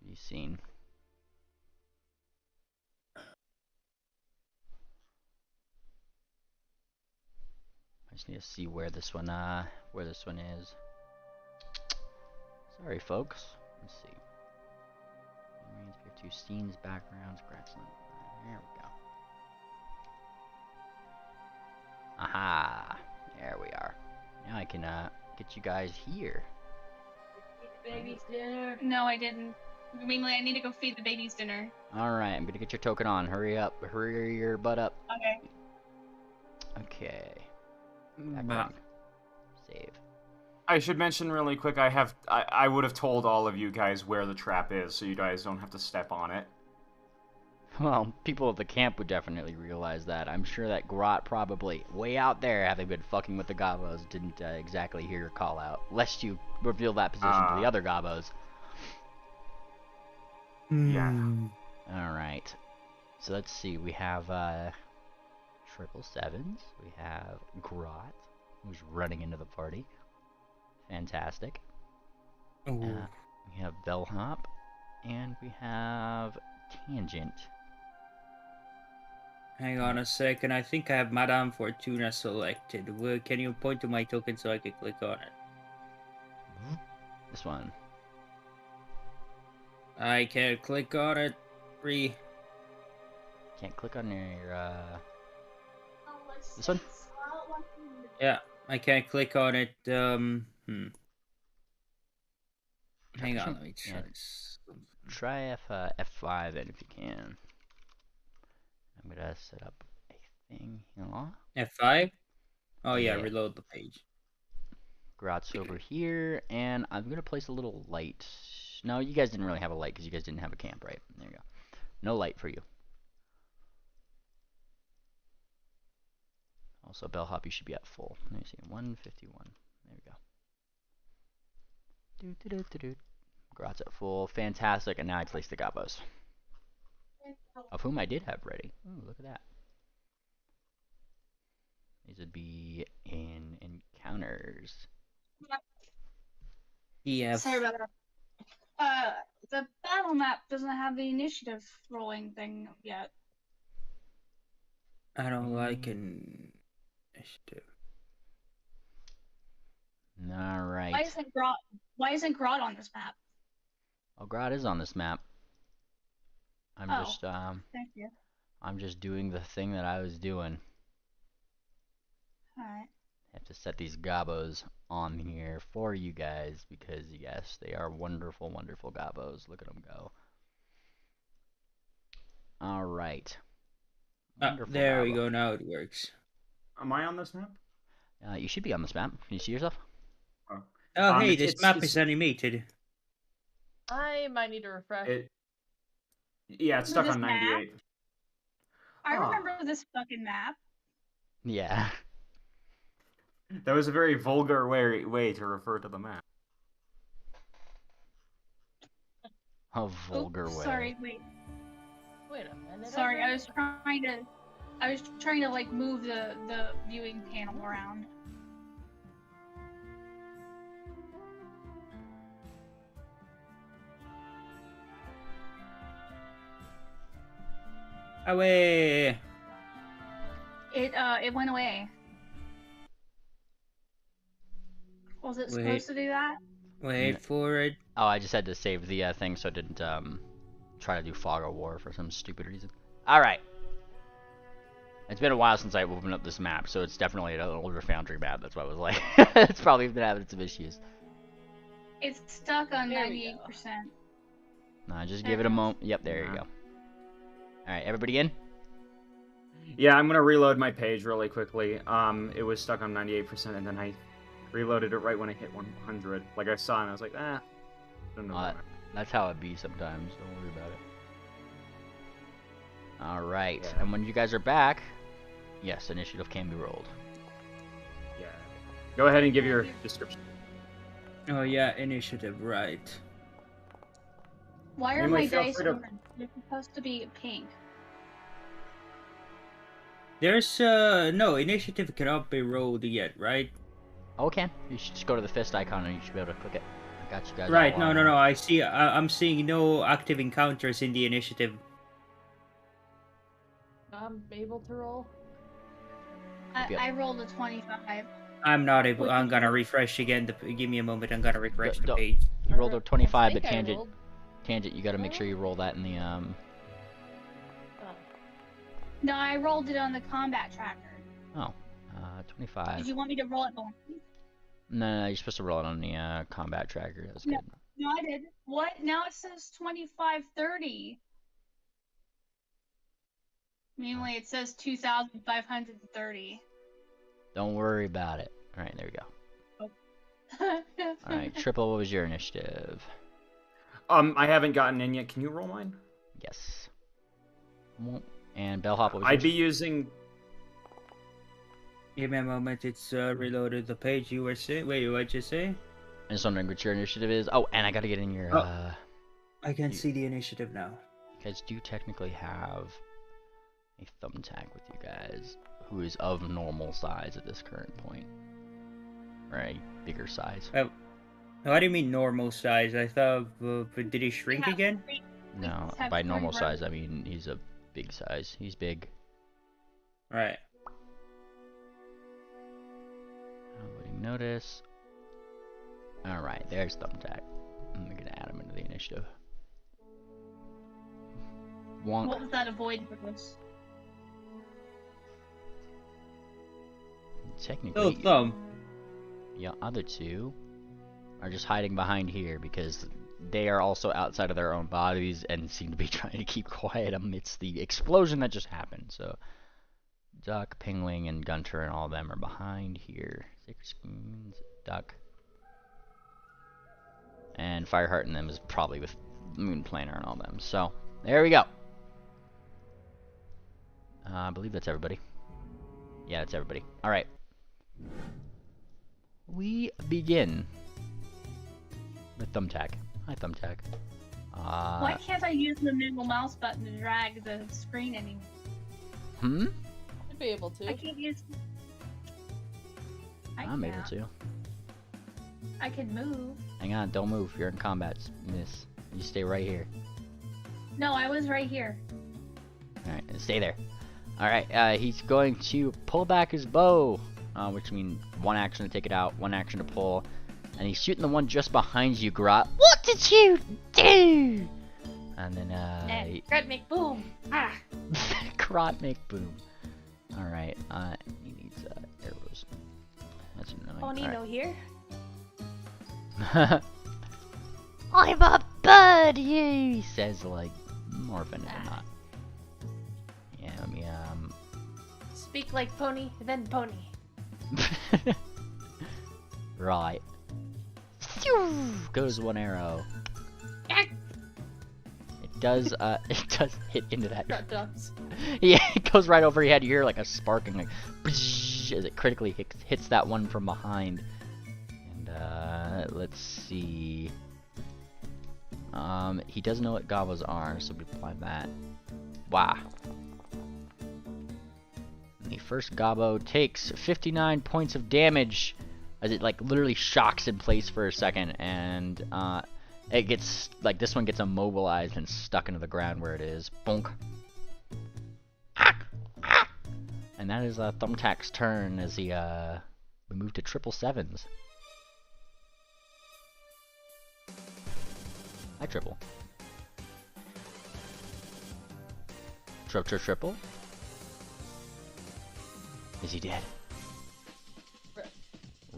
Speaker 1: You seen? I just need to see where this one is. Sorry, folks. Let's see. Marines, we have two scenes, backgrounds, grassland. There we go. Aha! There we are. Now I can get you guys here.
Speaker 3: Baby's dinner. No, I didn't. Mainly, I need to go feed the babies dinner.
Speaker 1: Alright, I'm gonna get your token on. Hurry up. Hurry your butt up.
Speaker 3: Okay.
Speaker 1: Okay.
Speaker 4: Bah.
Speaker 1: Background. Save.
Speaker 4: I should mention really quick, I would have told all of you guys where the trap is, so you guys don't have to step on it.
Speaker 1: Well, people at the camp would definitely realize that. I'm sure that Grot probably, way out there, having been fucking with the Gobos, didn't exactly hear your call out, lest you reveal that position to the other Gobos.
Speaker 4: Yeah.
Speaker 1: Alright. So let's see, we have 777s, we have Grot, who's running into the party. Fantastic. We have Bellhop, and we have Tangent.
Speaker 2: Hang on a second, I think I have Madame Fortuna selected. Can you point to my token so I can click on it?
Speaker 1: This one.
Speaker 2: I can't click on it.
Speaker 1: Can't click on your, this one?
Speaker 2: Yeah, I can't click on it. Hang on, let me try
Speaker 1: Yeah.
Speaker 2: this.
Speaker 1: Try F5 then if you can. I'm gonna set up a thing here.
Speaker 2: F5? Oh yeah,
Speaker 1: Yeah.
Speaker 2: reload the page.
Speaker 1: Grot's over here, and I'm gonna place a little light. No, you guys didn't really have a light because you guys didn't have a camp, right? There you go. No light for you. Also, Bellhop, you should be at full. Let me see, 151. There we go. Grot's at full. Fantastic, and now I place the Gobos. Of whom I did have ready. Ooh, look at that. These would be in encounters.
Speaker 2: Yeah.
Speaker 3: Sorry about that. The battle map doesn't have the initiative rolling thing yet.
Speaker 2: I don't like an initiative.
Speaker 1: Alright.
Speaker 3: Why isn't Grot on this map?
Speaker 1: Oh, Grot is on this map.
Speaker 3: Thank you.
Speaker 1: I'm just doing the thing that I was doing.
Speaker 3: Alright.
Speaker 1: I have to set these Gobos on here for you guys because, yes, they are wonderful, wonderful Gobos. Look at them go. Alright.
Speaker 2: There we go, now it works.
Speaker 4: Am I on this map?
Speaker 1: You should be on this map. Can you see yourself?
Speaker 2: Oh, hey,
Speaker 4: It's-
Speaker 2: this map
Speaker 4: it's-
Speaker 2: is animated.
Speaker 5: I might need to refresh.
Speaker 4: Yeah, it's stuck
Speaker 3: This
Speaker 4: on 98.
Speaker 3: I
Speaker 4: Oh.
Speaker 3: remember this fucking map.
Speaker 1: Yeah.
Speaker 4: That was a very vulgar way to refer to the map.
Speaker 1: A vulgar way.
Speaker 3: Sorry, wait.
Speaker 5: Wait a minute.
Speaker 3: Sorry, I was trying to like move the viewing panel around.
Speaker 2: Away!
Speaker 3: It went away. Was it supposed to do that?
Speaker 2: Wait for it.
Speaker 1: Oh, I just had to save the thing so it didn't try to do Fog of War for some stupid reason. Alright. It's been a while since I opened up this map, so it's definitely an older Foundry map. That's why I was like, it's probably been having some issues.
Speaker 3: It's stuck on
Speaker 5: There we
Speaker 3: 98%.
Speaker 1: No, just give it a moment. Yep, there you go. Alright, everybody in?
Speaker 4: Yeah, I'm gonna reload my page really quickly. It was stuck on 98%, and then I reloaded it right when I hit 100. Like I saw, and I was like, ah. Don't know.
Speaker 1: That's how it be sometimes. Don't worry about it. Alright,
Speaker 4: Yeah.
Speaker 1: and when you guys are back, yes, initiative can be rolled.
Speaker 4: Yeah. Go ahead and give your description.
Speaker 2: Oh yeah, initiative, right.
Speaker 3: Why are
Speaker 4: Emily,
Speaker 3: my
Speaker 4: feel
Speaker 3: dice
Speaker 4: free to-
Speaker 3: orange? They're supposed to be pink.
Speaker 2: There's no initiative cannot be rolled yet, right?
Speaker 1: Oh, it can. You should just go to the fist icon and you should be able to click it. I got you guys.
Speaker 2: Right.
Speaker 1: all
Speaker 2: No,
Speaker 1: on
Speaker 2: no,
Speaker 1: there.
Speaker 2: no. I see. I'm seeing no active encounters in the initiative.
Speaker 5: I'm able to roll.
Speaker 1: Yep.
Speaker 3: I rolled a 25.
Speaker 2: I'm not able.
Speaker 3: Which
Speaker 2: I'm
Speaker 3: one?
Speaker 2: gonna refresh again. Give me a moment. I'm gonna refresh the
Speaker 1: Don't-
Speaker 2: page.
Speaker 1: You rolled a 25,
Speaker 5: I
Speaker 1: but
Speaker 5: think I
Speaker 1: tangent.
Speaker 5: rolled.
Speaker 1: Tangent, you got to make sure you roll that in the
Speaker 5: Oh.
Speaker 3: No, I rolled it on the combat tracker.
Speaker 1: Oh, 25.
Speaker 3: Did you want me to roll it?
Speaker 1: No, you're supposed to roll it on the combat tracker. That's good.
Speaker 3: No, I did. What? Now it says 2530. Meanwhile, it says 2,530.
Speaker 1: Don't worry about it. All right, there we go.
Speaker 3: Oh.
Speaker 1: All right, Triple, what was your initiative?
Speaker 4: I haven't gotten in yet. Can you roll mine?
Speaker 1: Yes. And Bellhop, what was
Speaker 4: I'd be
Speaker 1: yours?
Speaker 4: using.
Speaker 2: Give me a moment. It's reloaded the page you were saying. Wait, what'd you say?
Speaker 1: I'm just wondering what your initiative is. Oh, and I gotta get in your.
Speaker 2: I can see the initiative now.
Speaker 1: You guys do technically have a thumbtack with you guys, who is of normal size at this current point, or a bigger size.
Speaker 2: What do you mean normal size? I thought, did he shrink again?
Speaker 1: No, by normal size I mean he's a big size. He's big.
Speaker 2: Right.
Speaker 1: Nobody notice. All right, there's thumbtack. I'm gonna add him into the initiative. Wonk.
Speaker 3: What was that avoid bonus?
Speaker 1: Technically,
Speaker 2: Oh, thumb.
Speaker 1: the other two are just hiding behind here because they are also outside of their own bodies and seem to be trying to keep quiet amidst the explosion that just happened. So, Duck, Pingwing, and Gunter and all of them are behind here. Sacred Screens, Duck. And Fireheart and them is probably with Moon Planner and all them. So, there we go. I believe that's everybody. Yeah, that's everybody. Alright. We begin with Thumbtack. Hi, Thumbtack.
Speaker 3: Why can't I use the middle mouse button to drag the screen anymore?
Speaker 1: Hmm?
Speaker 5: Should be able to.
Speaker 3: I can't use.
Speaker 1: I'm able to.
Speaker 3: I can move.
Speaker 1: Hang on, don't move. You're in combat, miss. You stay right here.
Speaker 3: No, I was right here.
Speaker 1: Alright, stay there. Alright, he's going to pull back his bow, which means one action to take it out, one action to pull, and he's shooting the one just behind you, Grot. What did you do? And then,
Speaker 3: Grot make boom. Ah.
Speaker 1: Grot make boom. Alright, he needs, arrows. That's annoying.
Speaker 5: Oh, Nino here?
Speaker 1: I'm a bird, he says, like, more often than not. Yeah, let me,
Speaker 5: Speak like pony, then pony.
Speaker 1: Right. Goes one arrow. It does hit into that.
Speaker 5: That does.
Speaker 1: Yeah, it goes right over your head. You hear like a sparking, like, as it critically hits that one from behind. And, let's see. He doesn't know what gobos are, so we apply that. Wow. The first gobbo takes 59 points of damage as it like literally shocks in place for a second, and it gets like this one gets immobilized and stuck into the ground where it is. Bonk. And that is Thumbtack's turn as he we move to 777s. Hi, Triple. Triple. Is he dead?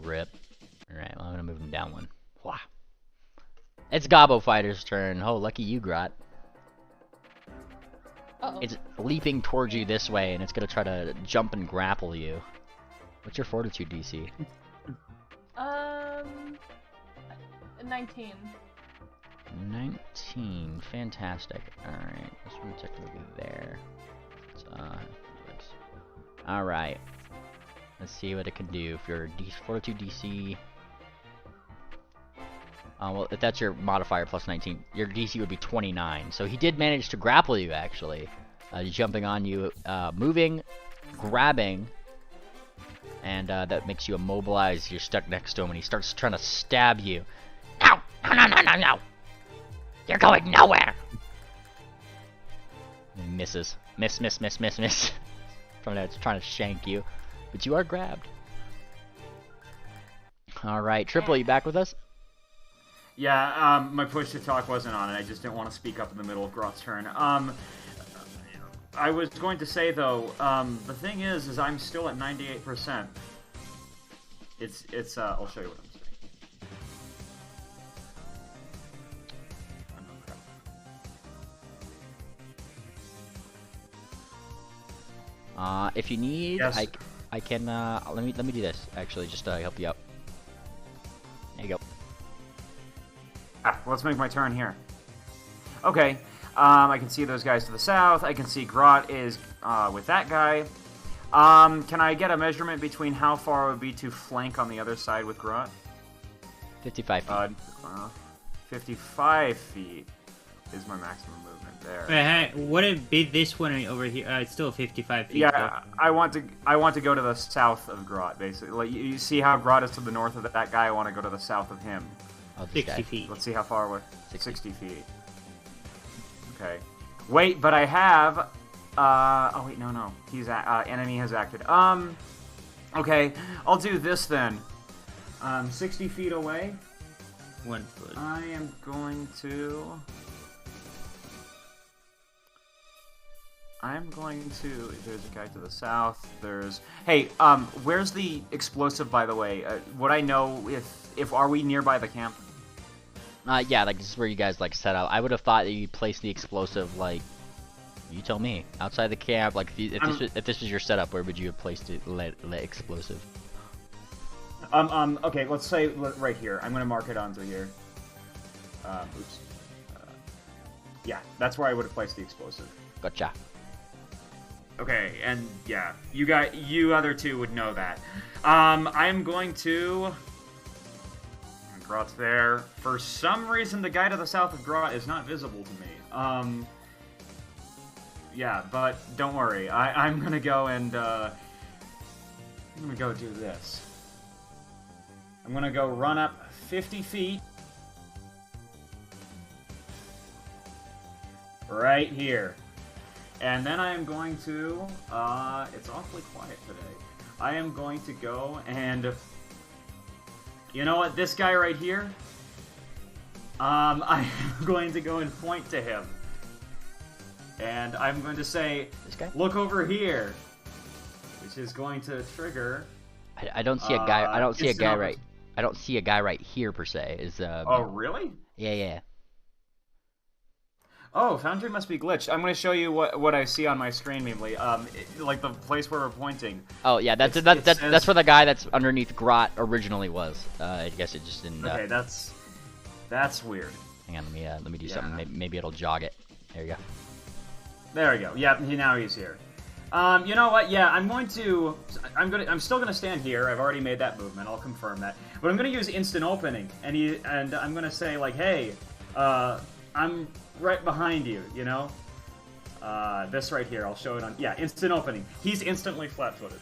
Speaker 1: Rip. Alright, well, I'm gonna move him down one. Wow. It's Gobbo Fighter's turn. Oh, lucky you, Grot.
Speaker 5: Uh-oh.
Speaker 1: It's leaping towards you this way, and it's gonna try to jump and grapple you. What's your Fortitude DC?
Speaker 5: 19.
Speaker 1: 19. Fantastic. Alright, this one technically there. It's, alright. Let's see what it can do. If your Fortitude DC... well, if that's your modifier plus 19, your DC would be 29. So he did manage to grapple you, actually. Jumping on you, moving, grabbing, and that makes you immobilized. You're stuck next to him, and he starts trying to stab you. No! No! You're going nowhere! He misses. Miss. Trying to shank you. But you are grabbed. Alright, Triple, you back with us?
Speaker 4: Yeah, my push to talk wasn't on it. I just didn't want to speak up in the middle of Grot's turn. I was going to say, though, the thing is I'm still at 98%. It's I'll show you what I'm saying.
Speaker 1: If you need,
Speaker 4: Yes.
Speaker 1: I can let me do this actually, just to help you out. There you go.
Speaker 4: Let's make my turn here. Okay, I can see those guys to the south. I can see Grot is with that guy. Can I get a measurement between how far it would be to flank on the other side with Grot?
Speaker 1: 55 feet.
Speaker 4: 55 feet is my maximum movement there.
Speaker 2: Would it be this one over here? It's still 55 feet.
Speaker 4: Yeah, I want to go to the south of Grot, basically. Like you see how Grot is to the north of that guy. I want to go to the south of him.
Speaker 1: Oh, this
Speaker 2: 60
Speaker 1: guy.
Speaker 2: feet.
Speaker 4: Let's see how far away. 60 feet. Okay. Wait, but I have. Oh wait, no. He's enemy has acted. Okay, I'll do this then. 60 feet away.
Speaker 2: 1 foot.
Speaker 4: I am going to. There's a guy to the south. Hey, where's the explosive, by the way? Would I know if are we nearby the camp?
Speaker 1: Yeah, like this is where you guys like set up. I would have thought that you placed the explosive, like, you tell me, outside the camp. Like if this was your setup, where would you have placed it? Let explosive.
Speaker 4: Okay, let's say right here. I'm gonna mark it onto here. Oops. Yeah, that's where I would have placed the explosive.
Speaker 1: Gotcha.
Speaker 4: Okay, and yeah, you other two would know that. I'm going to. Grot's there. For some reason, the guy to the south of Grot is not visible to me. Yeah, but don't worry. I'm gonna go and I'm gonna go do this. I'm gonna go run up 50 feet. Right here. And then I am going to, it's awfully quiet today. I am going to go and, you know what, this guy right here, I am going to go and point to him. And I'm going to say,
Speaker 1: This guy?
Speaker 4: look over here, which is going to trigger.
Speaker 1: I don't see a guy. I don't see a guy
Speaker 4: instant
Speaker 1: right. I don't see a guy right here per se. Is
Speaker 4: Oh, really?
Speaker 1: Yeah.
Speaker 4: Oh, Foundry must be glitched. I'm going to show you what I see on my screen, mainly. Like the place where we're pointing.
Speaker 1: Oh yeah, that's where the guy that's underneath Grot originally was. I guess it just didn't.
Speaker 4: Okay, that's weird.
Speaker 1: Hang on, let me do something. Maybe it'll jog it. There you go.
Speaker 4: There we go. Yeah, now he's here. You know what? Yeah, I'm still gonna stand here. I've already made that movement. I'll confirm that. But I'm gonna use instant opening, and I'm gonna say like, hey, I'm right behind you. You know, this right here. I'll show it on. Yeah, instant opening. He's instantly flat-footed.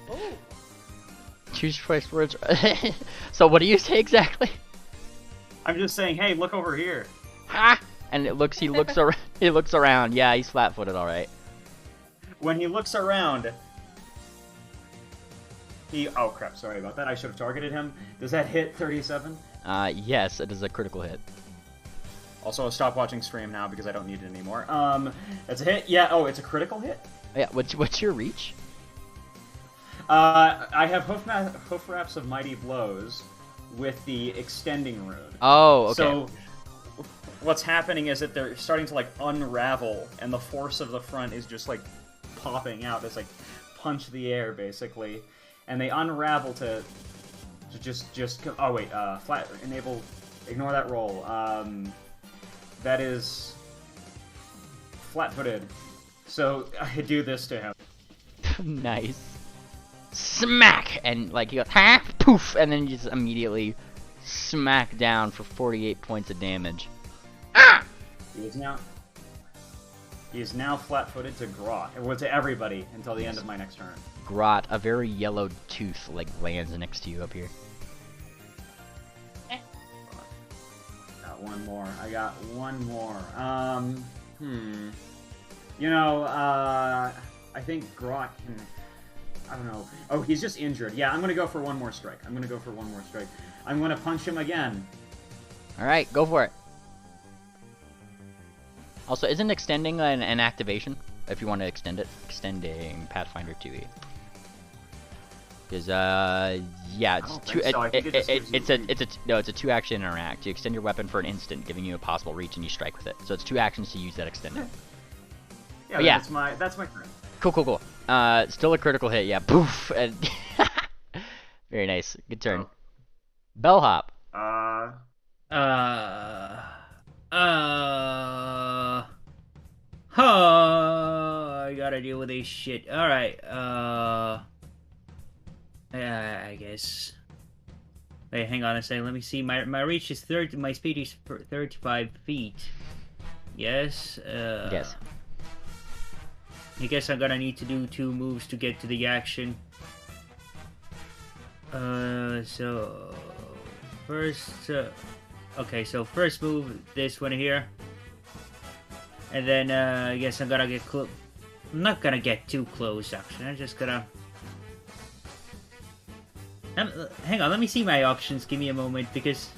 Speaker 5: Oh.
Speaker 1: Choose choice words. So what do you say exactly?
Speaker 4: I'm just saying, hey, look over here.
Speaker 1: Ha! And he looks around. He looks around. Yeah, he's flat-footed, all right.
Speaker 4: When he looks around, oh crap! Sorry about that. I should have targeted him. Does that hit 37?
Speaker 1: Yes, it is a critical hit.
Speaker 4: Also, I'll stop watching stream now because I don't need it anymore. That's a hit. Yeah. Oh, it's a critical hit.
Speaker 1: Yeah. What's your reach?
Speaker 4: I have hoof wraps of mighty blows with the extending rune.
Speaker 1: Oh, okay.
Speaker 4: So what's happening is that they're starting to like unravel, and the force of the front is just like popping out. It's like punch the air basically, and they unravel to just. Oh wait, flat enable. Ignore that roll. That is flat-footed. So I do this to him.
Speaker 1: Nice. Smack! And like he goes, ha! Poof! And then you just immediately smack down for 48 points of damage. Ah!
Speaker 4: He is now flat-footed to Grot, or to everybody until the end of my next turn.
Speaker 1: Grot, a very yellow tooth like lands next to you up here.
Speaker 4: One more. I got one more. You know, I think Grot can. I don't know. Oh, he's just injured. Yeah, I'm gonna go for one more strike. I'm gonna punch him again.
Speaker 1: All right, go for it. Also, isn't extending an activation? If you want to extend it, extending Pathfinder 2e. Because yeah, it's
Speaker 4: don't
Speaker 1: two.
Speaker 4: think so. I think it just gives you
Speaker 1: It's a 2-action interact. You extend your weapon for an instant, giving you a possible reach, and you strike with it. So it's 2 actions to use that extended.
Speaker 4: Yeah,
Speaker 1: yeah.
Speaker 4: That's my turn.
Speaker 1: Cool. Still a critical hit. Yeah, poof. And very nice. Good turn.
Speaker 4: Oh.
Speaker 1: Bellhop.
Speaker 2: I gotta deal with this shit. Alright, I guess. Wait, hang on a second, let me see. My reach is 30, my speed is 35 feet. Yes,
Speaker 1: Yes.
Speaker 2: I guess I'm gonna need to do 2 moves to get to the action. So... First, okay, so first move, this one here. And then, I guess I'm gonna get close. I'm not gonna get too close, actually. I'm just gonna... hang on, let me see my options. Give me a moment, because...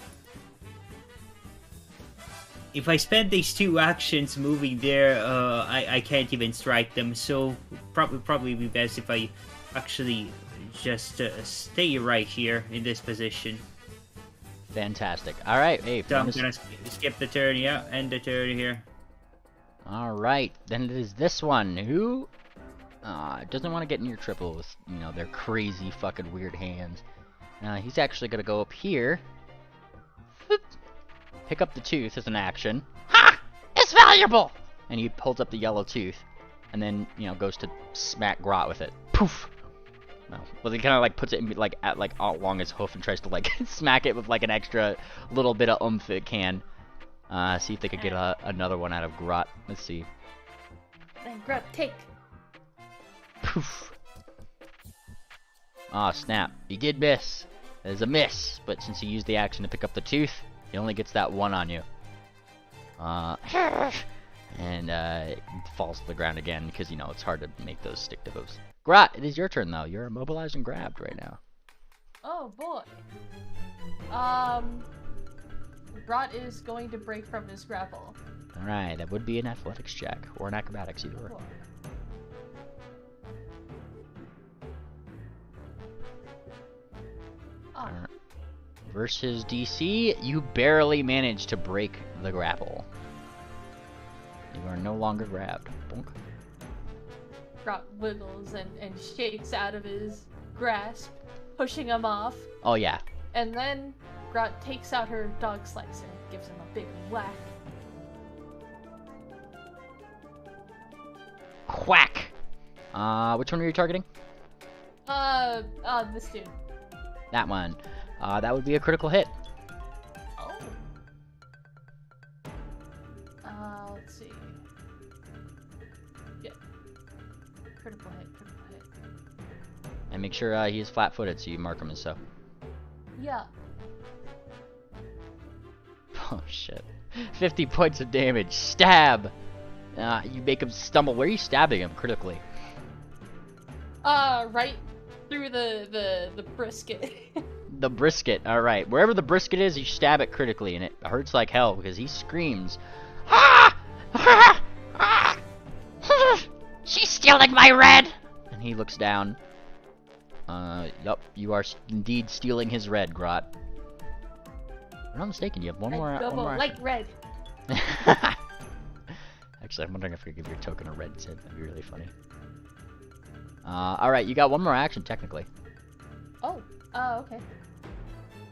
Speaker 2: If I spend these 2 actions moving there, I can't even strike them. So, probably be best if I actually just stay right here in this position.
Speaker 1: Fantastic. All right. Hey.
Speaker 2: So I'm gonna skip the turn, yeah, end the turn here.
Speaker 1: All right. Then it is this one who doesn't want to get near triple with their crazy fucking weird hands. He's actually gonna go up here, pick up the tooth as an action. Ha! It's valuable. And he holds up the yellow tooth, and then goes to smack Grot with it. Poof. No. Well, he kind of like puts it in, at along his hoof and tries to smack it with an extra little bit of oomph it can. See if they could get another one out of Grot. Let's see.
Speaker 5: Then Grot, take.
Speaker 1: Poof. Aw, snap. He did miss. There's a miss, but since he used the action to pick up the tooth, he only gets that 1 on you. And it falls to the ground again because it's hard to make those stick to moves. Grot, it is your turn though. You're immobilized and grabbed right now.
Speaker 5: Oh boy. Grot is going to break from his grapple.
Speaker 1: Alright, that would be an athletics check or an acrobatics, either or.
Speaker 5: Oh.
Speaker 1: Versus DC, you barely managed to break the grapple. You are no longer grabbed. Bonk.
Speaker 5: Grot wiggles and shakes out of his grasp, pushing him off.
Speaker 1: Oh yeah.
Speaker 5: And then Grot takes out her dog slicer and gives him a big whack.
Speaker 1: Whack! Which one are you targeting?
Speaker 5: This dude.
Speaker 1: That one. That would be a critical hit.
Speaker 5: Oh. Let's see. Yeah. Critical hit.
Speaker 1: And make sure he is flat-footed, so you mark him as so.
Speaker 5: Yeah.
Speaker 1: Oh shit. 50 points of damage. Stab! You make him stumble. Where are you stabbing him critically?
Speaker 5: Right through the brisket.
Speaker 1: The brisket, alright. Wherever the brisket is, you stab it critically, and it hurts like hell because he screams. Ah! Ah! Ah! She's stealing my red! And he looks down. Yup, you are indeed stealing his red, Grot. If I'm not mistaken, you have one more
Speaker 5: Like red.
Speaker 1: Actually, I'm wondering if I could give your token a red tip. That'd be really funny. Alright, you got one more action, technically.
Speaker 5: Oh, okay.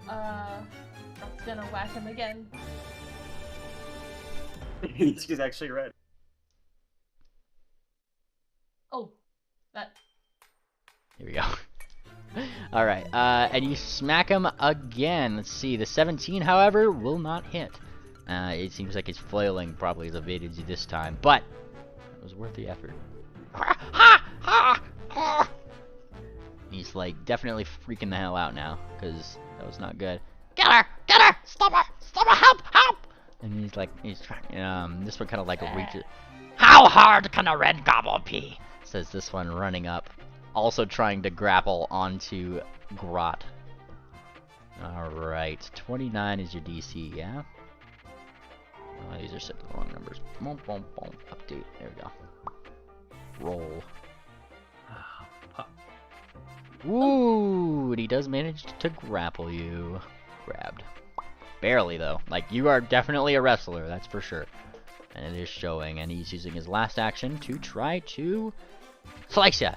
Speaker 5: Grot's gonna whack him again.
Speaker 4: She's actually red.
Speaker 5: Oh, that.
Speaker 1: Here we go. Alright, and you smack him again. Let's see, the 17, however, will not hit. It seems like his flailing probably has evaded you this time, but it was worth the effort. He's definitely freaking the hell out now, because that was not good. Get her! Stop her! Help! And he's trying, this one kind of reaches. How hard can a red goblin be? Says this one running up, also trying to grapple onto Grot. Alright, 29 is your DC, yeah? These are set to the wrong numbers. Boom, boom, boom. Update. There we go. Roll. Ooh, and he does manage to grapple you. Grabbed. Barely, though. Like, you are definitely a wrestler, that's for sure. And it is showing, and he's using his last action to try to slice ya!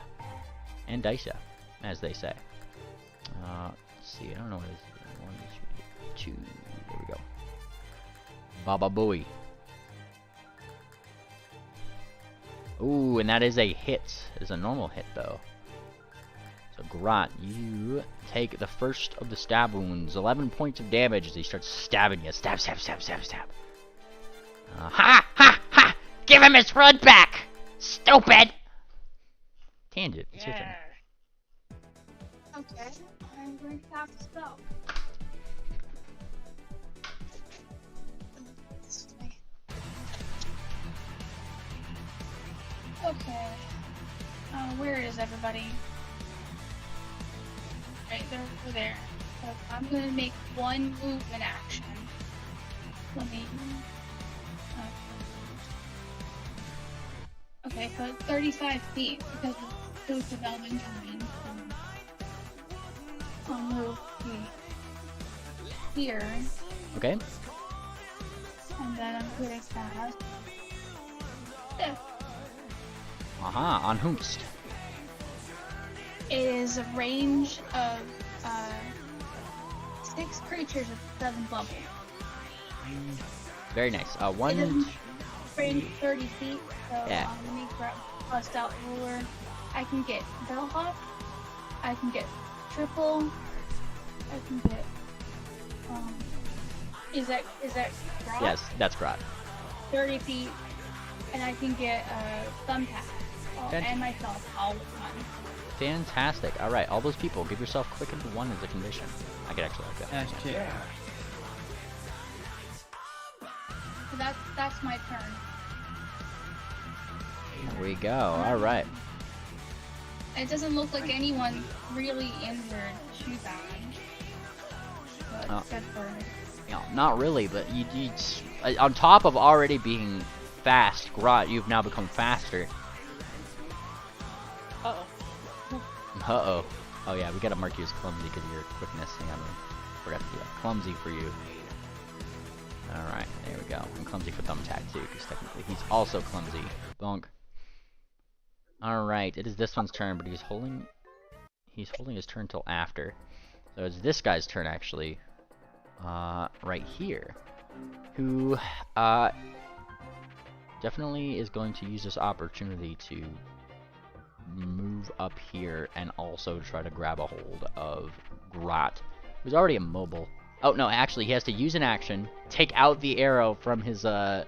Speaker 1: And dice ya, as they say. Let's see, I don't know what it is. 1, 2, there we go. Baba Booey. Ooh, and that is a hit. It is a normal hit, though. So, Grot, you take the first of the stab wounds. 11 points of damage as he starts stabbing you. Stab, stab, stab, stab, stab. Ha! Ha! Ha! Give him his run back! Stupid! Tangent, it's your turn.
Speaker 3: Okay, I'm going to have to spell. Okay. Where is everybody? Right, they're over there. So I'm gonna make one movement action. Let me. Okay, so it's 35 feet because of those development domains. I'll move here.
Speaker 1: Okay.
Speaker 3: And then I'm gonna cast this.
Speaker 1: Aha, on Hoomst.
Speaker 3: It is a range of 6 creatures at 7 level.
Speaker 1: Very nice.
Speaker 3: It
Speaker 1: One.
Speaker 3: is range 30 feet, so
Speaker 1: Yeah.
Speaker 3: let me bust out ruler. I can get bellhop. I can get triple. I can get. Is that Grot?
Speaker 1: Yes, that's Grot.
Speaker 3: 30 feet, and I can get thumbtack.
Speaker 1: Fantastic.
Speaker 3: And myself all with one.
Speaker 1: Fantastic. Alright, all those people, give yourself quick into 1 as a condition. I could actually like that.
Speaker 3: So that's my turn.
Speaker 1: There we go. Alright.
Speaker 3: It doesn't look like anyone's really injured too bad. But
Speaker 1: Oh.
Speaker 3: good for it.
Speaker 1: No, not really, but you on top of already being fast, Grot, you've now become faster.
Speaker 5: Uh-oh.
Speaker 1: Uh-oh. Oh yeah, we gotta mark you as clumsy because of your quickness. Hang on, I forgot to do that. Clumsy for you. Alright, there we go. And clumsy for Thumbtack too, because technically he's also clumsy. Bonk. Alright, it is this one's turn, but he's holding his turn till after. So it's this guy's turn actually. Right here. Who definitely is going to use this opportunity to move up here and also try to grab a hold of Grot, who's already immobile. Oh no, actually he has to use an action, take out the arrow from his from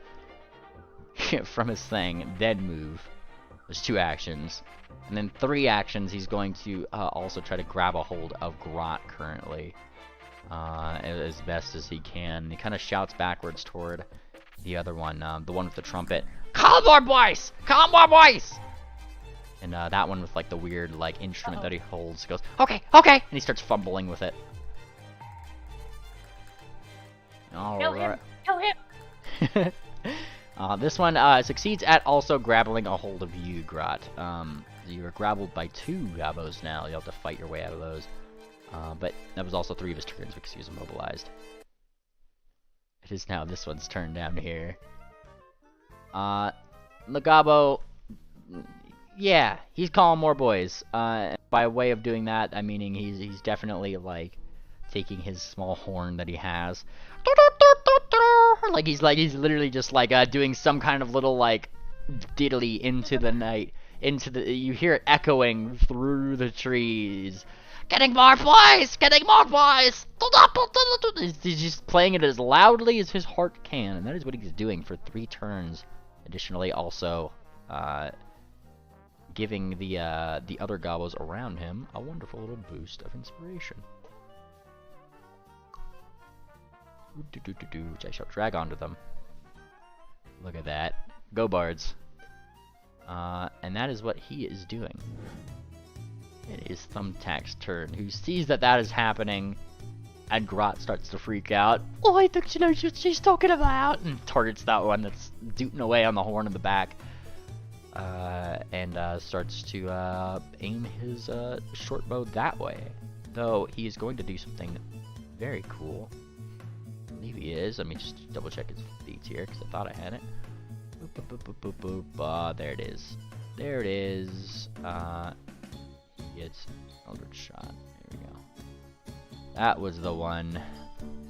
Speaker 1: his thing, then move. There's 2 actions. And then 3 actions he's going to also try to grab a hold of Grot currently. As best as he can. He kind of shouts backwards toward the other one, the one with the trumpet. Call more boys! Call more boys! And that one with like the weird like instrument that he holds goes, okay, okay! And he starts fumbling with it.
Speaker 5: Kill him! Kill him!
Speaker 1: This one succeeds at also grappling a hold of you, Grot. You are grappled by 2 Gabos now. You'll have to fight your way out of those. But that was also 3 of his turns because he was immobilized. It is now this one's turn down here. Nagabo, yeah, he's calling more boys. By way of doing that, I'm meaning he's definitely like taking his small horn that he has, like he's literally just like doing some kind of little like diddly into the night, you hear it echoing through the trees. Getting more boys! Getting more boys! He's just playing it as loudly as his heart can, and that is what he's doing for 3 turns. Additionally, also giving the other gobos around him a wonderful little boost of inspiration. Which I shall drag onto them. Look at that. Go Bards. And that is what he is doing. It is Thumbtack's turn, who sees that is happening, and Grot starts to freak out. Oh, I think she knows what she's talking about! And targets that one that's dooting away on the horn in the back. and starts to aim his short bow that way. Though he is going to do something very cool. I believe he is. Let me just double check his feats here because I thought I had it. Boop, boop, boop, boop, boop, boop. There it is. There it is. It's Eldritch Shot. There we go. That was the one.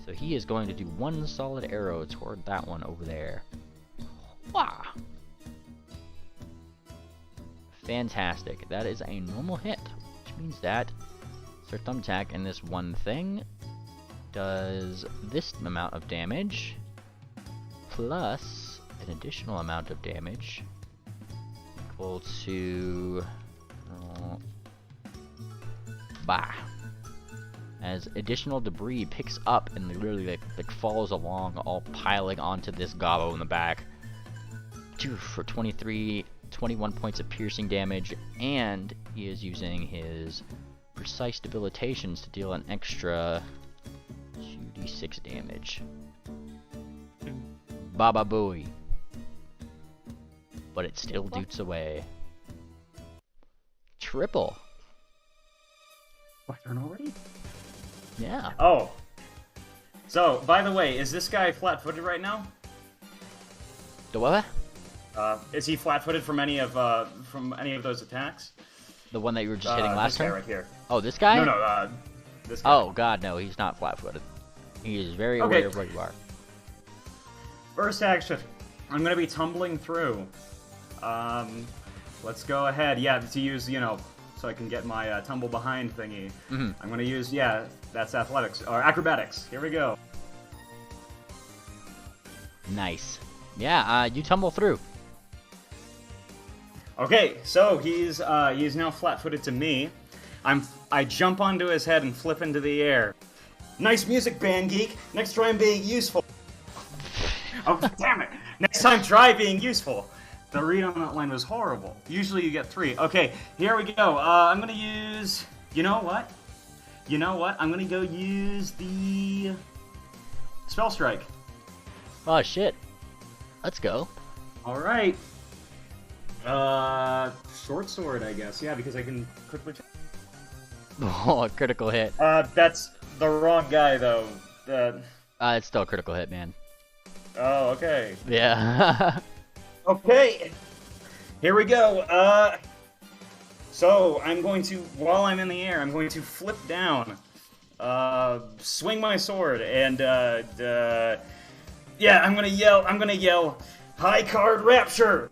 Speaker 1: So he is going to do one solid arrow toward that one over there. Wow. Fantastic. That is a normal hit, which means that Sir Thumbtack and this one thing does this amount of damage plus an additional amount of damage equal to as additional debris picks up and literally like falls along, all piling onto this gobbo in the back. For 21 points of piercing damage, and he is using his precise debilitations to deal an extra 2d6 damage. Baba booey. But it still doots away. Triple.
Speaker 4: My turn already?
Speaker 1: Yeah.
Speaker 4: Oh. So, by the way, is this guy flat-footed right now?
Speaker 1: The what?
Speaker 4: Is he flat-footed from any of those attacks?
Speaker 1: The one that you were just hitting last
Speaker 4: this guy
Speaker 1: turn?
Speaker 4: right here.
Speaker 1: Oh, this guy?
Speaker 4: No, this guy.
Speaker 1: Oh god, no, he's not flat-footed. He is very aware of where you are.
Speaker 4: First action. I'm gonna be tumbling through. Let's go ahead. Yeah, to use, so I can get my tumble behind thingy.
Speaker 1: Mm-hmm.
Speaker 4: I'm gonna use, that's athletics or acrobatics. Here we go.
Speaker 1: Nice. Yeah, you tumble through.
Speaker 4: Okay, so he's now flat-footed to me. I jump onto his head and flip into the air. Nice music, Band Geek. Next try and being useful. Oh, damn it! Next time, try being useful. The read on that line was horrible. Usually you get 3. Okay, here we go. I'm gonna use... You know what? I'm gonna go use the... Spell Strike.
Speaker 1: Oh shit. Let's go.
Speaker 4: Alright. Short sword, I guess. Yeah, because I can quickly...
Speaker 1: Oh, a critical hit.
Speaker 4: That's the wrong guy, though.
Speaker 1: It's still a critical hit, man.
Speaker 4: Oh, okay.
Speaker 1: Yeah.
Speaker 4: Okay. Here we go. So I'm going to, while I'm in the air, I'm going to flip down, swing my sword, and yeah, I'm gonna yell, High Card Rapture.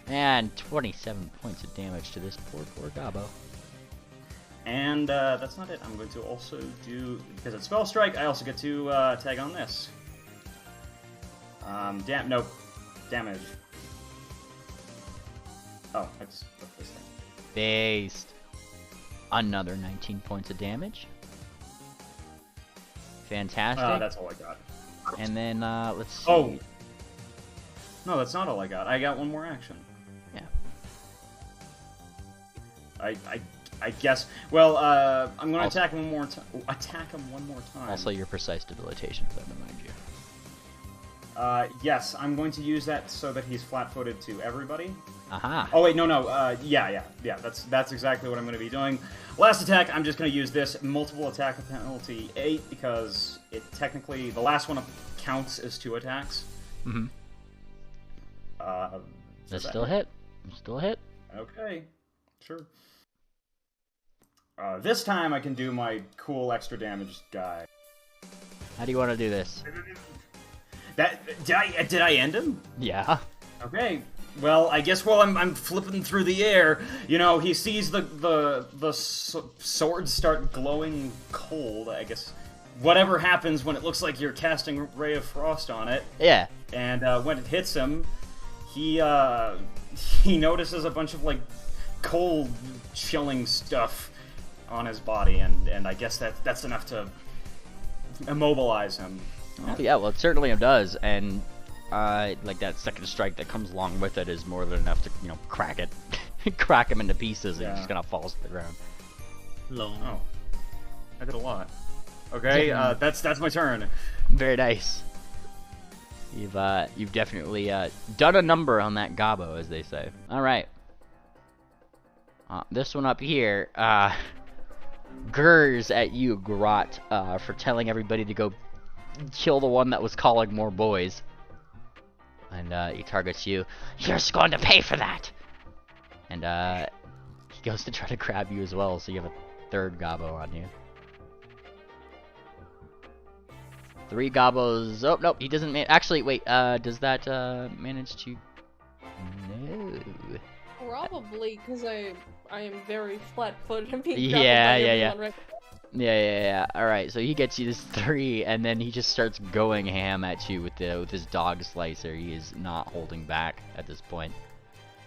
Speaker 1: And 27 points of damage to this poor Gobbo.
Speaker 4: And that's not it. I'm going to also do, because it's Spell Strike, I also get to tag on this. Damage. Oh, that's this thing.
Speaker 1: Based. Another 19 points of damage. Fantastic.
Speaker 4: That's all I got.
Speaker 1: And then, let's see.
Speaker 4: Oh! No, that's not all I got. I got one more action.
Speaker 1: Yeah.
Speaker 4: I guess. Well, I'm gonna attack him one more time. Attack him one more time.
Speaker 1: Also, your precise debilitation, if I remind you.
Speaker 4: Yes, I'm going to use that so that he's flat-footed to everybody.
Speaker 1: Aha.
Speaker 4: Oh wait, no. Yeah. That's exactly what I'm going to be doing. Last attack, I'm just going to use this multiple attack penalty 8 because it technically the last one counts as 2 attacks.
Speaker 1: Mm-hmm. That's still a hit. Still a hit.
Speaker 4: Okay, sure. This time I can do my cool extra damage guy.
Speaker 1: How do you want to do this?
Speaker 4: Did I end him?
Speaker 1: Yeah.
Speaker 4: Okay. Well, I guess while I'm flipping through the air, he sees the swords start glowing cold. I guess whatever happens when it looks like you're casting Ray of Frost on it.
Speaker 1: Yeah.
Speaker 4: And when it hits him, he notices a bunch of like cold, chilling stuff on his body, and I guess that's enough to immobilize him.
Speaker 1: Oh, yeah, well, it certainly does, and like that second strike that comes along with it is more than enough to, crack it, crack him into pieces, and he's just gonna fall to the ground.
Speaker 4: Oh, I did a lot. Okay, that's my turn.
Speaker 1: Very nice. You've definitely done a number on that gobbo, as they say. All right. This one up here gurs at you, Grot, for telling everybody to go kill the one that was calling more boys. And he targets you. You're just going to pay for that. And he goes to try to grab you as well, so you have a third gobbo on you. 3 gobbos. Oh, nope, he doesn't actually, wait, does that manage to... No.
Speaker 5: Probably, because I am very flat-footed and being
Speaker 1: Yeah.
Speaker 5: right.
Speaker 1: Yeah. Alright, so he gets you this 3, and then he just starts going ham at you with his dog slicer. He is not holding back at this point.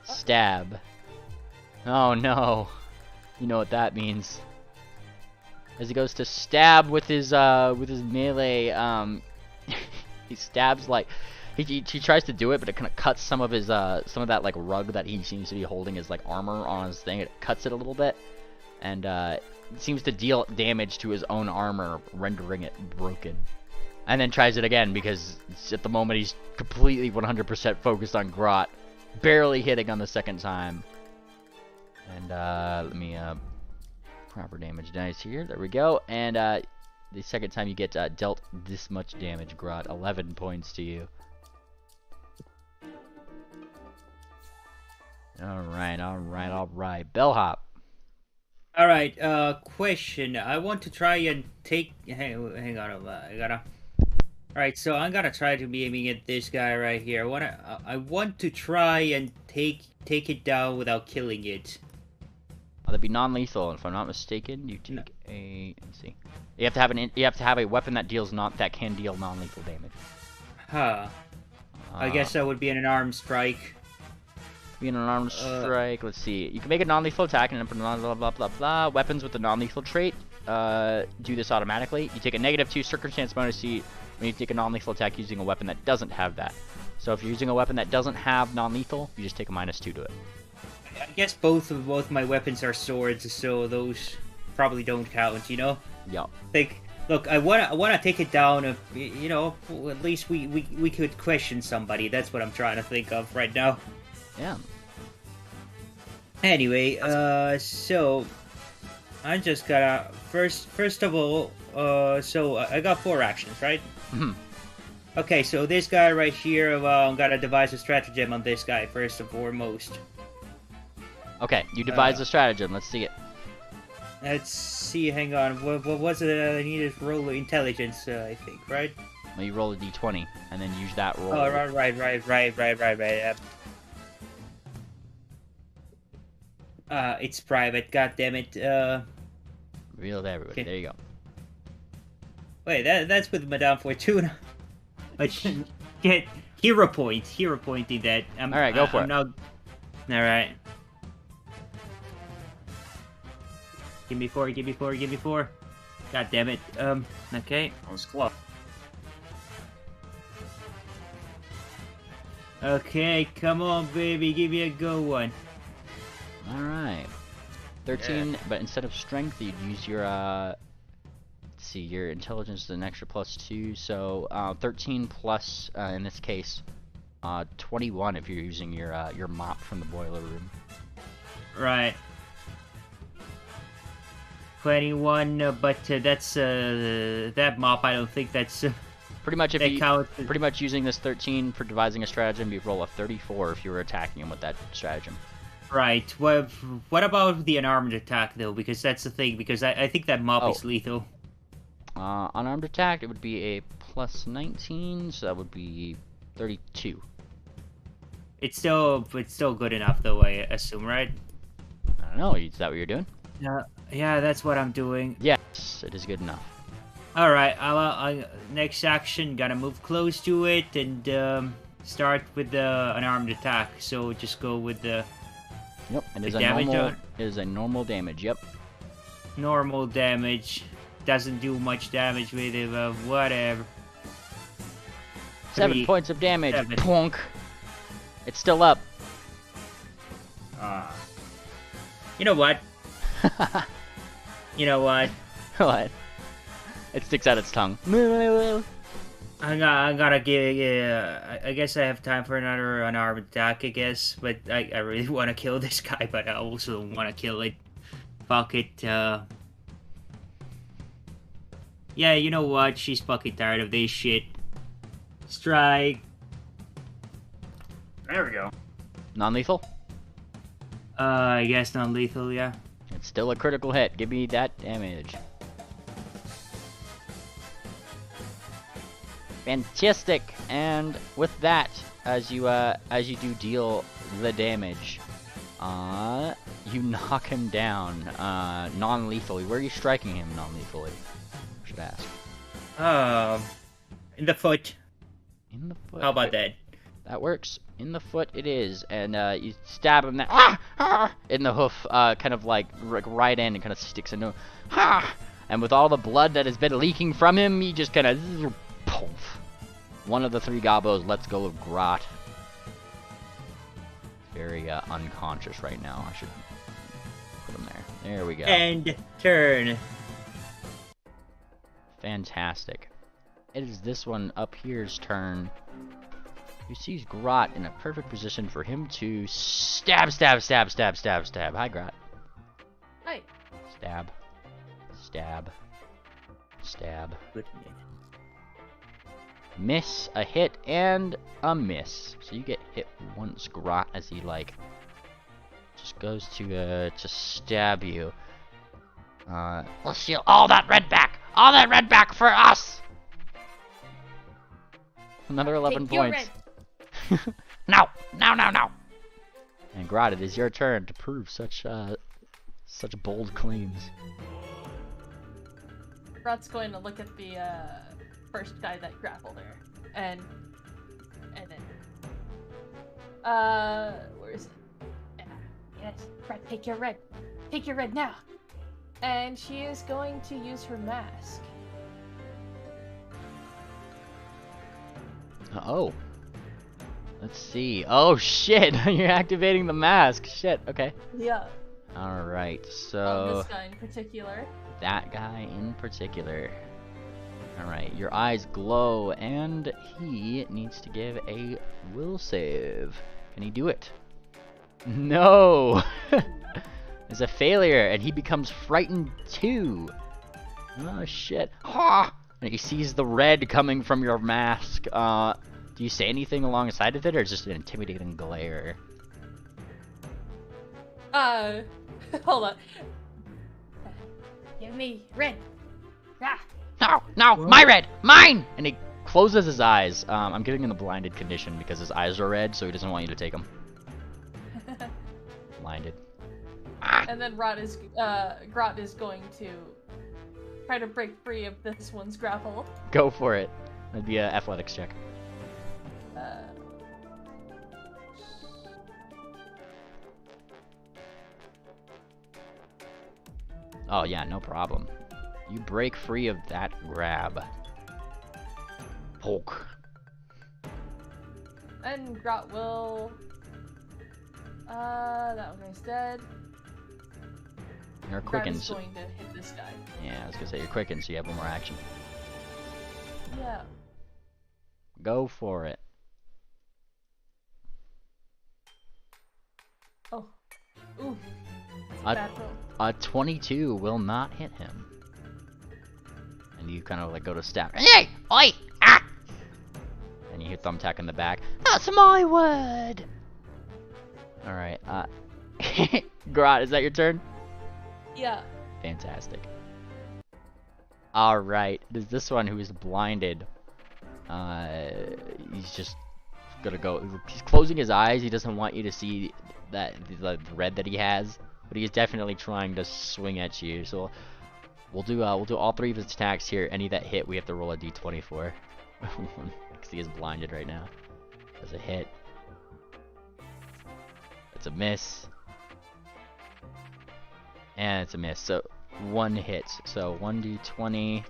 Speaker 1: Stab. Oh no. You know what that means. As he goes to stab with his melee, he stabs like he tries to do it, but it kind of cuts some of that like rug that he seems to be holding as like armor on his thing. It cuts it a little bit, and it seems to deal damage to his own armor, rendering it broken. And then tries it again because at the moment he's completely 100% focused on Grot, barely hitting on the second time. And let me proper damage dice here. There we go. And the second time you get dealt this much damage, Grot. 11 points to you. Alright. Bellhop.
Speaker 2: Alright, question. I want to try and take... Hang on, I gotta... Alright, so I'm gonna try to be aiming at this guy right here. I want to try and take it down without killing it.
Speaker 1: That'd be non-lethal, if I'm not mistaken. You take a... Let's see. You have to have a weapon that can deal non-lethal damage.
Speaker 2: Huh. I guess that would be an armed strike.
Speaker 1: Being an armed strike, let's see. You can make a non-lethal attack and then blah blah blah blah. Weapons with the non-lethal trait do this automatically. You take a -2 circumstance bonus when you take a non-lethal attack using a weapon that doesn't have that. So if you're using a weapon that doesn't have non-lethal, you just take a -2 to it.
Speaker 2: I guess both my weapons are swords, so those probably don't count, you know?
Speaker 1: Yeah.
Speaker 2: Look, I wanna take it down. You know, at least we could question somebody. That's what I'm trying to think of right now.
Speaker 1: Yeah.
Speaker 2: Anyway, so I just gotta first of all, so I got 4 actions, right?
Speaker 1: Mm-hmm.
Speaker 2: Okay, so this guy right here, I'm gonna devise a stratagem on this guy first and foremost.
Speaker 1: Okay, you devise a stratagem. Let's see it.
Speaker 2: Let's see. Hang on. What was it? I needed to roll intelligence, I think, right?
Speaker 1: Well, you roll a d20 and then use that roll.
Speaker 2: Oh, right. It's private. God damn it.
Speaker 1: Reveal to everybody.
Speaker 2: Okay.
Speaker 1: There you go.
Speaker 2: Wait, that's with Madame Fortuna. Get hero pointing that.
Speaker 1: All right, go for it.
Speaker 2: All right. Give me 4. God damn it. Okay.
Speaker 4: That was close.
Speaker 2: Okay, come on, baby. Give me a go one.
Speaker 1: Alright. 13, yeah. But instead of strength, you'd use your, let's see, your intelligence is an extra +2, so 13 plus, in this case, 21 if you're using your mop from the boiler room.
Speaker 2: Right. 21, but that's, that mop, I don't think that's...
Speaker 1: Pretty much pretty much using this 13 for devising a stratagem, you'd roll a 34 if you were attacking him with that stratagem.
Speaker 2: Right. Well, what about the unarmed attack, though? Because that's the thing, because I think that mop is lethal.
Speaker 1: Unarmed attack, it would be a +19, so that would be 32.
Speaker 2: It's still good enough, though, I assume, right?
Speaker 1: I don't know, is that what you're doing?
Speaker 2: Yeah, that's what I'm doing.
Speaker 1: Yes, it is good enough.
Speaker 2: Alright, I'll next action, gotta move close to it, and start with the unarmed attack, so just go with the...
Speaker 1: Yep, it is a normal damage, yep.
Speaker 2: Normal damage. Doesn't do much damage with it, but whatever.
Speaker 1: 7 points of damage. Plonk. It's still up.
Speaker 2: You know what? You know what?
Speaker 1: What? It sticks out its tongue.
Speaker 2: I gotta give. I guess I have time for another unarmed attack. I guess, but I really want to kill this guy, but I also don't want to kill it. Fuck it. Yeah, you know what? She's fucking tired of this shit. Strike.
Speaker 4: There we go.
Speaker 1: Non-lethal?
Speaker 2: I guess non-lethal. Yeah.
Speaker 1: It's still a critical hit. Give me that damage. Fantastic. And with that, as you do deal the damage, you knock him down non-lethally. Where are you striking him non-lethally? I should ask.
Speaker 2: In the foot.
Speaker 1: In the foot.
Speaker 2: How about that?
Speaker 1: That works. In the foot it is, and you stab him in the hoof, kind of like right in, and kind of sticks into him. And with all the blood that has been leaking from him, he just kind of poof. One of the 3 gobos lets go of Grot. Very unconscious right now. I should put him there. There we go.
Speaker 2: And turn.
Speaker 1: Fantastic. It is this one up here's turn. Who sees Grot in a perfect position for him to stab. Hi, Grot.
Speaker 5: Hi.
Speaker 1: Stab. Stab. Stab.
Speaker 2: Good.
Speaker 1: Miss, a hit, and a miss. So you get hit once, Grot, as he, like, just goes to stab you. We'll steal all that red back! All that red back for us! Another 11
Speaker 5: Take your
Speaker 1: points.
Speaker 5: red.
Speaker 1: No! And Grot, it is your turn to prove such bold claims.
Speaker 5: Rod's going to look at the first guy that grappled her, and then where is it? Yes, Brett, take your red now. And she is going to use her mask.
Speaker 1: Oh. Let's see. Oh shit! You're activating the mask. Shit. Okay.
Speaker 5: Yeah.
Speaker 1: All right. So
Speaker 5: This guy in particular.
Speaker 1: that guy in particular. All right. Your eyes glow, and he needs to give a will save. Can he do it? No. It's a failure, and he becomes frightened too. Oh shit! Ha! And he sees the red coming from your mask. Do you say anything alongside of it, or is it just an intimidating glare?
Speaker 5: Hold on. Give me red. Ah.
Speaker 1: No, my red, mine! And he closes his eyes. I'm giving him the blinded condition because his eyes are red, so he doesn't want you to take them. Blinded.
Speaker 5: And then Grot is going to try to break free of this one's grapple.
Speaker 1: Go for it. That'd be an athletics check. Oh yeah, no problem. You break free of that grab. Poke.
Speaker 5: And Grot will... that one guy's dead.
Speaker 1: You're
Speaker 5: Grot
Speaker 1: quickened.
Speaker 5: is going to hit this guy.
Speaker 1: Yeah, I was gonna say you're quickened, so you have one more action.
Speaker 5: Yeah.
Speaker 1: Go for it.
Speaker 5: Oh. Ooh. It's a
Speaker 1: I-
Speaker 5: bad roll.
Speaker 1: A 22 will not hit him. And you kind of like go to stab. Hey! Oi! Ah! And you hear thumbtack in the back. That's my word! Alright, Grot, is that your turn?
Speaker 5: Yeah.
Speaker 1: Fantastic. Alright, there's this one who is blinded. He's just gonna go. He's closing his eyes. He doesn't want you to see that the red that he has. But he is definitely trying to swing at you. So we'll do all 3 of his attacks here. Any that hit, we have to roll a d20 for. Because he is blinded right now. That's a hit. That's a miss. And it's a miss. So 1 hit. So 1d20.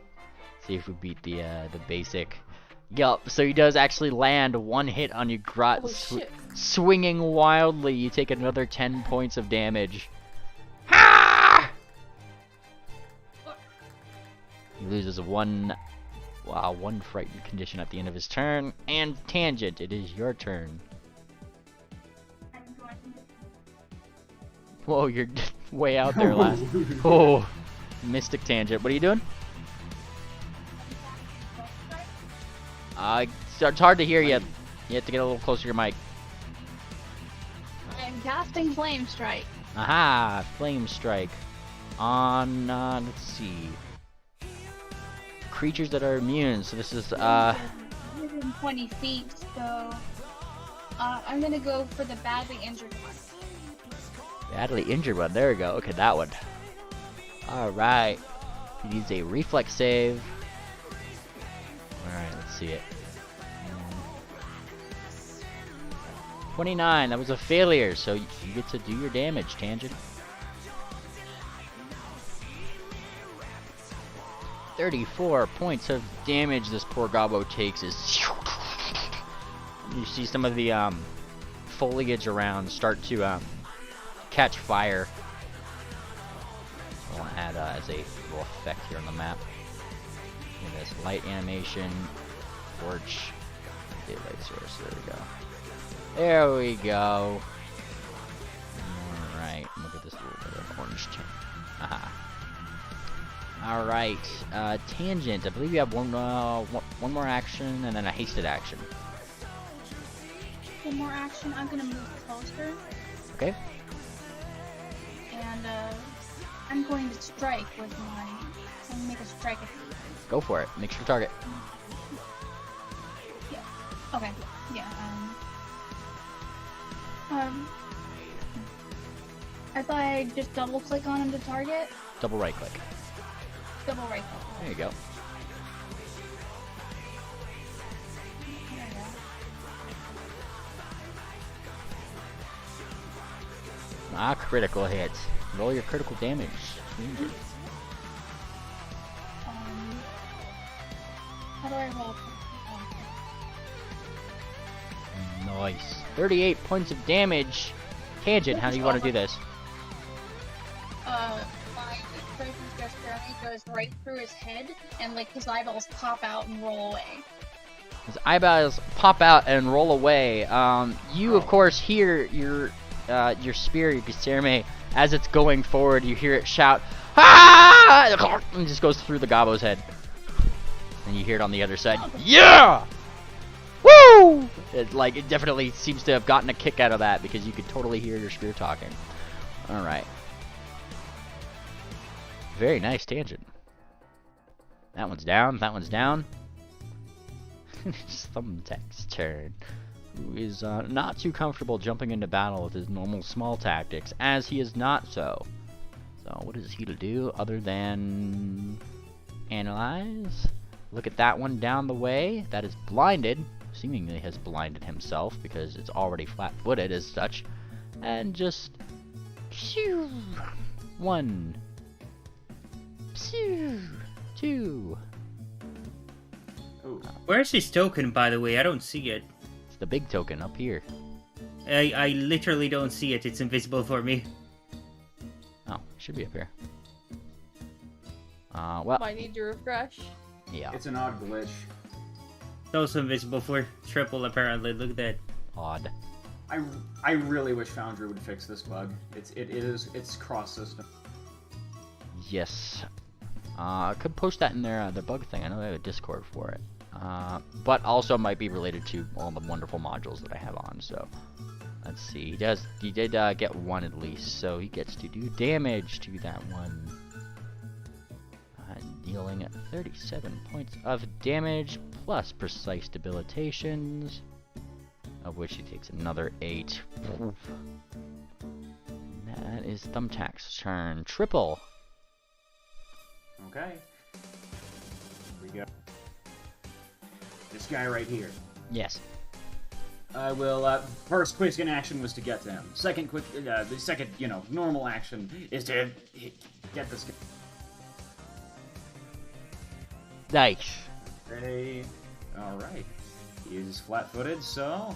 Speaker 1: See if we beat the basic. Yup. So he does actually land 1 hit on you, Grot.
Speaker 5: Oh shit.
Speaker 1: Swinging wildly, you take another 10 points of damage. He loses one Wow, one frightened condition at the end of his turn. And Tangent, it is your turn. Whoa, you're way out there last. Oh, Mystic Tangent. What are you doing? It's hard to hear you. You have to get a little closer to your mic.
Speaker 3: I'm casting Flame Strike.
Speaker 1: Aha! Flame Strike. On, let's see. Creatures that are immune. So this is,
Speaker 3: 120 feet, so... I'm gonna go for the badly injured one.
Speaker 1: Badly injured one. There we go. Okay, that one. Alright. He needs a reflex save. Alright, let's see it. 29. That was a failure, so you get to do your damage, Tangent. 34 points of damage this poor Gobbo takes. You see some of the foliage around start to catch fire. I'll add as a little effect here on the map. Look at this light animation, torch, daylight source. There we go. There we go. Alright, look at this little bit of orange tone. Haha. Alright, Tangent, I believe you have one more action and then a hasted action.
Speaker 3: One more action, I'm gonna move closer.
Speaker 1: Okay.
Speaker 3: And, I'm going to strike with my... I'm gonna make a strike at you.
Speaker 1: Go for it. Make sure to target.
Speaker 3: Yeah. Okay. Yeah, if I just double click on him to target,
Speaker 1: Double right click.
Speaker 3: double right click.
Speaker 1: There you go.
Speaker 3: There we go.
Speaker 1: Ah, critical hits. Roll your critical damage.
Speaker 3: How do I roll?
Speaker 1: Nice. 38 points of damage. Tangent, how do you want to do this?
Speaker 3: My frozen gesture goes right through his head, and like his eyeballs pop out and roll away.
Speaker 1: His eyeballs pop out and roll away. You, of course, hear your spear, your Gisirme, as it's going forward. You hear it shout, "Ah!" and just goes through the Gobbo's head. And you hear it on the other side. Yeah! Woo! It definitely seems to have gotten a kick out of that because you could totally hear your spear talking. Alright. Very nice, Tangent. That one's down, that one's down. Thumbtack's turn. Who is not too comfortable jumping into battle with his normal small tactics, as he is not so. So what is he to do other than analyze? Look at that one down the way. That is blinded. Seemingly has blinded himself because it's already flat-footed as such. And just... Phew! 1. Phew! 2.
Speaker 4: Ooh.
Speaker 2: Where's his token, by the way? I don't see it.
Speaker 1: It's the big token up here.
Speaker 2: I literally don't see it. It's invisible for me.
Speaker 1: Oh, it should be up here. Well,
Speaker 5: Might need to refresh.
Speaker 1: yeah,
Speaker 4: It's an odd glitch.
Speaker 2: It's also invisible for Triple, apparently. Look at that.
Speaker 1: odd.
Speaker 4: I really wish Foundry would fix this bug. It's cross system.
Speaker 1: Yes. I could post that in their bug thing. I know they have a Discord for it. But also might be related to all the wonderful modules that I have on, so... Let's see. He did get one at least, so he gets to do damage to that one. Dealing 37 points of damage, plus precise debilitations, of which he takes another 8. Oof. That is Thumbtack's turn. Triple.
Speaker 4: Okay. Here we go. This guy right here.
Speaker 1: Yes.
Speaker 4: I will, first quick in action was to get to him. Second the second, normal action is to get this guy.
Speaker 1: Nice.
Speaker 4: Ready? Alright. He is flat-footed, so...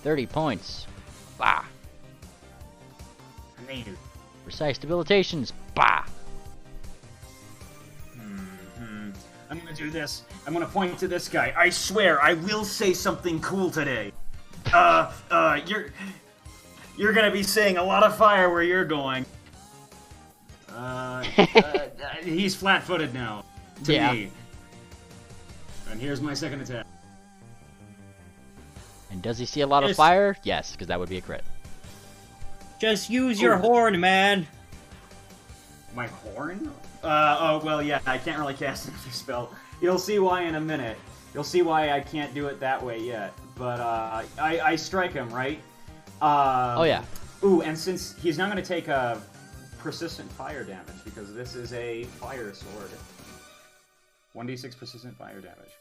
Speaker 1: 30 points. Bah.
Speaker 4: Amazing.
Speaker 1: Precise debilitations. Bah.
Speaker 4: do this. I'm gonna point to this guy. I swear, I will say something cool today. You're gonna be seeing a lot of fire where you're going. He's flat-footed now. To me. And here's my second attack.
Speaker 1: And does he see a lot of fire? Yes, because that would be a crit.
Speaker 2: Just use your horn, man.
Speaker 4: My horn? Oh, well, yeah, I can't really cast another spell. You'll see why in a minute. You'll see why I can't do it that way yet. But, I strike him, right?
Speaker 1: Oh, yeah.
Speaker 4: Ooh, and since he's not going to take a persistent fire damage, because this is a fire sword. 1d6 persistent fire damage.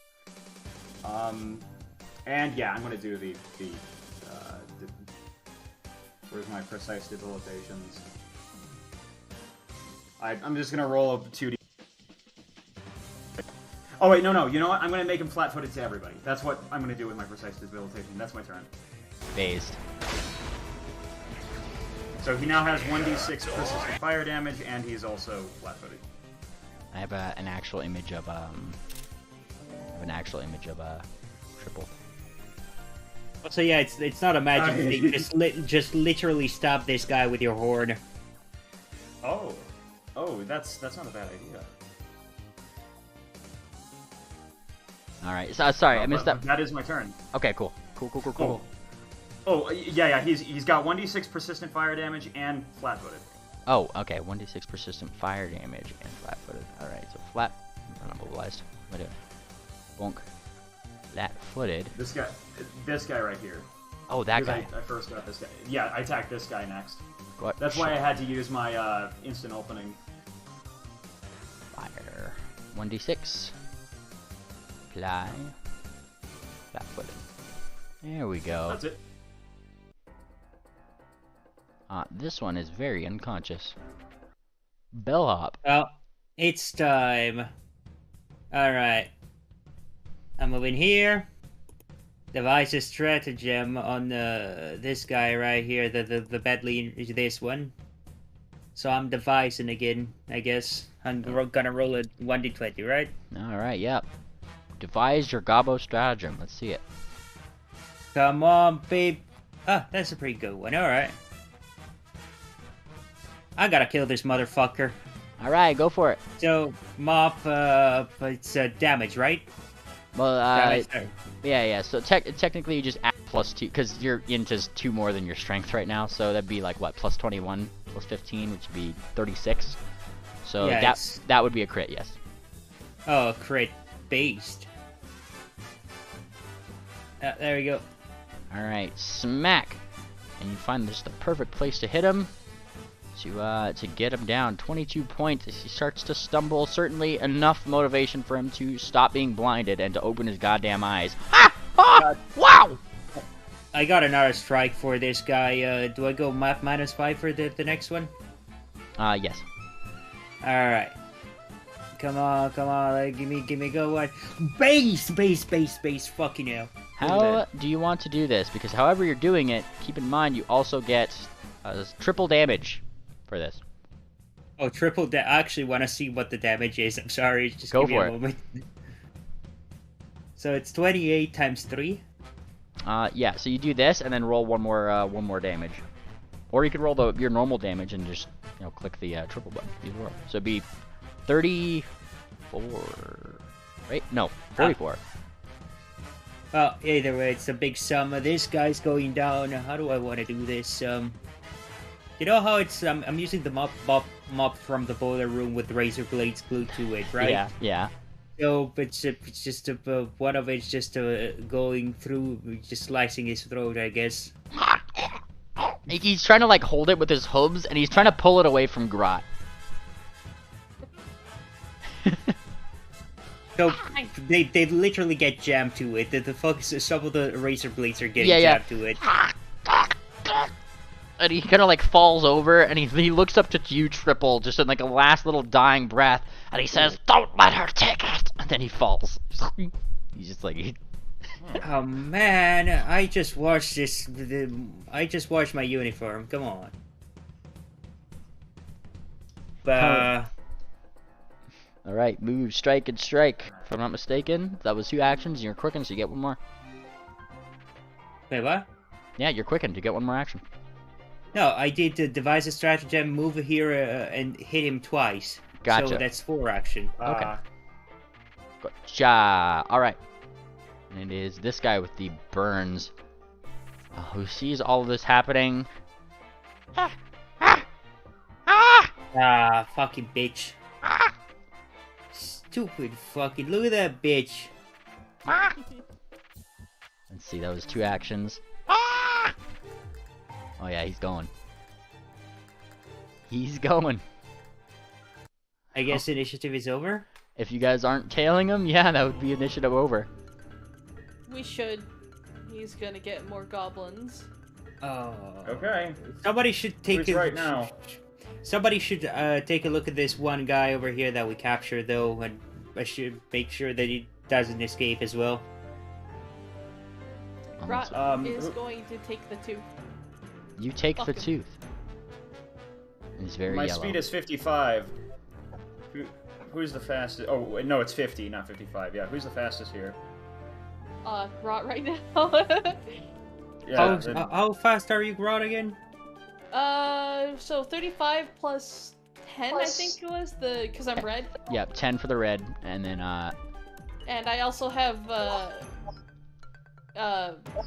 Speaker 4: And yeah, I'm going to do the where's my precise debilitations? I'm just going to roll a 2d. Oh wait, no, you know what? I'm going to make him flat-footed to everybody. That's what I'm going to do with my precise debilitation. That's my turn.
Speaker 1: Phased.
Speaker 4: So he now has 1d6 persistent fire damage, and he's also flat-footed.
Speaker 1: I have an actual image of triple.
Speaker 2: So yeah, it's not a magic thing. Just literally stab this guy with your horn.
Speaker 4: Oh, that's not a bad idea.
Speaker 1: All right. So, sorry, I missed that.
Speaker 4: That is my turn.
Speaker 1: Okay, cool. Cool.
Speaker 4: Oh, yeah. He's got 1d6 persistent fire damage and flat-footed.
Speaker 1: Oh, okay. 1d6 persistent fire damage and flat-footed. All right. So flat. I'm not mobilized. What am I doing? Bonk. Flat-footed.
Speaker 4: This guy right here.
Speaker 1: Oh, that guy.
Speaker 4: I first got this guy. Yeah, I attacked this guy next.
Speaker 1: What?
Speaker 4: That's why I had to use my instant opening.
Speaker 1: Fire. 1d6. Apply. Flat-footed. There we go.
Speaker 4: That's it.
Speaker 1: This one is very unconscious. Bellhop.
Speaker 2: Well, it's time. Alright. I'm moving here. Devise a stratagem on this guy right here, the badly this one. So I'm devising again, I guess. I'm gonna roll a 1d20, right?
Speaker 1: Alright, yep. Devise your gobbo stratagem. Let's see it.
Speaker 2: Come on, babe. Ah, that's a pretty good one. Alright. I gotta kill this motherfucker.
Speaker 1: Alright, go for it.
Speaker 2: So, mop, it's damage, right?
Speaker 1: Well,
Speaker 2: Damage,
Speaker 1: yeah. So technically you just add +2, because your int is 2 more than your strength right now, so that'd be like, what, +21, +15, which would be 36. So
Speaker 2: yeah,
Speaker 1: that would be a crit, yes.
Speaker 2: Oh, crit based. There we go.
Speaker 1: Alright, smack! And you find just the perfect place to hit him. To get him down. 22 points as he starts to stumble. Certainly enough motivation for him to stop being blinded and to open his goddamn eyes. Wow!
Speaker 2: I got another strike for this guy. Do I go map -5 for the next one?
Speaker 1: Yes.
Speaker 2: Alright. Come on, give me go one. Base, fucking hell.
Speaker 1: How do you want to do this? Because however you're doing it, keep in mind you also get triple damage for this.
Speaker 2: Oh, triple I actually want to see what the damage is. I'm sorry, just
Speaker 1: go
Speaker 2: give me
Speaker 1: for
Speaker 2: a moment. So it's 28 times 3?
Speaker 1: Yeah, so you do this and then roll one more damage. Or you could roll your normal damage and just, click the triple button. Either or. So it'd be 34, right? No, 44.
Speaker 2: Well, either way, it's a big sum. This guy's going down. How do I want to do this? You know how it's I'm using the mop from the boiler room with razor blades glued to it, right?
Speaker 1: Yeah.
Speaker 2: So it's just one of it's just going through, just slicing his throat, I guess.
Speaker 1: He's trying to hold it with his hooves, and he's trying to pull it away from Grot.
Speaker 2: So they literally get jammed to it. Some of the razor blades are getting jammed to it.
Speaker 1: And he kind of falls over, and he looks up to you, Triple, just in a last little dying breath, and he says, "Don't let her take it!" And then he falls. He's just
Speaker 2: Oh man, I just washed this. I just washed my uniform. Come on.
Speaker 1: All right, move, strike, and strike. If I'm not mistaken, that was 2 actions. And you're quickened, so you get 1 more.
Speaker 2: Wait, what?
Speaker 1: Yeah, you're quickened. You get 1 more action.
Speaker 2: No, I did devise a stratagem, move here, and hit him twice.
Speaker 1: Gotcha.
Speaker 2: So that's 4 action.
Speaker 1: Okay. Gotcha. All right. And it is this guy with the burns who sees all of this happening.
Speaker 2: Ah, fucking bitch. Stupid fucking. Look at that bitch.
Speaker 1: Let's see, that was 2 actions. Oh yeah, he's going. He's going.
Speaker 2: I guess initiative is over?
Speaker 1: If you guys aren't tailing him, yeah, that would be initiative over.
Speaker 5: We should. He's gonna get more goblins.
Speaker 2: Oh.
Speaker 4: Okay.
Speaker 2: Somebody should take
Speaker 4: Who's right now?
Speaker 2: Somebody should take a look at this one guy over here that we captured, though, and I should make sure that he doesn't escape as well.
Speaker 5: Rot is
Speaker 4: who-
Speaker 5: going to take the tooth.
Speaker 1: You take the
Speaker 5: Fuck him.
Speaker 1: tooth. He's very
Speaker 4: My
Speaker 1: yellow.
Speaker 4: speed is 55. Who's the fastest? Oh, wait, no, it's 50, not 55. Yeah, who's the fastest here?
Speaker 5: Rot right now.
Speaker 4: Yeah. then-
Speaker 2: How fast are you, Grot, again?
Speaker 5: So 35 plus 10, I think it was, because I'm red.
Speaker 1: Yeah, 10 for the red, and then
Speaker 5: And I also have,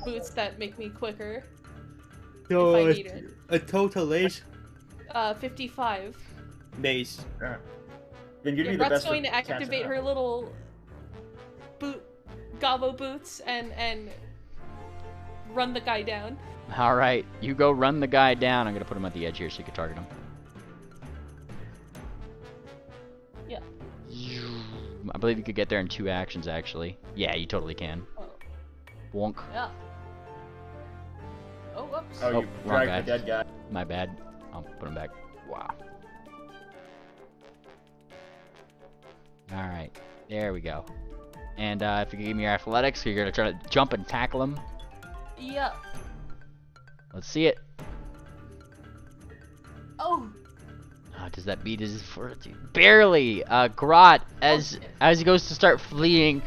Speaker 5: boots that make me quicker,
Speaker 2: So
Speaker 5: if I need it.
Speaker 2: a total is
Speaker 5: 55.
Speaker 2: base.
Speaker 4: Yeah. Then you'd
Speaker 5: Yeah,
Speaker 4: be the
Speaker 5: Rot's
Speaker 4: best.
Speaker 5: going to
Speaker 4: at catching
Speaker 5: activate
Speaker 4: up.
Speaker 5: her little gobbo boots and run the guy down.
Speaker 1: all right, you go run the guy down. I'm gonna put him at the edge here so you can target him.
Speaker 5: Yeah.
Speaker 1: I believe you could get there in 2 actions, actually. Yeah, you totally can.
Speaker 5: Oh.
Speaker 1: Wonk.
Speaker 5: Yeah. Oh, whoops.
Speaker 4: Oh,
Speaker 1: Oh,
Speaker 4: you
Speaker 1: wrong
Speaker 4: dragged the
Speaker 1: guy.
Speaker 4: dead guy.
Speaker 1: My bad. I'll put him back. Wow. Alright. There we go. And if you give me your athletics, you're going to try to jump and tackle him.
Speaker 5: Yeah.
Speaker 1: Let's see it.
Speaker 5: Oh.
Speaker 1: Does that beat his fortitude? Barely! Grot, as he goes to start fleeing,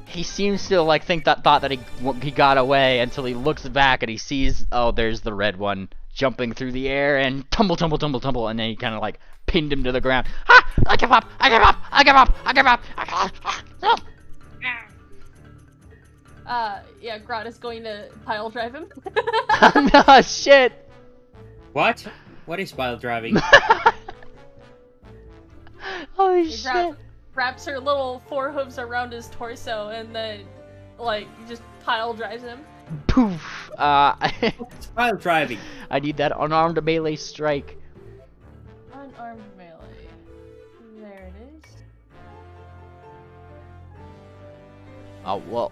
Speaker 1: he seems to like thought that he got away until he looks back and he sees, oh, there's the red one jumping through the air and tumble, and then he kind of like pinned him to the ground. Ah! I give up! I give up! I give up! I give up!
Speaker 5: Yeah, Grot is going to pile drive him.
Speaker 1: No, shit!
Speaker 2: What? What is pile driving?
Speaker 1: Holy
Speaker 5: He
Speaker 1: shit!
Speaker 5: wraps her little forehooves around his torso and then, like, just pile drives him.
Speaker 1: Poof!
Speaker 2: What's pile driving?
Speaker 1: I need that unarmed melee strike.
Speaker 5: Unarmed melee. There it is.
Speaker 1: Oh well,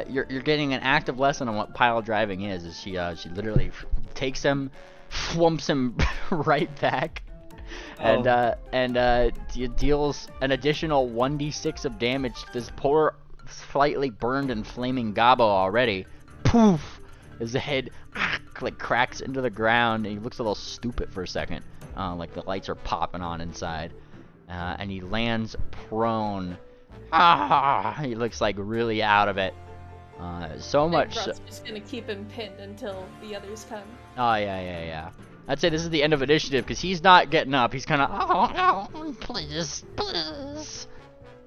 Speaker 1: you're getting an active lesson on what pile driving is. She literally takes him, flumps him right back, and deals an additional 1d6 of damage to this poor, slightly burned and flaming Gobbo already. Poof! His head like cracks into the ground, and he looks a little stupid for a second, like the lights are popping on inside, and he lands prone. He looks like really out of it. So much.
Speaker 5: Grot's just gonna keep him pinned until the others come.
Speaker 1: Oh yeah. I'd say this is the end of initiative because he's not getting up. He's kind of, oh no, please.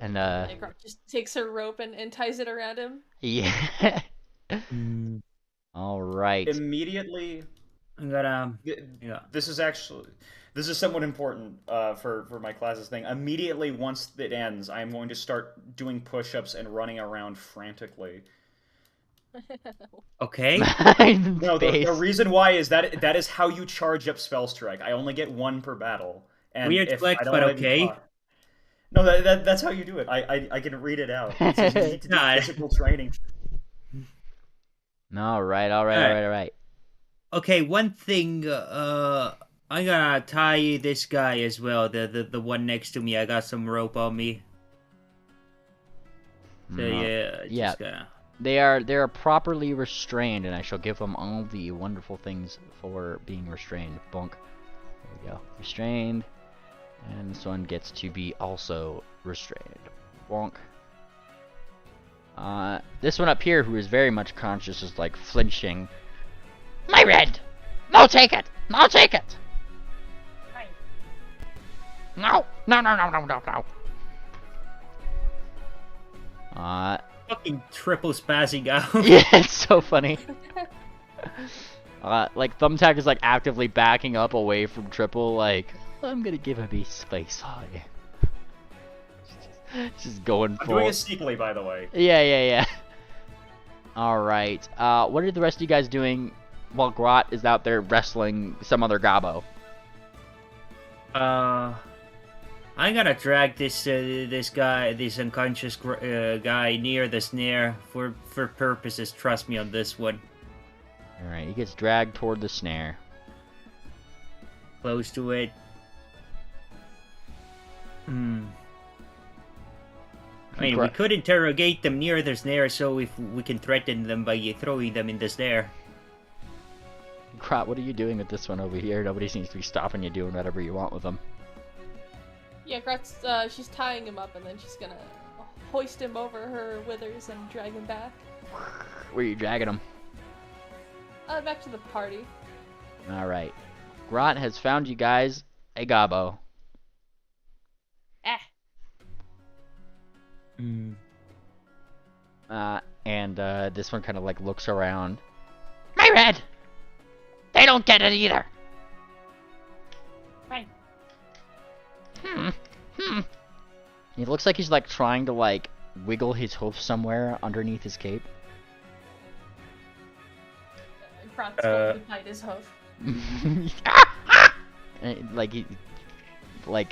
Speaker 1: And
Speaker 5: And Grot just takes her rope and ties it around him.
Speaker 1: yeah. All right.
Speaker 4: Immediately.
Speaker 2: I'm gonna. Yeah.
Speaker 4: This is somewhat important for my class's thing. Immediately once it ends, I am going to start doing push-ups and running around frantically.
Speaker 2: Okay.
Speaker 4: No, the reason why is that is how you charge up spell strike. I only get 1 per battle. And
Speaker 2: Weird
Speaker 4: if
Speaker 2: flex,
Speaker 4: I don't
Speaker 2: but
Speaker 4: have any
Speaker 2: okay.
Speaker 4: clock- No, that's how you do it. I can read it out. It's just, you need to do
Speaker 2: Nah.
Speaker 4: physical training.
Speaker 1: All right.
Speaker 2: Okay, one thing. I'm gonna tie this guy as well. The one next to me. I got some rope on me. So yeah.
Speaker 1: Yeah.
Speaker 2: Just gonna...
Speaker 1: They are properly restrained, and I shall give them all the wonderful things for being restrained. Bonk. There we go. Restrained. And this one gets to be also restrained. Bonk. This one up here, who is very much conscious, is like flinching. My red! No, take it! No, take it! No! No, no, no, no, no, no!
Speaker 2: Fucking triple spazzing out.
Speaker 1: Yeah, it's so funny. Like, Thumbtack is, like, actively backing up away from Triple, like, I'm gonna give him a space hug. Just going
Speaker 4: I'm
Speaker 1: for
Speaker 4: doing it sneakily, by the way.
Speaker 1: Yeah. Alright, what are the rest of you guys doing while Grot is out there wrestling some other Gabo?
Speaker 2: I gotta drag this unconscious guy near the snare for purposes. Trust me on this one.
Speaker 1: Alright, he gets dragged toward the snare.
Speaker 2: Close to it. I mean, we could interrogate them near the snare, so if we can threaten them by throwing them in the snare.
Speaker 1: Grot, what are you doing with this one over here? Nobody seems to be stopping you doing whatever you want with them.
Speaker 5: Yeah, Grot's, she's tying him up, and then she's gonna hoist him over her withers and drag him back.
Speaker 1: Where are you dragging him?
Speaker 5: Back to the party.
Speaker 1: Alright. Grot has found you guys a Gabo. And this one kind of like looks around. My red! They don't get it either!
Speaker 3: Right.
Speaker 1: He looks like he's like trying to like wiggle his hoof somewhere underneath his cape.
Speaker 5: Grot's going to bite his hoof.
Speaker 1: I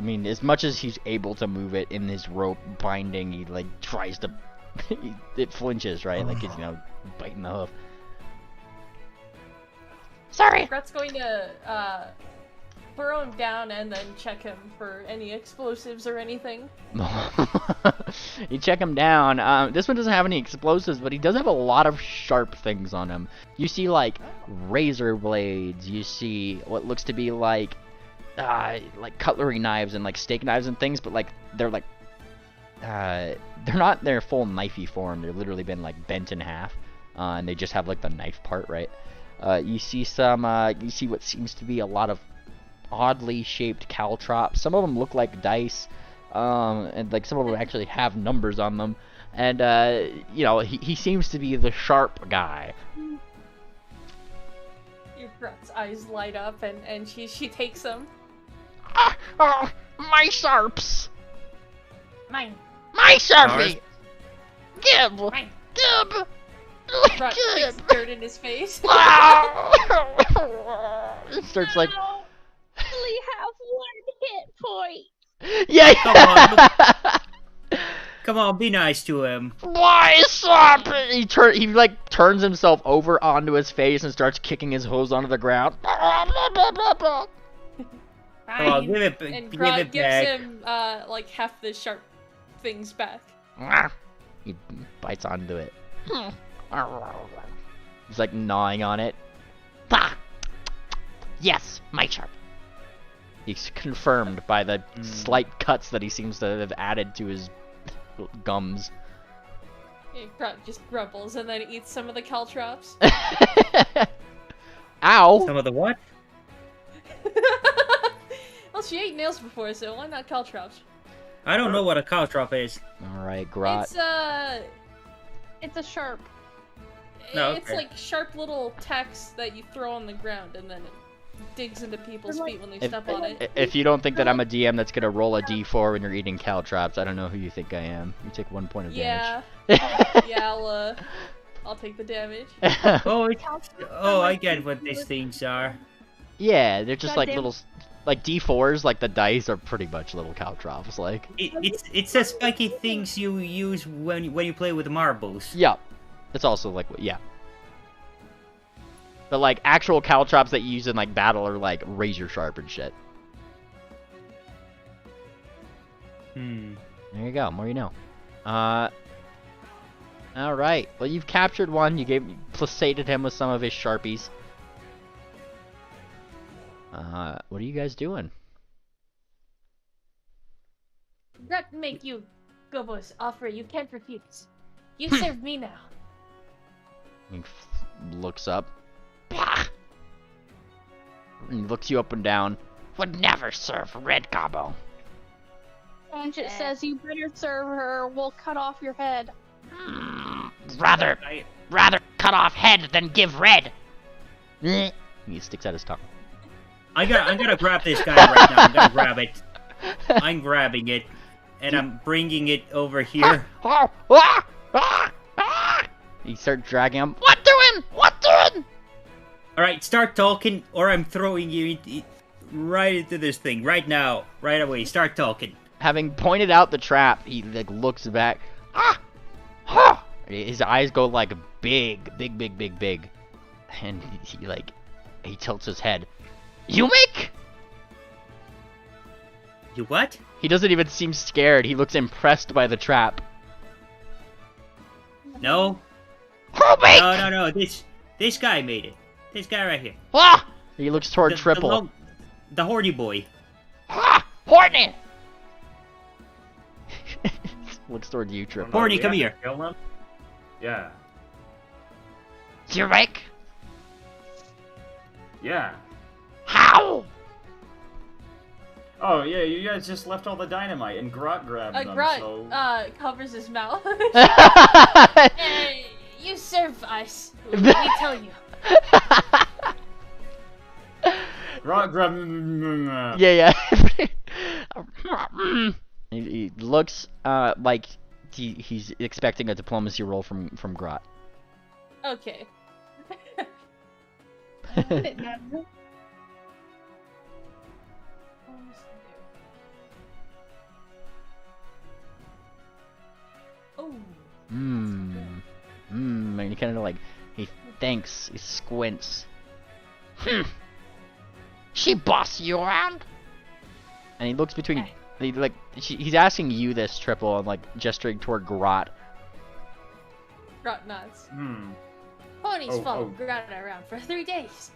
Speaker 1: mean, as much as he's able to move it in his rope binding, he like tries to. It flinches, right? Like he's biting the hoof. Sorry.
Speaker 5: Grot's going to burrow him down and then check him for any explosives or anything.
Speaker 1: You check him down. This one doesn't have any explosives, but he does have a lot of sharp things on him. You see like razor blades. You see what looks to be like cutlery knives and like steak knives and things, but like they're not their full knifey form. They've literally been like bent in half, and they just have like the knife part, right? You see you see what seems to be a lot of oddly shaped caltrops. Some of them look like dice, and like some of them actually have numbers on them. And he seems to be the sharp guy.
Speaker 5: Your Grot's eyes light up, and she takes him.
Speaker 1: My sharps!
Speaker 3: Mine.
Speaker 1: My sharpie! Gib!
Speaker 3: Mine.
Speaker 1: Gib!
Speaker 5: Grot kicks dirt in his face.
Speaker 1: It starts like.
Speaker 6: Only have one hit point.
Speaker 1: Yeah!
Speaker 2: Come on, be nice to him.
Speaker 1: My sharpie! He like turns himself over onto his face and starts kicking his hose onto the ground.
Speaker 2: Come on, give it
Speaker 5: And
Speaker 2: give
Speaker 5: Grot
Speaker 2: it
Speaker 5: gives
Speaker 2: back.
Speaker 5: him like half the sharp things back.
Speaker 1: He bites onto it. He's like gnawing on it. Bah! Yes, my sharp. He's confirmed by the slight cuts that he seems to have added to his gums.
Speaker 5: Yeah, Grot just grumbles and then eats some of the caltrops.
Speaker 1: Ow!
Speaker 2: Some of the what?
Speaker 5: Well, she ate nails before, so why not caltrops?
Speaker 2: I don't know what a caltrop is.
Speaker 1: Alright, Grot.
Speaker 6: It's a sharp.
Speaker 2: No,
Speaker 5: It's
Speaker 2: okay.
Speaker 5: like sharp little tacks that you throw on the ground and then it digs into people's feet when they step on it.
Speaker 1: If you don't think that I'm a DM that's gonna roll a d4 when you're eating caltrops, I don't know who you think I am. You take 1 point of damage.
Speaker 5: Yeah, I'll take the damage.
Speaker 2: I get what these things are.
Speaker 1: Yeah, they're just like
Speaker 6: Goddamn.
Speaker 1: little, like d4s, like the dice are pretty much little caltrops, like.
Speaker 2: It's the spiky things you use when you play with marbles.
Speaker 1: Yeah, it's also like, yeah. But like actual caltrops that you use in like battle are like razor sharp and shit. There you go, more you know. Alright, well you've captured one, you placated him with some of his sharpies. What are you guys doing?
Speaker 5: Grat make you Gobo's offer you can't refuse. You serve me now.
Speaker 1: He looks up. Bah! And he looks you up and down. Would never serve Red Gobbo.
Speaker 6: And it says you better serve her, we'll cut off your head.
Speaker 1: Rather cut off head than give red. He sticks out his tongue.
Speaker 2: I'm gonna grab this guy right now. I'm gonna grab it. I'm grabbing it, and I'm bringing it over here.
Speaker 1: You start dragging him. What doing? What doing?
Speaker 2: All right, start talking, or I'm throwing you right into this thing right now, right away. Start talking.
Speaker 1: Having pointed out the trap, he like looks back. His eyes go like big, and he tilts his head. You make?
Speaker 2: You what?
Speaker 1: He doesn't even seem scared. He looks impressed by the trap.
Speaker 2: No.
Speaker 1: Who make?
Speaker 2: No. This guy made it. This guy right here.
Speaker 1: He looks toward Triple.
Speaker 2: The Horny boy.
Speaker 1: Horny. Looks toward you, Triple.
Speaker 2: Horny, come here.
Speaker 4: Kill him? Yeah.
Speaker 1: You make?
Speaker 4: Yeah.
Speaker 1: How?
Speaker 4: Oh, yeah, you guys just left all the dynamite, and Grot grabbed them,
Speaker 5: Grat
Speaker 4: so...
Speaker 5: covers his mouth. Hey, you serve us. We tell you.
Speaker 4: Grot grabbed...
Speaker 1: Yeah. He looks like he's expecting a diplomacy roll from Grot.
Speaker 5: Okay. Oh.
Speaker 1: And he kind of like, he thinks, he squints. She boss you around? And he looks between, he's asking you this, Triple, and like gesturing toward Grot.
Speaker 5: Grat nods.
Speaker 6: Ponies
Speaker 4: Oh,
Speaker 6: follow
Speaker 4: oh.
Speaker 6: Grat around for 3 days.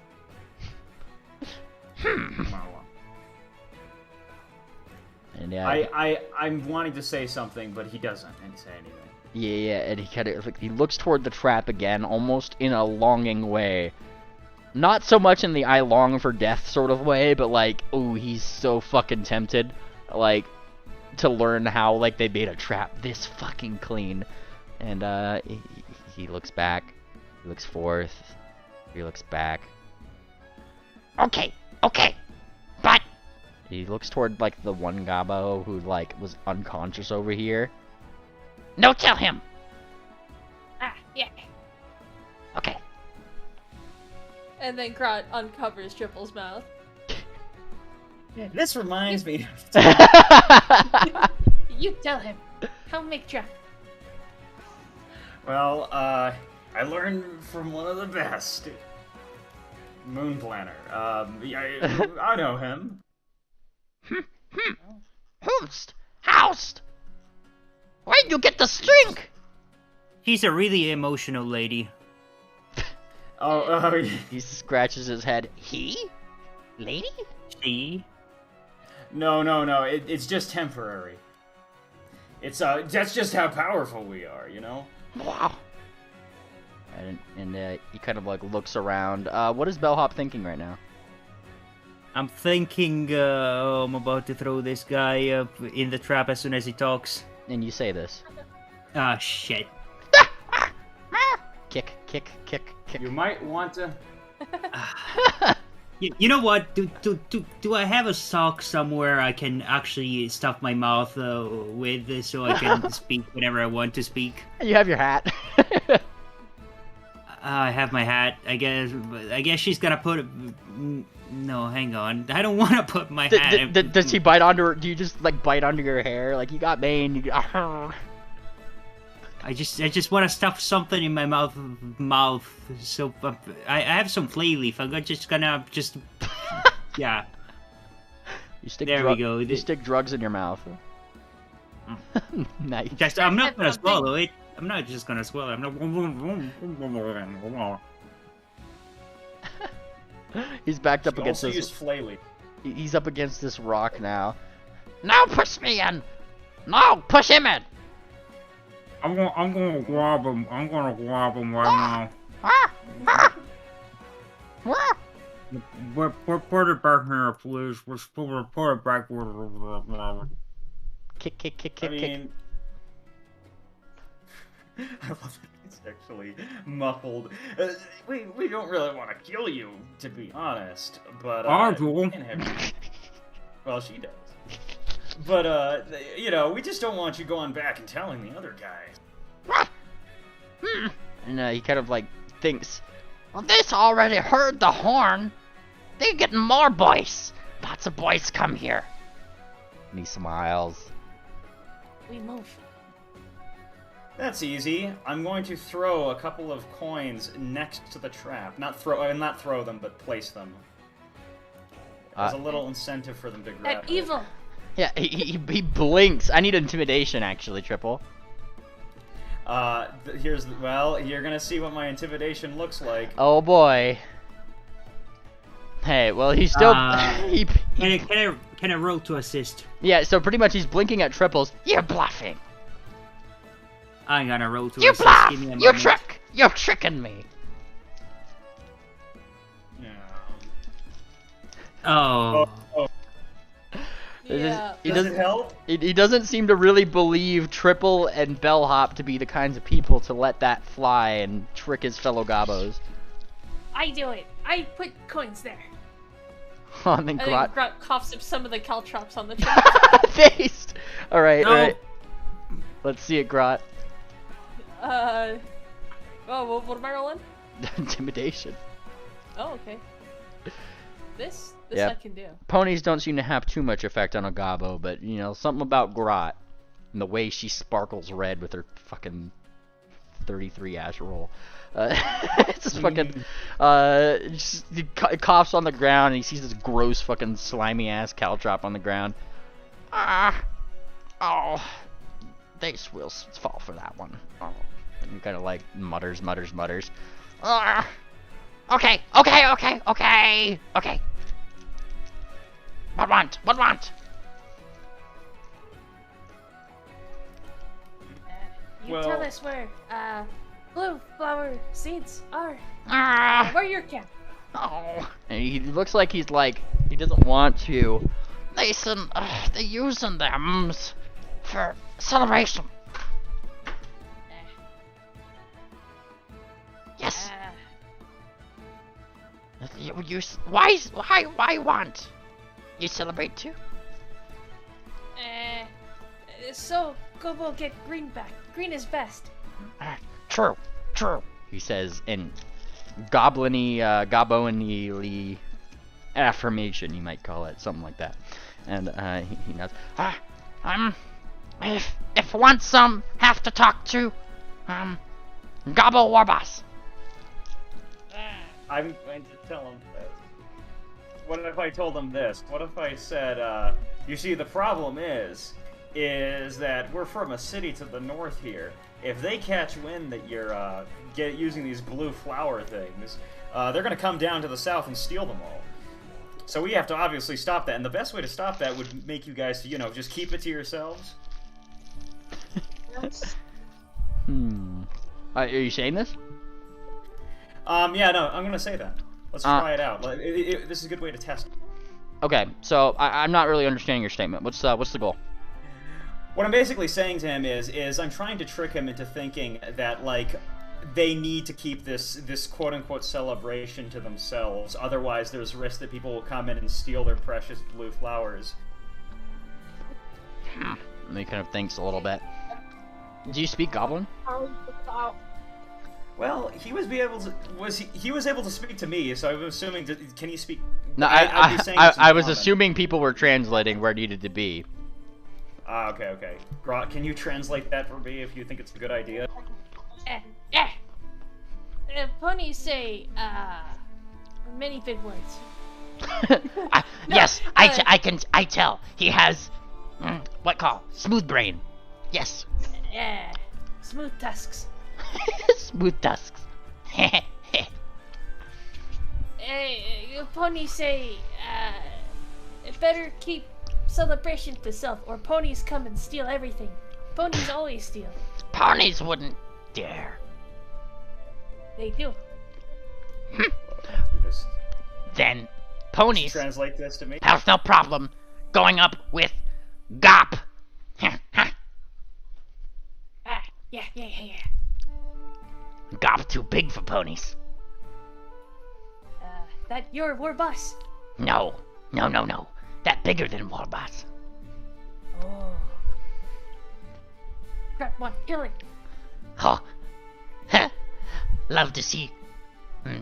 Speaker 1: And
Speaker 4: I'm wanting to say something, but he doesn't say anything.
Speaker 1: Yeah, and he kind of, like, he looks toward the trap again, almost in a longing way. Not so much in the I long for death sort of way, but like, ooh, he's so fucking tempted, like, to learn how, like, they made a trap this fucking clean. And, he looks back, he looks forth, he looks back. Okay, but... He looks toward, like, the one Gobbo who, like, was unconscious over here. No, tell him!
Speaker 6: Yeah.
Speaker 1: Okay.
Speaker 5: And then Grat uncovers Triple's mouth.
Speaker 4: This reminds me...
Speaker 6: You tell him. How make trap.
Speaker 4: Well, I learned from one of the best. Moon Planner. I know him.
Speaker 1: Housed! Where'd you get the string?
Speaker 2: He's a really emotional lady.
Speaker 4: Oh,
Speaker 1: He scratches his head. He? Lady?
Speaker 2: She?
Speaker 4: No, it's just temporary. It's, that's just how powerful we are, you know?
Speaker 1: Wow. And he kind of, like, looks around. What is Bellhop thinking right now?
Speaker 2: I'm thinking, I'm about to throw this guy up in the trap as soon as he talks.
Speaker 1: And you say this.
Speaker 2: Ah, shit.
Speaker 1: Kick.
Speaker 4: You might want to...
Speaker 2: You know what? Do I have a sock somewhere I can actually stuff my mouth with so I can speak whenever I want to speak?
Speaker 1: You have your hat.
Speaker 2: I have my hat. I guess she's gonna put it... No, hang on. I don't want to put my hat...
Speaker 1: Does he bite onto her? Do you just, like, bite onto your hair? Like, you got mane,
Speaker 2: I just want to stuff something in my mouth. So I have some flay leaf. I'm just gonna yeah.
Speaker 1: You stick
Speaker 2: There we go.
Speaker 1: You stick drugs in your mouth. Nice.
Speaker 2: I'm not gonna swallow it. I'm not just gonna swallow it.
Speaker 1: He's backed up
Speaker 4: You
Speaker 1: against
Speaker 4: also
Speaker 1: this.
Speaker 4: use flay leaf.
Speaker 1: He's up against this rock now. Now push me in. No, push him in.
Speaker 2: I'm gonna grab him. I'm gonna grab him right
Speaker 1: Ah, ah, ah.
Speaker 2: now. Put it back here, please. Put it back.
Speaker 1: Kick, kick, kick,
Speaker 4: I
Speaker 1: kick, kick.
Speaker 4: mean, I love that it's actually muffled. We don't really want to kill you, to be honest, but
Speaker 2: I do.
Speaker 4: Well, she does. But you know, we just don't want you going back and telling the other guys.
Speaker 1: And he kind of like thinks, well, this already heard the horn. They're getting more boys. Lots of boys come here. And he smiles.
Speaker 5: We move.
Speaker 4: That's easy. I'm going to throw a couple of coins next to the trap. Not throw them, but place them. As a little incentive for them to grab
Speaker 5: That
Speaker 4: it.
Speaker 5: evil.
Speaker 1: Yeah, he blinks. I need intimidation, actually, Triple.
Speaker 4: Well, you're gonna see what my intimidation looks like.
Speaker 1: Oh boy. Hey, well, he's still...
Speaker 2: Can I roll to assist?
Speaker 1: Yeah, so pretty much he's blinking at Triples. You're bluffing.
Speaker 2: I'm gonna roll to
Speaker 1: You
Speaker 2: assist.
Speaker 1: bluff!
Speaker 2: Give me a
Speaker 1: You
Speaker 2: moment.
Speaker 1: trick! You're tricking me.
Speaker 4: Yeah.
Speaker 2: Oh.
Speaker 5: Yeah.
Speaker 1: He
Speaker 4: Does
Speaker 1: doesn't
Speaker 4: it help?
Speaker 1: He doesn't seem to really believe Triple and Bellhop to be the kinds of people to let that fly and trick his fellow Gabos.
Speaker 5: I do it. I put coins there.
Speaker 1: And then
Speaker 5: And then
Speaker 1: Grot
Speaker 5: Grot coughs up some of the caltrops on the trap.
Speaker 1: faced. All right,
Speaker 2: No.
Speaker 1: all right. Let's see it, Grot.
Speaker 5: Oh, what am I rolling?
Speaker 1: Intimidation.
Speaker 5: Oh, okay. This
Speaker 1: Yep.
Speaker 5: I can do.
Speaker 1: Ponies don't seem to have too much effect on a Gabo, but you know something about Grot and the way she sparkles red with her fucking 33 ash roll. It's just fucking. He coughs on the ground and he sees this gross fucking slimy ass caltrop on the ground. Oh, they will fall for that one. Oh. And he kind of like mutters. Okay. What want?
Speaker 5: You
Speaker 4: Well-
Speaker 5: tell us where blue flower seeds are.
Speaker 1: Ah,
Speaker 5: Where your camp?
Speaker 1: oh. And he looks like he doesn't want to. Listen, they're using them for celebration. Yes. Why want? You celebrate too?
Speaker 5: So Gobo get green back. Green is best.
Speaker 1: True. He says in goblin-y affirmation, you might call it, something like that. And he nods. If want some, have to talk to Gobbo Warboss.
Speaker 4: I'm going to tell him this. What if I told him this? What if I said, you see, the problem is that we're from a city to the north here. If they catch wind that you're using these blue flower things, they're going to come down to the south and steal them all. So we have to obviously stop that, and the best way to stop that would make you guys, just keep it to yourselves.
Speaker 1: Are you saying this?
Speaker 4: Yeah, no, I'm going to say that. Let's try it out. This is a good way to test it.
Speaker 1: Okay, so I'm not really understanding your statement. What's the goal?
Speaker 4: What I'm basically saying to him is I'm trying to trick him into thinking that, like, they need to keep this quote-unquote celebration to themselves. Otherwise, there's risk that people will come in and steal their precious blue flowers.
Speaker 1: And he kind of thinks a little bit. Do you speak Goblin?
Speaker 4: Well, he was able to speak to me, so I was assuming. Can he speak?
Speaker 1: No,
Speaker 4: I'd be saying
Speaker 1: I was
Speaker 4: common.
Speaker 1: assuming people were translating where it needed to be.
Speaker 4: Okay. Grot, can you translate that for me if you think it's a good idea?
Speaker 5: Ponies say many big words.
Speaker 1: Yes, I can tell. He has smooth brain. Yes.
Speaker 5: Smooth tusks.
Speaker 1: Smooth tusks.
Speaker 5: Ponies say better keep celebration to self, or ponies come and steal everything. Ponies always steal.
Speaker 1: Ponies wouldn't dare.
Speaker 5: They do.
Speaker 4: Just
Speaker 1: Then ponies
Speaker 4: translate this to me.
Speaker 1: have no problem going up with Gop.
Speaker 5: Yeah.
Speaker 1: Gop too big for ponies.
Speaker 5: That your war boss.
Speaker 1: No. That bigger than Warboss.
Speaker 5: Oh. Grab one, kill it.
Speaker 1: Huh. Love to see.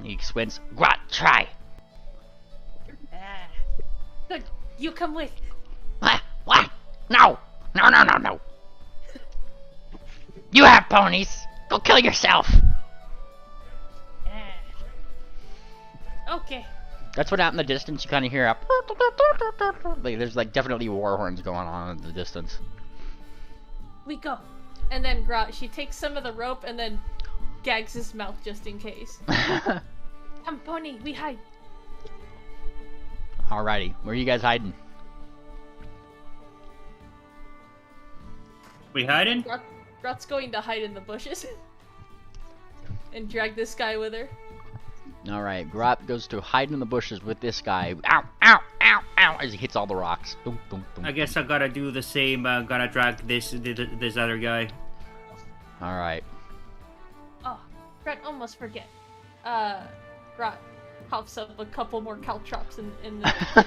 Speaker 1: He squints. Grot, try.
Speaker 5: Good, you come with.
Speaker 1: What? No. You have ponies. Go kill yourself.
Speaker 5: Okay.
Speaker 1: That's what out in the distance you kind of hear up. Like, there's like definitely war horns going on in the distance.
Speaker 5: We go. And then she takes some of the rope and then gags his mouth just in case. Come, pony, we hide.
Speaker 1: Alrighty, where are you guys hiding?
Speaker 2: We hiding?
Speaker 5: Grot's going to hide in the bushes. And drag this guy with her.
Speaker 1: Alright, Grot goes to hide in the bushes with this guy. Ow, as he hits all the rocks. Boom.
Speaker 2: I guess I gotta do the same. Gotta drag this other guy.
Speaker 1: Alright.
Speaker 5: Oh, Grot, almost forget. Grot pops up a couple more caltrops in the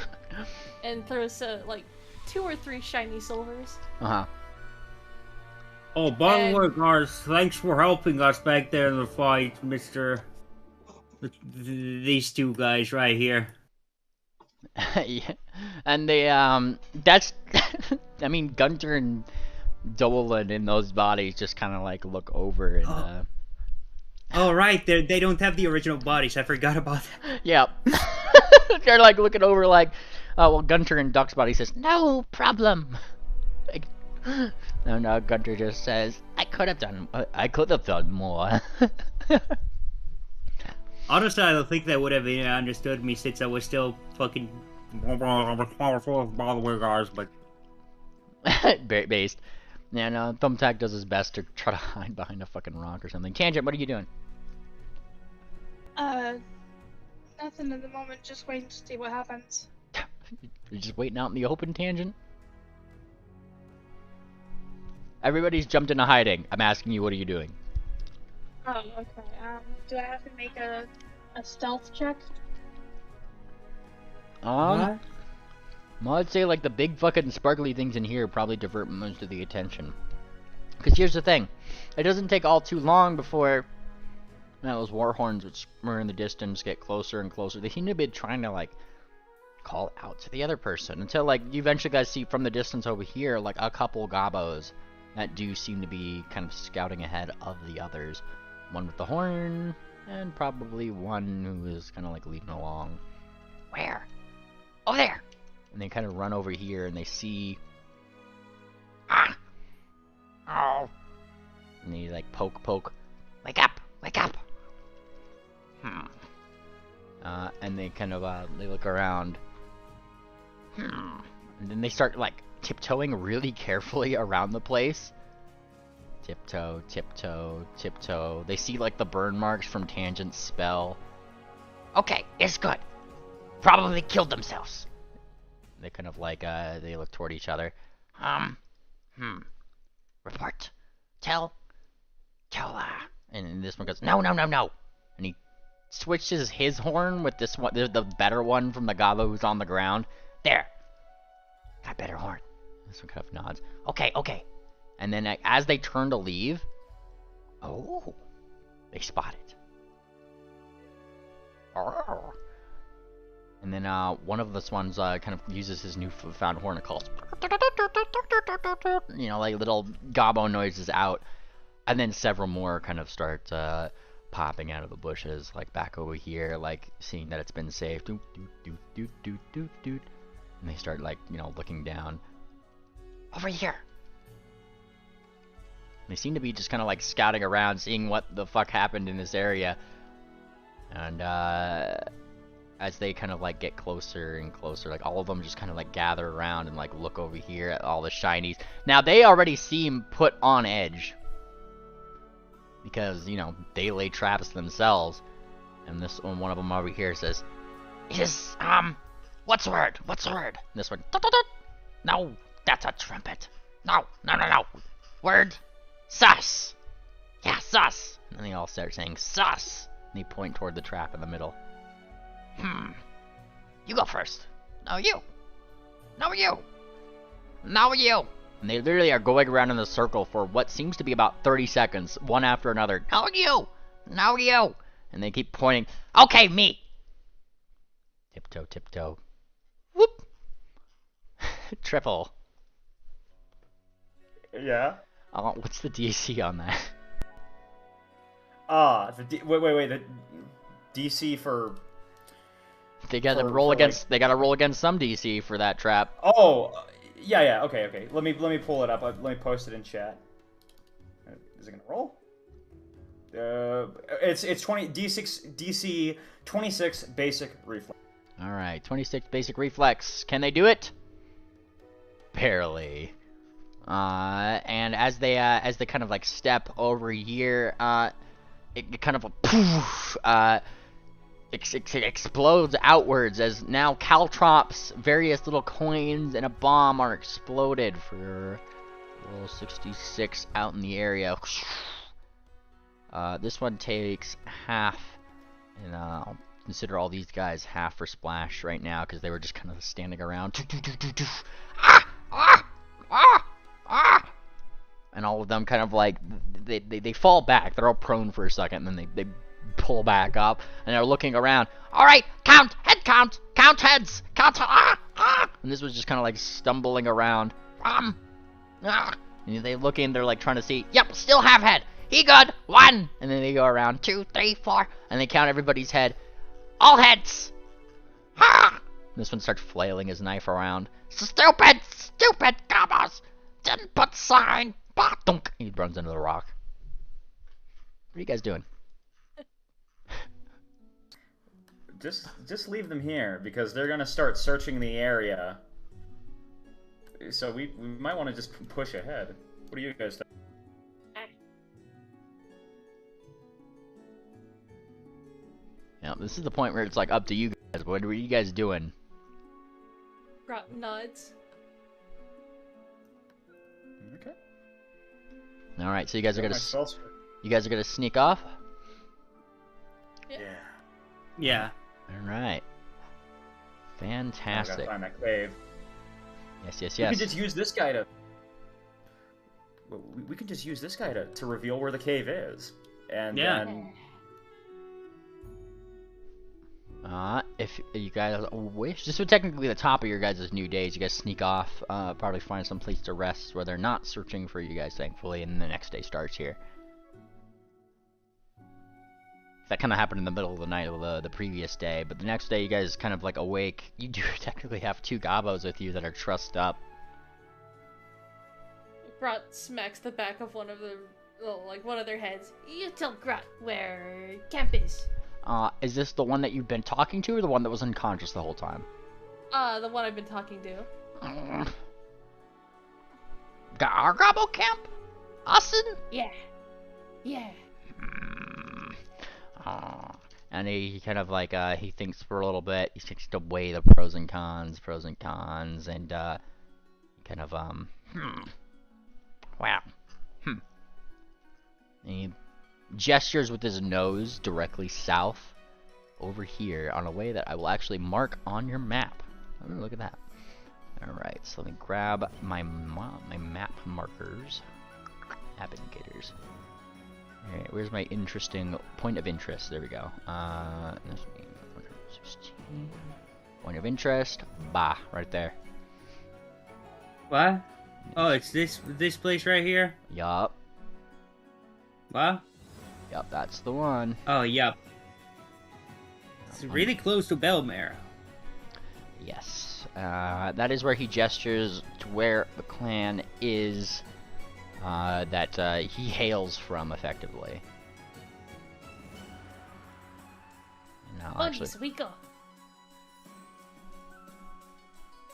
Speaker 5: and throws like 2 or 3 shiny silvers.
Speaker 2: Oh, by the way, guys, thanks for helping us back there in the fight, Mr. These 2 guys right here.
Speaker 1: Yeah. And they, that's, I mean, Gunter and Dolan in those bodies just kind of like look over and,
Speaker 2: Oh, right, they don't have the original bodies, I forgot about that.
Speaker 1: Yeah. They're like looking over like, well, Gunter and Duck's body says, no problem. Like, no, Gunter just says, I could have done more.
Speaker 2: Honestly, I don't think they would have understood me since I was still fucking powerful by the way, guys, but...
Speaker 1: Based. Yeah, no, Thumbtack does his best to try to hide behind a fucking rock or something. Tangent, what are you doing?
Speaker 6: Nothing at the moment, just waiting to see what happens.
Speaker 1: You're just waiting out in the open, Tangent? Everybody's jumped into hiding. I'm asking you, what are you doing?
Speaker 6: Oh, okay. Do I have to make a stealth check?
Speaker 2: What?
Speaker 1: Well, I'd say like the big fucking sparkly things in here probably divert most of the attention. Because here's the thing, it doesn't take all too long before those war horns, which were in the distance, get closer and closer. They seem to be trying to like call out to the other person until like you eventually guys see from the distance over here like a couple gobos that do seem to be kind of scouting ahead of the others. One with the horn, and probably one who is kind of like leading along. Where? Oh, there! And they kind of run over here, and they see... Oh! And they like poke. Wake up! And they kind of, they look around. And then they start like tiptoeing really carefully around the place. Tiptoe. They see like the burn marks from Tangent's spell. Okay, it's good. Probably killed themselves. They kind of like, they look toward each other. Report. Tell, and this one goes, no. And he switches his horn with this one, the better one from the Gabo who's on the ground. There. Got better horn. This one kind of nods. Okay. And then as they turn to leave, oh, they spot it. Oh. And then one of the ones kind of uses his newfound horn and calls, you know, like little gobbo noises out. And then several more kind of start popping out of the bushes, like back over here, like seeing that it's been safe. Doot. And they start like, you know, looking down. Over here. They seem to be just kind of like scouting around, seeing what the fuck happened in this area. And as they kind of like get closer and closer, like all of them just kind of like gather around and like look over here at all the shinies. Now they already seem put on edge because, you know, they lay traps themselves. And this one of them over here says, "Is what's the word? What's the word?" And this one, "Tut, tut, tut." "No, that's a trumpet. No, no, no, no. Word, sus. Yeah, sus." And then they all start saying sus. And they point toward the trap in the middle. You go first. No, you. No, you. No, you. And they literally are going around in a circle for what seems to be about 30 seconds, one after another. No, you. No, you. And they keep pointing. Okay, me. Tiptoe, tiptoe. Whoop. Triple.
Speaker 4: Yeah.
Speaker 1: What's the DC on that?
Speaker 4: Wait. The DC for.
Speaker 1: They gotta roll against. Like... They gotta roll against some DC for that trap.
Speaker 4: Oh, yeah. Okay. Let me pull it up. Let me post it in chat. Is it gonna roll? It's 20 DC 26 basic reflex.
Speaker 1: All right, 26 basic reflex. Can they do it? Barely. And as they kind of like step over here, it kind of poof, explodes outwards as now caltrops, various little coins, and a bomb are exploded for level 66 out in the area. This one takes half, and I'll consider all these guys half for splash right now because they were just kind of standing around. And all of them kind of like they fall back. They're all prone for a second, and then they pull back up, and they're looking around. All right, count heads, count. And this was just kind of like stumbling around. And they look in. They're like trying to see. Yep, still half head. He good. 1. And then they go around 2, 3, 4, and they count everybody's head. All heads. This one starts flailing his knife around. Stupid combos. Didn't put sign. Ba-dunk. He runs into the rock. What are you guys doing?
Speaker 4: Just leave them here because they're gonna start searching the area. So we might want to just push ahead. What do you guys think?
Speaker 1: Now, this is the point where it's like up to you guys. What are you guys doing?
Speaker 5: Grot nods.
Speaker 4: Okay.
Speaker 1: All right, so you guys are gonna sneak off.
Speaker 2: Yeah.
Speaker 1: All right. Fantastic.
Speaker 4: I gotta find that cave.
Speaker 1: Yes.
Speaker 4: We could just use this guy to. We can just use this guy to reveal where the cave is, and then.
Speaker 1: If you guys wish, this would technically be the top of your guys' new days. You guys sneak off, probably find some place to rest where they're not searching for you guys, thankfully, and the next day starts here. That kind of happened in the middle of the night of the previous day, but the next day you guys kind of like awake. You do technically have 2 gobos with you that are trussed up.
Speaker 5: Grot smacks the back of one of their heads. You tell Grot where camp is.
Speaker 1: Is this the one that you've been talking to, or the one that was unconscious the whole time?
Speaker 5: The one I've been talking to.
Speaker 1: Our gobbo camp? Austin?
Speaker 5: Yeah.
Speaker 1: And he kind of like, he thinks for a little bit. He thinks to weigh the pros and cons, and, kind of, wow. And he gestures with his nose directly south over here on a way that I will actually mark on your map. Oh, look at that. Alright, so let me grab my map markers. Map indicators. Alright, where's my interesting point of interest? There we go. Point of interest. Bah, right there.
Speaker 2: What? Oh, it's this place right here?
Speaker 1: Yup.
Speaker 2: What?
Speaker 1: Yup, that's the one.
Speaker 2: Oh, yup. It's really close to Belmare.
Speaker 1: Yes. That is where he gestures to where the clan is that he hails from, effectively. No, actually,
Speaker 5: we go.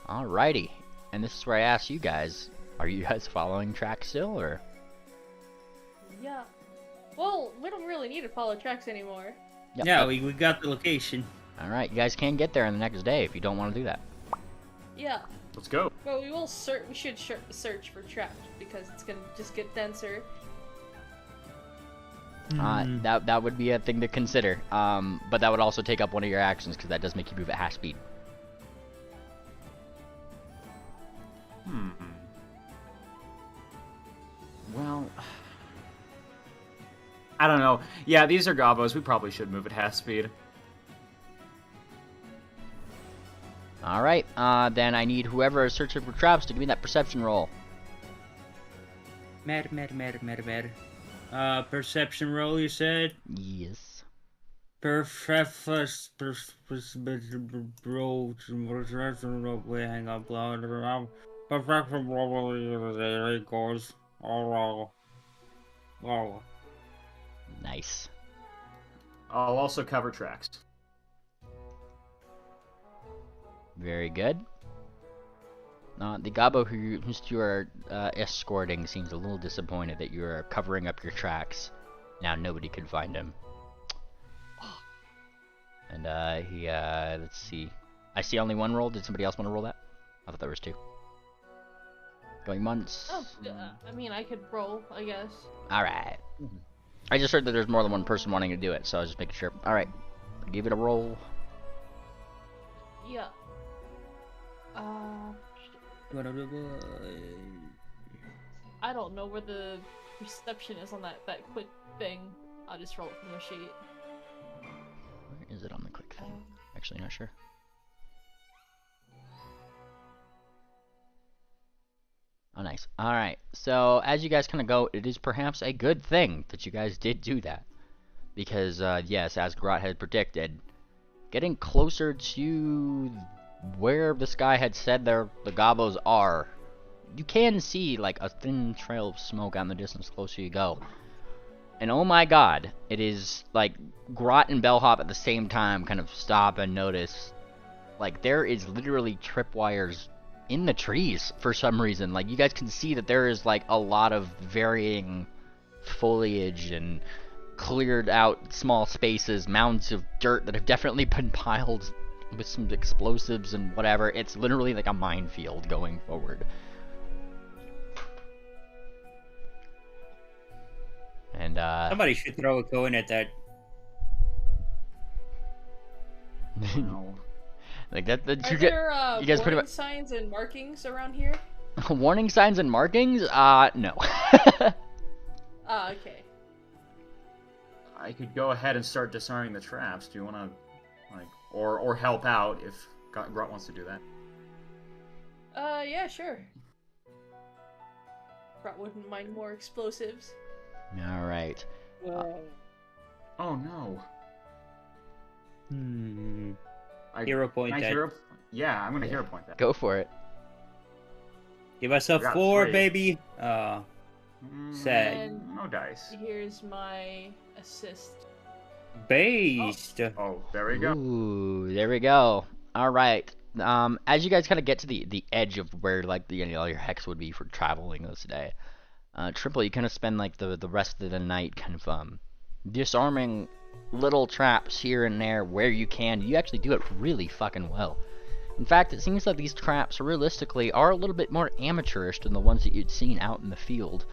Speaker 1: Alrighty. And this is where I ask you guys, are you guys following track still, or?
Speaker 5: Yeah. Well, we don't really need to follow tracks anymore.
Speaker 1: Yep,
Speaker 2: Yeah, we got the location.
Speaker 1: Alright, you guys can get there in the next day if you don't want to do that.
Speaker 5: Yeah.
Speaker 4: Let's go.
Speaker 5: But we will search. We should search for traps because it's gonna just get denser.
Speaker 1: That would be a thing to consider. But that would also take up one of your actions because that does make you move at half speed.
Speaker 4: Well, I don't know. Yeah, these are gobos. We probably should move at half speed.
Speaker 1: Alright, then I need whoever is searching for traps to give me that perception roll.
Speaker 2: Matter. Perception roll, you said?
Speaker 1: Yes.
Speaker 2: Wait, hang on. Perception roll, there it goes. Oh.
Speaker 1: Nice.
Speaker 4: I'll also cover tracks.
Speaker 1: Very good. The Gabo who you are escorting seems a little disappointed that you are covering up your tracks. Now nobody can find him. And let's see. I see only one roll. Did somebody else want to roll that? I thought there was two. Going once.
Speaker 5: Oh, I mean, I could roll, I guess.
Speaker 1: Alright. I just heard that there's more than one person wanting to do it, so I was just making sure. Alright. Give it a roll.
Speaker 5: Yeah. I don't know where the reception is on that quick thing. I'll just roll it from the sheet.
Speaker 1: Where is it on the quick thing? Actually, not sure. Oh, nice. Alright, so as you guys kind of go, it is perhaps a good thing that you guys did do that. Because, yes, as Grot had predicted, getting closer to where this guy had said the gobos are, you can see, like, a thin trail of smoke out in the distance the closer you go. And oh my god, it is, like, Grot and Bellhop at the same time kind of stop and notice, like, there is literally tripwires in the trees for some reason. Like, you guys can see that there is, like, a lot of varying foliage and cleared out small spaces, mounds of dirt that have definitely been piled with some explosives and whatever. It's literally like a minefield going forward. And
Speaker 2: Somebody should throw a coin at that.
Speaker 4: No.
Speaker 1: Like that
Speaker 5: Are
Speaker 1: you
Speaker 5: there
Speaker 1: you guys pretty
Speaker 5: warning
Speaker 1: much
Speaker 5: signs and markings around here?
Speaker 1: warning signs and markings? No.
Speaker 5: Okay.
Speaker 4: I could go ahead and start disarming the traps. Do you want to, like, or help out if Grot wants to do that?
Speaker 5: Yeah, sure. Brett wouldn't mind more explosives.
Speaker 1: All right.
Speaker 4: Oh no.
Speaker 2: Hero point
Speaker 4: Can I
Speaker 2: that.
Speaker 4: Yeah, I'm gonna hero point that.
Speaker 1: Go for it.
Speaker 2: Give us a
Speaker 4: Got
Speaker 2: 4,
Speaker 4: three.
Speaker 2: baby. Sad.
Speaker 5: And
Speaker 4: No dice.
Speaker 5: here's my assist.
Speaker 2: Based.
Speaker 4: Oh, there we go.
Speaker 1: Ooh, there we go. All right. As you guys kind of get to the edge of where like your hex would be for traveling this day, Triple, you kind of spend like the rest of the night kind of disarming little traps here and there where you can. You actually do it really fucking well. In fact, it seems like these traps realistically are a little bit more amateurish than the ones that you'd seen out in the field.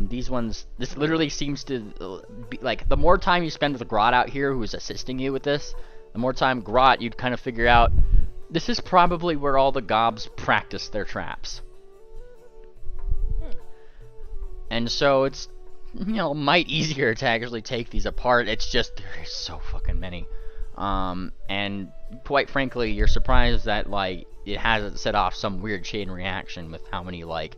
Speaker 1: These ones, this literally seems to be like, the more time you spend with Grot out here who is assisting you with this, the more time Grot you'd kind of figure out this is probably where all the gobs practice their traps. And so it's, might easier to actually take these apart. It's just, there is so fucking many. And quite frankly, you're surprised that, like, it hasn't set off some weird chain reaction with how many, like,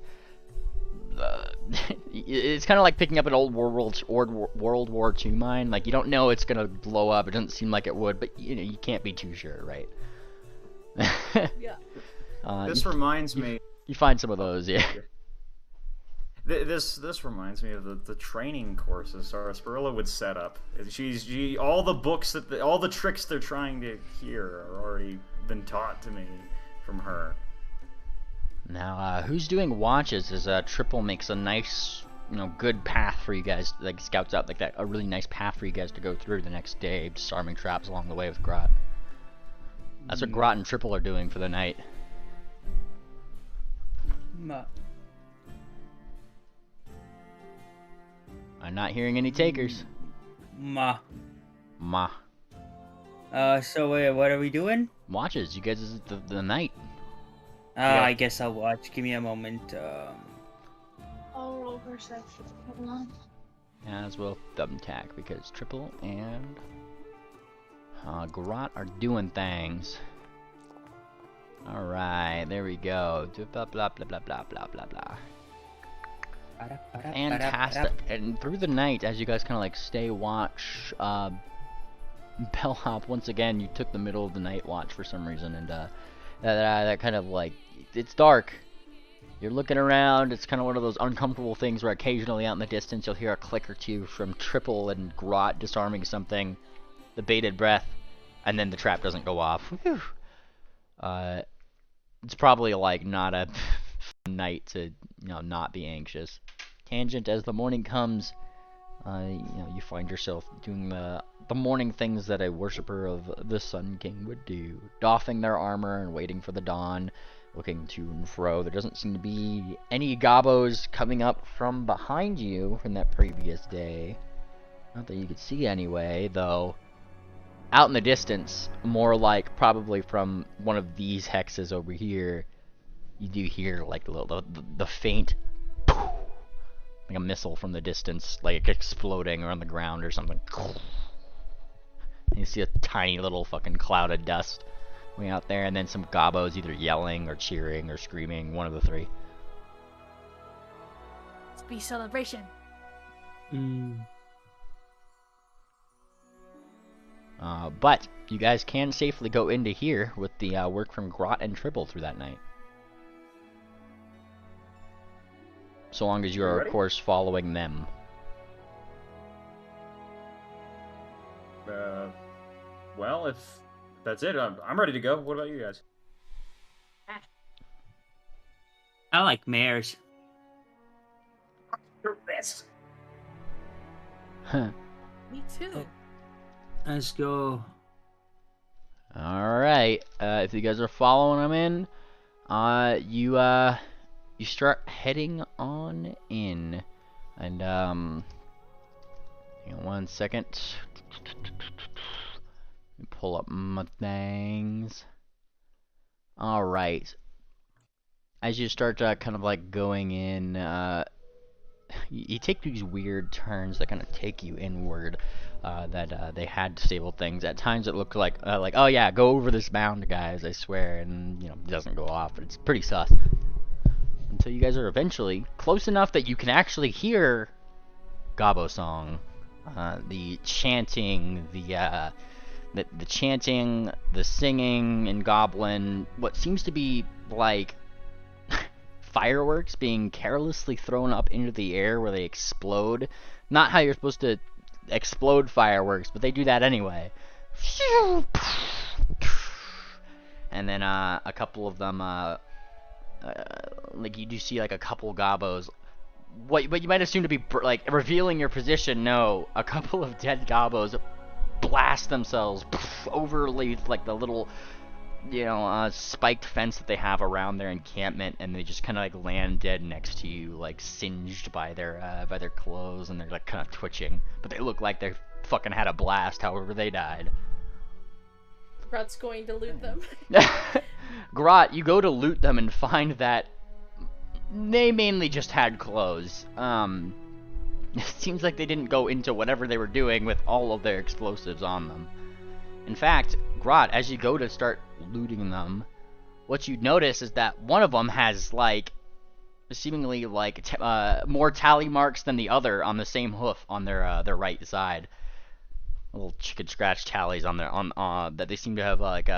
Speaker 1: it's kind of like picking up an old World War II mine. Like, you don't know it's gonna blow up. It doesn't seem like it would, but, you can't be too sure, right?
Speaker 5: Yeah.
Speaker 4: This reminds me.
Speaker 1: You find some of those, yeah.
Speaker 4: This reminds me of the training courses Sarsaparilla would set up. All the books all the tricks they're trying to hear are already been taught to me from her.
Speaker 1: Now, who's doing watches as Triple makes a nice, good path for you guys, like scouts out like that, a really nice path for you guys to go through the next day, disarming traps along the way with Grot. That's what Grot and Triple are doing for the night. I'm not hearing any takers.
Speaker 2: Ma. So what are we doing?
Speaker 1: Watches, you guys, is the night.
Speaker 2: I guess I'll watch. Give me a moment.
Speaker 3: I'll roll perception. Hold on.
Speaker 1: As well Thumbtack, because Triple and Grot are doing things. Alright, there we go. Blah blah blah blah blah blah blah blah. Fantastic. And through the night, as you guys kind of like stay watch, Bellhop, once again, you took the middle of the night watch for some reason, and that kind of like, it's dark. You're looking around, it's kind of one of those uncomfortable things where occasionally out in the distance you'll hear a click or two from Triple and Grot disarming something, the bated breath, and then the trap doesn't go off. Whew. It's probably like not a night to not be anxious. Tangent, as the morning comes, you find yourself doing the morning things that a worshipper of the Sun King would do, doffing their armor and waiting for the dawn, looking to and fro. There doesn't seem to be any gobos coming up from behind you from that previous day, not that you could see anyway, though. Out in the distance, more like probably from one of these hexes over here, you do hear like the faint, like a missile from the distance, like exploding or on the ground or something. And you see a tiny little fucking cloud of dust going out there, and then some gobos either yelling or cheering or screaming, one of the three.
Speaker 5: Let's be celebration.
Speaker 1: But you guys can safely go into here with the work from Grot and Triple through that night. So long as you are, of course, following them.
Speaker 4: Well, if that's it, I'm ready to go. What about you guys?
Speaker 2: I like mares.
Speaker 4: Your best.
Speaker 1: Huh.
Speaker 5: Me too.
Speaker 2: Let's go.
Speaker 1: Alright, if you guys are following them in, you start heading on in. And, hang on 1 second. Let me pull up my things. Alright. As you start kind of like going in, you take these weird turns that kind of take you inward. That they had disabled things. At times it looked like oh yeah, go over this mound, guys, I swear, and it doesn't go off, but it's pretty sus. Until you guys are eventually close enough that you can actually hear Gobbo song, the chanting, the chanting, the singing in Goblin, what seems to be like fireworks being carelessly thrown up into the air where they explode. Not how you're supposed to explode fireworks, but they do that anyway. And then a couple of them, like you do see like a couple gobos. What you might assume to be like revealing your position. No, a couple of dead gobos blast themselves overly like the little spiked fence that they have around their encampment, and they just kind of like land dead next to you, like singed by their clothes, and they're like kind of twitching, but they look like they fucking had a blast. However, they died.
Speaker 5: Grot's going to loot them.
Speaker 1: Grot, you go to loot them and find that they mainly just had clothes. It seems like they didn't go into whatever they were doing with all of their explosives on them. In fact, Grot, as you go to start looting them, what you notice is that one of them has like seemingly like more tally marks than the other on the same hoof on their right side. Little chicken scratch tallies on their that they seem to have like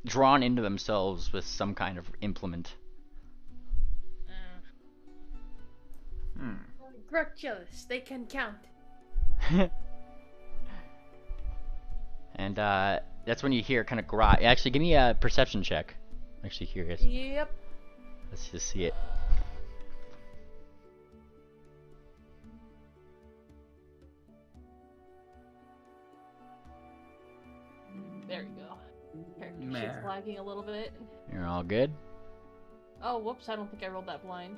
Speaker 1: drawn into themselves with some kind of implement.
Speaker 5: Grotulous, they can count.
Speaker 1: And that's when you hear kind of Grot. Actually, give me a perception check. I'm actually curious.
Speaker 5: Yep.
Speaker 1: Let's just see it.
Speaker 5: There you go. Character
Speaker 2: Meh.
Speaker 5: sheet's lagging a little bit.
Speaker 1: You're all good?
Speaker 5: Oh, whoops, I don't think I rolled that blind.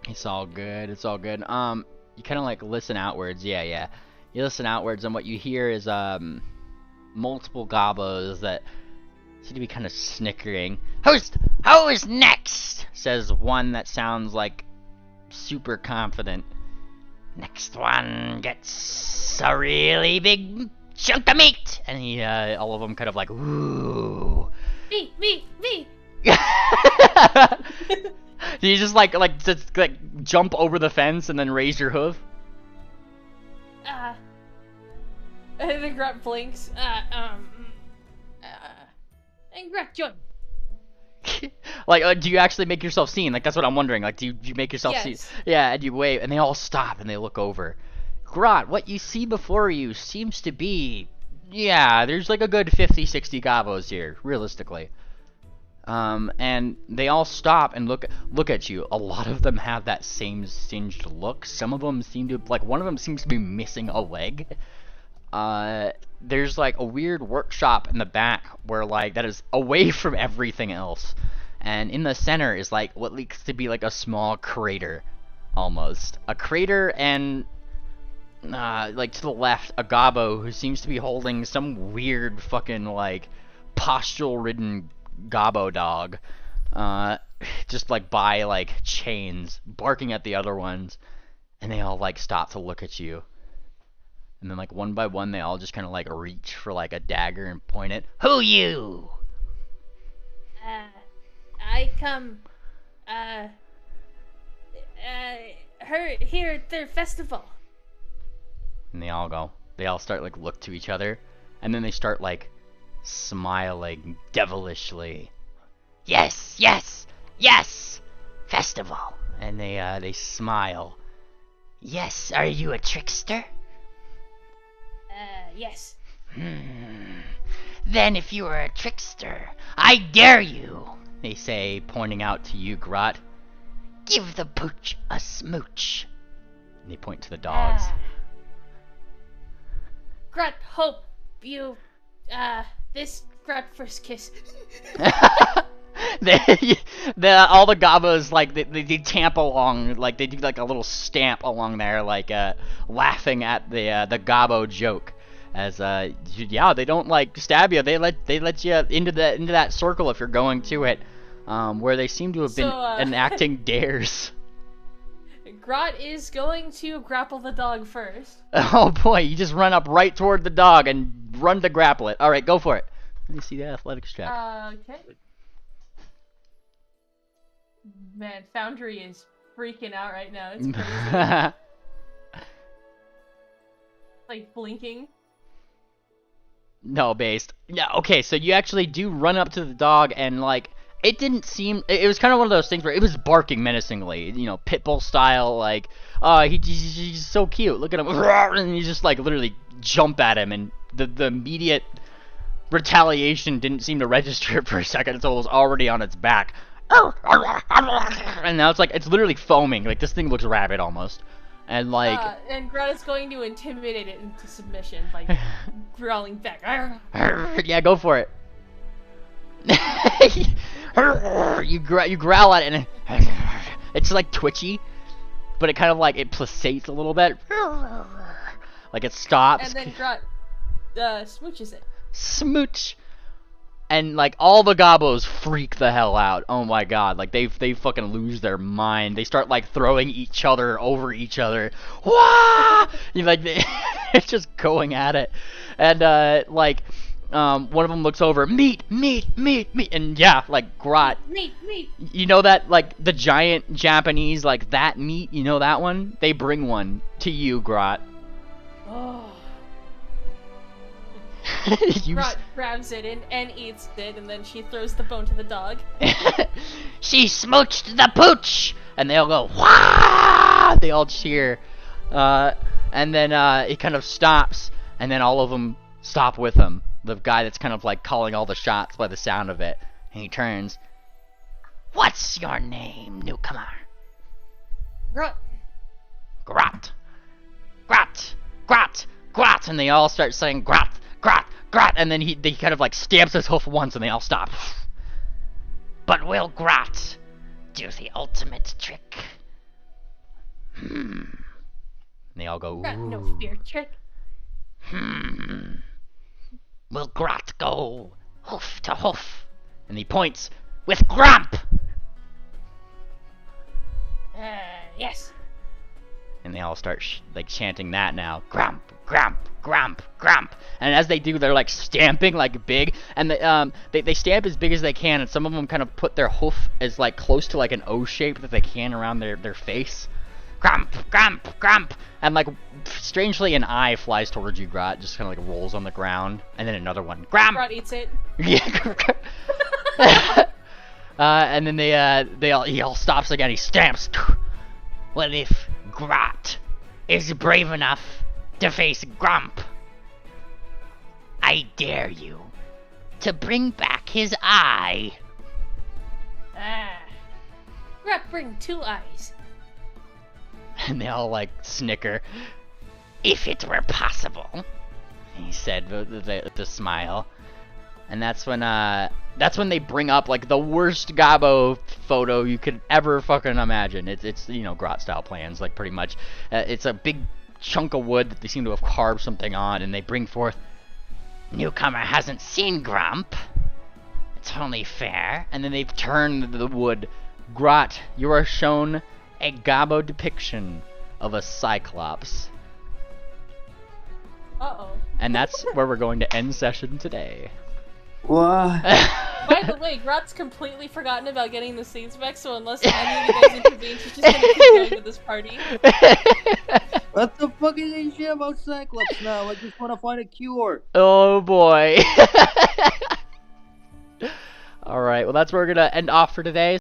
Speaker 1: It's all good. It's all good. You kind of like listen outwards. Yeah. You listen outwards, and what you hear is multiple gobos that seem to be kind of snickering. Who's next? Says one that sounds like super confident. Next one gets a really big chunk of meat, and he all of them kind of like ooh.
Speaker 5: Me.
Speaker 1: Do you just like jump over the fence and then raise your hoof?
Speaker 5: And then Grat blinks. And Grat join.
Speaker 1: Like, do you actually make yourself seen? Like, that's what I'm wondering. Like, do you make yourself seen?
Speaker 5: Yes.
Speaker 1: Yeah, and you wave, and they all stop, and they look over. Grot, what you see before you seems to be... Yeah, there's like a good 50, 60 gobos here, realistically. And they all stop and look at you. A lot of them have that same singed look. Some of them seem to... Like, one of them seems to be missing a leg. There's like a weird workshop in the back where like that is away from everything else, and in the center is like what looks to be like a small crater, almost a crater, and like to the left a gobbo who seems to be holding some weird fucking like postural ridden gobbo dog, just like by like chains, barking at the other ones, and they all like stop to look at you. And then, like, one by one, they all just kind of, like, reach for, like, a dagger and point it. Who you?
Speaker 5: I come, here at their festival.
Speaker 1: And they all start, like, look to each other. And then they start, like, smiling devilishly. Yes! Festival! And they smile. Yes, are you a trickster?
Speaker 5: Yes.
Speaker 1: Then if you are a trickster, I dare you, they say, pointing out to you, Grot. Give the pooch a smooch. And they point to the dogs.
Speaker 5: Grat, hope you, this Grat first kiss.
Speaker 1: All the gobos, like, they tamp along, like, they do, like, a little stamp along there, like, laughing at the gobbo joke. As, yeah, they don't, like, stab you, they let you into that circle if you're going to it, where they seem to have been enacting dares.
Speaker 5: Grot is going to grapple the dog first.
Speaker 1: Oh boy, you just run up right toward the dog and run to grapple it. Alright, go for it. Let me see the athletics check.
Speaker 5: Okay. Man, Foundry is freaking out right now. It's crazy. Like, blinking.
Speaker 1: No, based. Yeah, okay, so you actually do run up to the dog and, like, it didn't seem... It was kind of one of those things where it was barking menacingly, you know, Pitbull style, like, he's so cute, look at him, and you just, like, literally jump at him, and the immediate retaliation didn't seem to register for a second until it was already on its back. And now it's, like, it's literally foaming, like, this thing looks rabid almost. And like,
Speaker 5: and Grot is going to intimidate it into submission by growling back.
Speaker 1: Yeah, go for it. you growl at it, and it's like twitchy, but it kind of like it pulsates a little bit. Like it stops.
Speaker 5: And then Grot smooches it.
Speaker 1: Smooch. And like all the gobos freak the hell out. Oh my god, like they fucking lose their mind. They start like throwing each other over each other. Wah! You like they're just going at it. And like one of them looks over, meat, and yeah, like Grot.
Speaker 5: Meat.
Speaker 1: You know that like the giant Japanese like that meat, you know that one? They bring one to you, Grot.
Speaker 5: Oh. Grot grabs it and eats it, and then she throws the bone to the dog.
Speaker 1: She smooched the pooch! And they all go, wah! They all cheer. And then it kind of stops, and then all of them stop with him. The guy that's kind of like calling all the shots by the sound of it. And he turns. What's your name, newcomer?
Speaker 5: Grot.
Speaker 1: Grot. Grot. Grot. Grot. And they all start saying Grot. Grot. Grot. And then he kind of like stamps his hoof once and they all stop. But will Grot do the ultimate trick? And they all go,
Speaker 5: Grot, no
Speaker 1: ooh.
Speaker 5: fear trick.
Speaker 1: Will Grot go hoof to hoof? And he points with Grump.
Speaker 5: Yes.
Speaker 1: And they all start like chanting that now. Grump, Grump, Grump, Grump. And as they do, they're like stamping like big, and they stamp as big as they can. And some of them kind of put their hoof as like close to like an O shape that they can around their face. Grump, Grump, Grump. And like strangely, an eye flies towards you, Grot. Just kind of like rolls on the ground, and then another one. Grump.
Speaker 5: Grot eats it.
Speaker 1: Yeah. And then he all stops again. He stamps. Well, if Grot is brave enough to face Grump, I dare you to bring back his eye.
Speaker 5: Grot, bring 2 eyes.
Speaker 1: And they all like snicker. If it were possible, he said with a smile. And that's when they bring up like the worst Gabo photo you could ever fucking imagine. It's you know, Grot style plans, like pretty much. It's a big chunk of wood that they seem to have carved something on, and they bring forth. Newcomer hasn't seen Grump. It's only fair. And then they've turned the wood. Grot, you are shown a Gabo depiction of a Cyclops.
Speaker 5: Uh-oh.
Speaker 1: And that's where we're going to end session today.
Speaker 7: What?
Speaker 5: By the way, Grot's completely forgotten about getting the seeds back, so unless any of you guys intervene, she's just gonna keep going with this party.
Speaker 7: What the fuck is this shit about Cyclops now? I just want to find a cure.
Speaker 1: Oh boy. Alright, well that's where we're gonna end off for today.